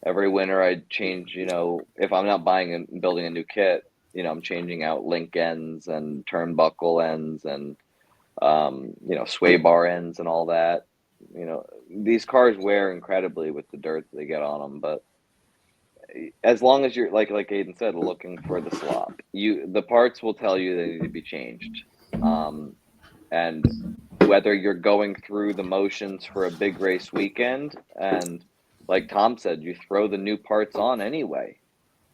Every winter I change, if I'm not buying and building a new kit, I'm changing out link ends and turnbuckle ends and, sway bar ends and all that. These cars wear incredibly with the dirt that they get on them, but as long as you're like Aiden said, looking for the slop, the parts will tell you they need to be changed. And whether you're going through the motions for a big race weekend, and like Tom said, you throw the new parts on anyway,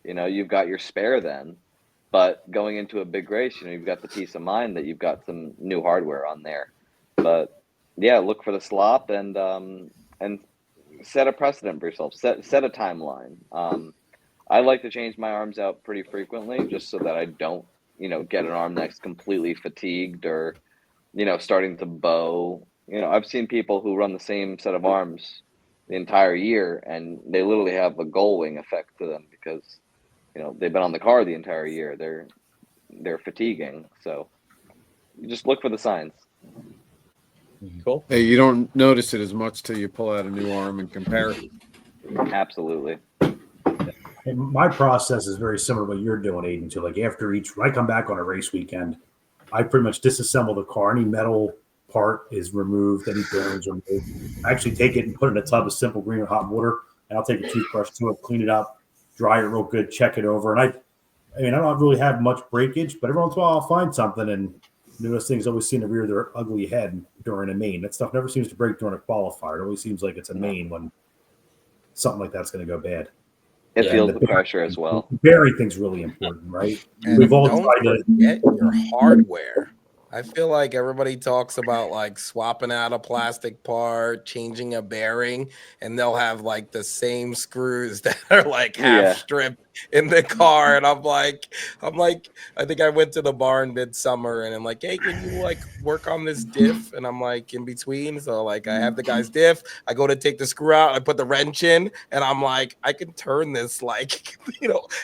you've got your spare then, but going into a big race, you've got the peace of mind that you've got some new hardware on there. But yeah, look for the slop and set a precedent for yourself. Set a timeline. I like to change my arms out pretty frequently, just so that I don't, get an arm that's completely fatigued or, starting to bow. I've seen people who run the same set of arms the entire year, and they literally have a gull wing effect to them because, they've been on the car the entire year. They're fatiguing. So you just look for the signs. Cool. Hey, you don't notice it as much till you pull out a new arm and compare it. Absolutely. And my process is very similar to what you're doing, Aiden. So like when I come back on a race weekend, I pretty much disassemble the car. Any metal part is removed, any bearings are removed. I actually take it and put it in a tub of Simple Green with hot water, and I'll take a toothbrush to it, clean it up, dry it real good, check it over. And I don't really have much breakage, but every once in a while I'll find something, and those things always seem to rear their ugly head during a main. That stuff never seems to break during a qualifier. It always seems like it's a main when something like that's going to go bad. It feels the pressure as well. The bearing thing's really important, right? And We've all don't tried to forget your hardware. I feel like everybody talks about like swapping out a plastic part, changing a bearing, and they'll have like the same screws that are like half stripped in the car. And I'm like, I think I went to the barn midsummer and I'm like, hey, can you like work on this diff? And I'm like in between. So like I have the guy's diff. I go to take the screw out, I put the wrench in, and I'm like, I can turn this like,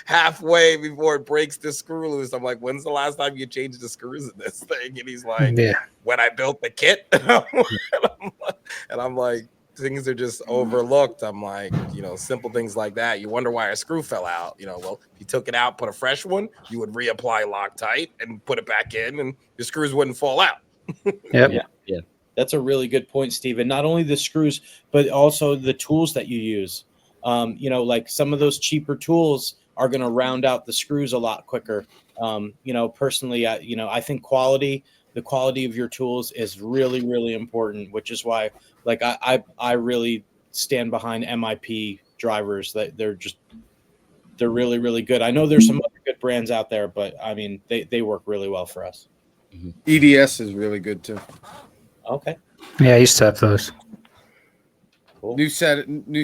halfway before it breaks the screw loose. I'm like, when's the last time you changed the screws in this thing? And he's like, when I built the kit. And I'm like, things are just overlooked. I'm like, simple things like that. You wonder why a screw fell out. Well, if you took it out, put a fresh one, you would reapply Loctite and put it back in, and your screws wouldn't fall out. Yeah. That's a really good point, Steven. Not only the screws, but also the tools that you use. You know, like some of those cheaper tools are going to round out the screws a lot quicker. You know, personally, you know, I think the quality of your tools is really, really important, which is why, like, I really stand behind MIP drivers. That they're really, really good. I know there's some other good brands out there, but I mean, they work really well for us. EDS is really good too. Okay. Yeah, I used to have those. Cool. New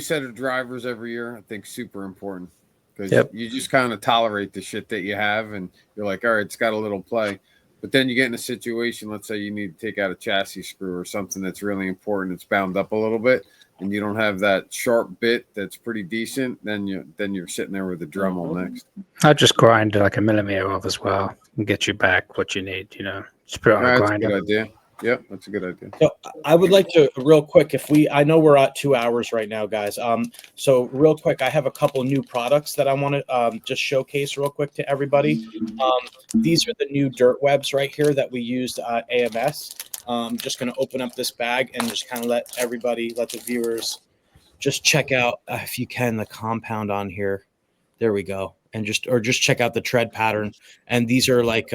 set of drivers every year. I think super important because Yep. you just kind of tolerate the shit that you have, and you're like, all right, it's got a little play. But then you get in a situation, let's say you need to take out a chassis screw or something that's really important. It's bound up a little bit, and you don't have that sharp bit that's pretty decent. Then you're sitting there with a Dremel next. I just grind like a millimeter off as well and get you back what you need. You know, just put it on a That's a grinder. good idea. Yep, that's a good idea. So I would like to real quick, I know we're at 2 hours right now, guys. So real quick, I have a couple new products that I want to just showcase real quick to everybody. These are the new dirt webs right here that we used at AMS. Just going to open up this bag and just kind of let the viewers just check out, if you can, the compound on here. There we go. And just check out the tread pattern. And these are like,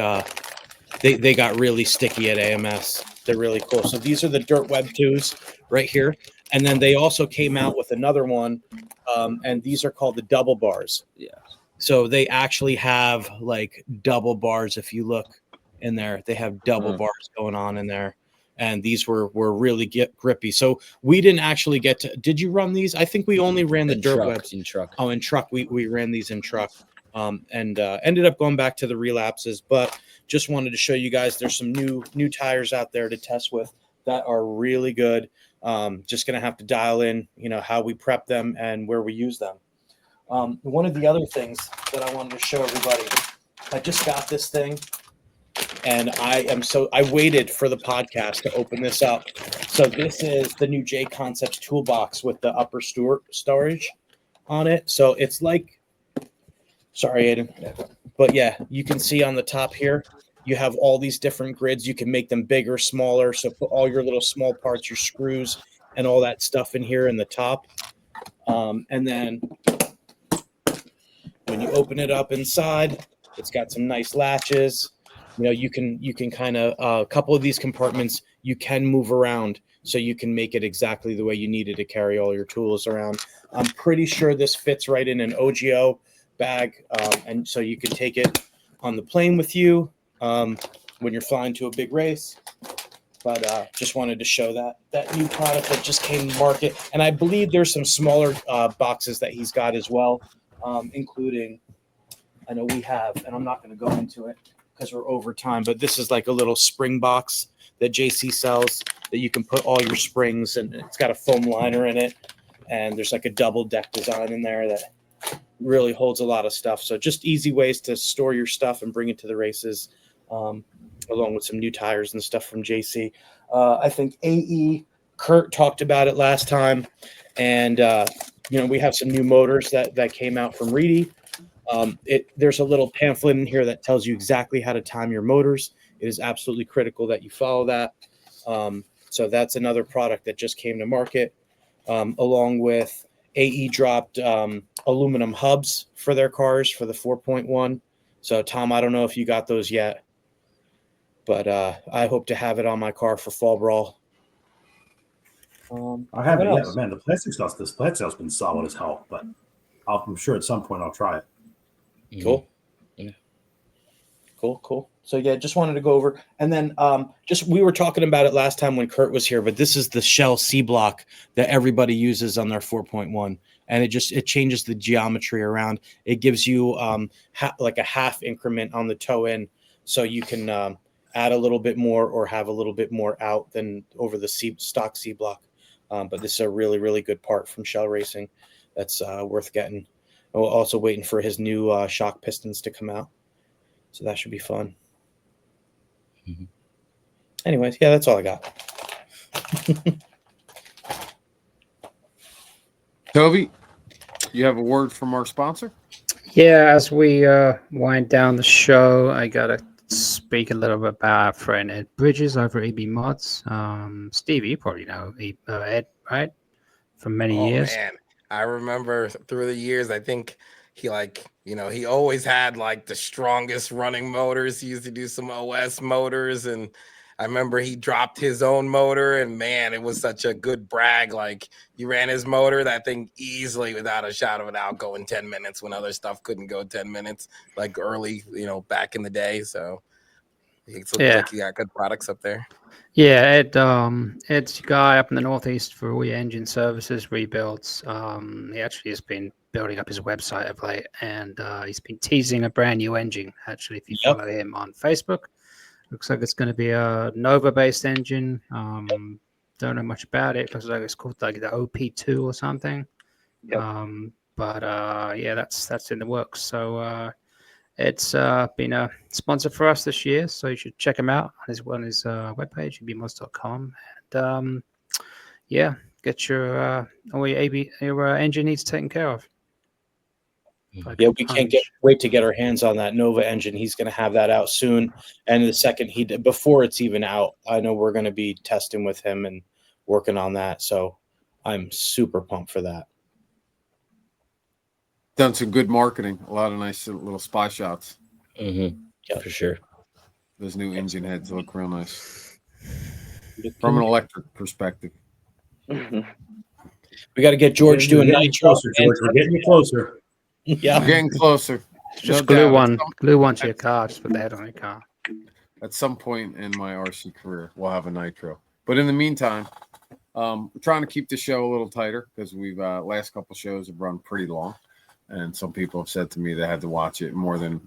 they got really sticky at AMS. They're really cool. So these are the Dirt Web 2s right here. And then they also came out with another one, and these are called the double bars. Yeah. So they actually have like double bars. If you look in there, they have double bars going on in there. And these were really grippy. So we didn't actually get to. Did you run these? I think we only ran the Dirt Webs in truck. Oh, in truck. We ran these in truck. And ended up going back to the relapses, but just wanted to show you guys there's some new tires out there to test with that are really good. Just gonna have to dial in, you know, how we prep them and where we use them. One of the other things that I wanted to show everybody, I just got this thing, and I waited for the podcast to open this up. So this is the new J Concepts toolbox with the upper storage on it. So it's like, sorry, Aiden. But yeah, you can see on the top here, you have all these different grids. You can make them bigger, smaller. So put all your little small parts, your screws, and all that stuff in here in the top. And then when you open it up inside, it's got some nice latches. You know, you can kind of a couple of these compartments you can move around, so you can make it exactly the way you need it to carry all your tools around. I'm pretty sure this fits right in an OGO bag, and so you can take it on the plane with you when you're flying to a big race. But just wanted to show that new product that just came to market, and I believe there's some smaller boxes that he's got as well, including, I know we have, and I'm not going to go into it because we're over time, but this is like a little spring box that JC sells that you can put all your springs, and it's got a foam liner in it, and there's like a double deck design in there that really holds a lot of stuff. So just easy ways to store your stuff and bring it to the races, along with some new tires and stuff from JC. I think AE Kurt talked about it last time, and you know, we have some new motors that came out from Reedy. There's a little pamphlet in here that tells you exactly how to time your motors. It is absolutely critical that you follow that. So that's another product that just came to market, along with AE dropped aluminum hubs for their cars for the 4.1. So Tom, I don't know if you got those yet, but I hope to have it on my car for Fall Brawl. I haven't what yet, else? but man, the plastic stuff's been solid as hell. But I'm sure at some point I'll try it. Cool. Yeah. Cool. So yeah, just wanted to go over, and then we were talking about it last time when Kurt was here, but this is the Shell C block that everybody uses on their 4.1, and it changes the geometry around. It gives you like a half increment on the toe in, so you can add a little bit more or have a little bit more out than over the stock C block. But this is a really, really good part from Shell Racing that's worth getting. We're also waiting for his new shock pistons to come out, so that should be fun. Mm-hmm. Anyways, yeah, that's all I got. Toby, you have a word from our sponsor? Yeah, as we wind down the show, I got a spin speak a little bit about our friend Ed Bridges over at EB Mods. Steve, you probably know Ed, right? From many Oh years. man, I remember through the years. I think he he always had like the strongest running motors. He used to do some OS motors, and I remember he dropped his own motor, and man, it was such a good brag. Like he ran his motor, that thing easily, without a shadow of a doubt, go in 10 minutes when other stuff couldn't go 10 minutes, like early, back in the day. So he looks like he got good products up there. Yeah, Ed's the guy up in the Northeast for all your engine services, rebuilds. He actually has been building up his website of late, and he's been teasing a brand new engine. Actually, if you follow him on Facebook, looks like it's going to be a Nova-based engine. Don't know much about it. Looks like it's called like the OP2 or something. Yep. But yeah, that's in the works. So it's been a sponsor for us this year, so you should check him out on his webpage, ebmods.com. And yeah, get your all your engine needs taken care of. Yeah, we can't wait to get our hands on that Nova engine. He's going to have that out soon, and the second before it's even out, I know we're going to be testing with him and working on that. So I'm super pumped for that. Done some good marketing, a lot of nice little spy shots. Mm-hmm. Yeah, for sure. Those new engine heads look real nice from an electric perspective. We got to get George doing nitro. Closer, George. We're getting you closer. Yeah, We're getting closer. Just No glue one to your car. Just put the head on your car. At some point in my RC career, we'll have a nitro. But in the meantime, we're trying to keep the show a little tighter because we've last couple shows have run pretty long, and some people have said to me they had to watch it more than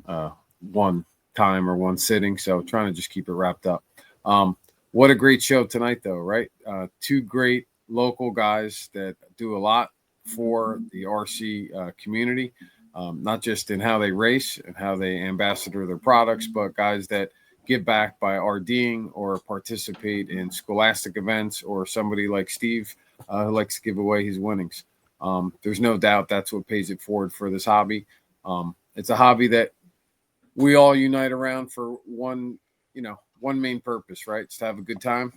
one time or one sitting. So trying to just keep it wrapped up. What a great show tonight, though, right? Two great local guys that do a lot for the RC community, not just in how they race and how they ambassador their products, but guys that give back by RDing or participate in scholastic events, or somebody like Steve who likes to give away his winnings. There's no doubt that's what pays it forward for this hobby. It's a hobby that we all unite around for one main purpose, right? It's to have a good time.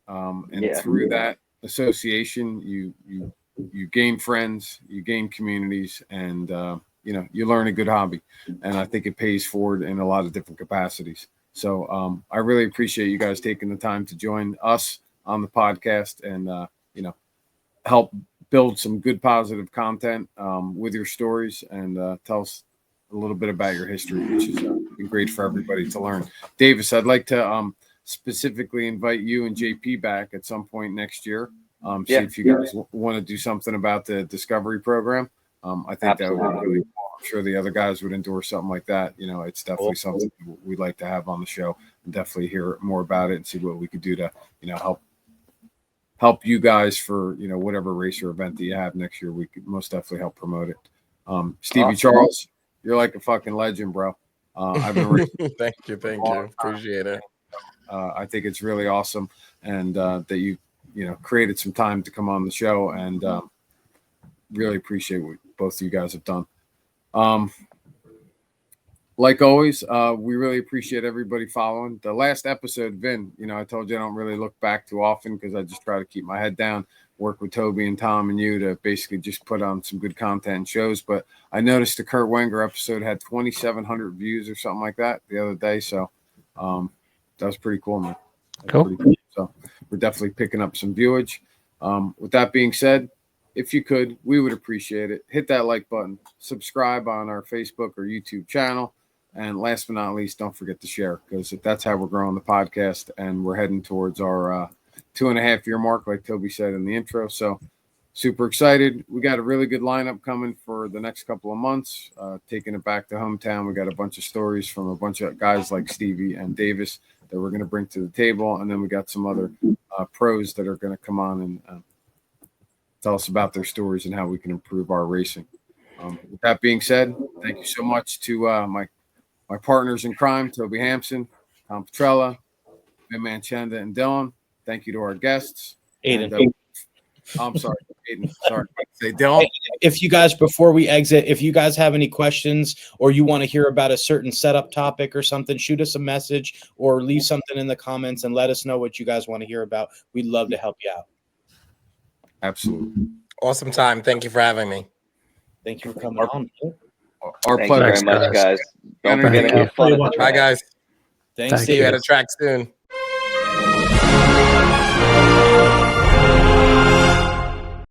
And through that association, you gain friends, you gain communities, and you learn a good hobby. And I think it pays forward in a lot of different capacities. So I really appreciate you guys taking the time to join us on the podcast and help build some good positive content with your stories, and tell us a little bit about your history, which has been great for everybody to learn. Davis, I'd like to specifically invite you and JP back at some point next year. See if you guys want to do something about the Discovery program. I think that would be really cool. I'm sure the other guys would endorse something like that. It's definitely something we'd like to have on the show, and definitely hear more about it and see what we could do to, help you guys for, whatever race or event that you have next year. We could most definitely help promote it. Stevie Charles, you're like a fucking legend, bro. I've been racing. Thank you. Appreciate it. I think it's really awesome, and that you created some time to come on the show, and really appreciate what both of you guys have done. Like always, we really appreciate everybody following. The last episode, Vin, I told you I don't really look back too often because I just try to keep my head down, work with Toby and Tom and you to basically just put on some good content and shows. But I noticed the Kurt Wenger episode had 2,700 views or something like that the other day. So that was pretty cool, man. Cool. So we're definitely picking up some viewage. With that being said, if you could, we would appreciate it. Hit that like button, subscribe on our Facebook or YouTube channel. And last but not least, don't forget to share, because that's how we're growing the podcast, and we're heading towards our 2.5-year mark, like Toby said in the intro. So super excited. We got a really good lineup coming for the next couple of months, taking it back to hometown. We got a bunch of stories from a bunch of guys like Stevie and Davis that we're going to bring to the table. And then we got some other pros that are going to come on and tell us about their stories and how we can improve our racing. With that being said, thank you so much to my partners in crime, Toby Hampson, Tom Petrella, Vin Manchenda, and Dylan. Thank you to our guests. Aiden. And, I'm sorry, Aiden. Sorry. Say Dylan. if you guys, before we exit, if you guys have any questions or you want to hear about a certain setup topic or something, shoot us a message or leave something in the comments and let us know what you guys want to hear about. We'd love to help you out. Absolutely. Awesome time. Thank you for having me. Thank you for coming on. Our Thank you pleasure. very much, guys. Don't Thank forget to you. have fun at the Bye, Bye, track. guys. Thanks, Thank See you Steve. at a track soon.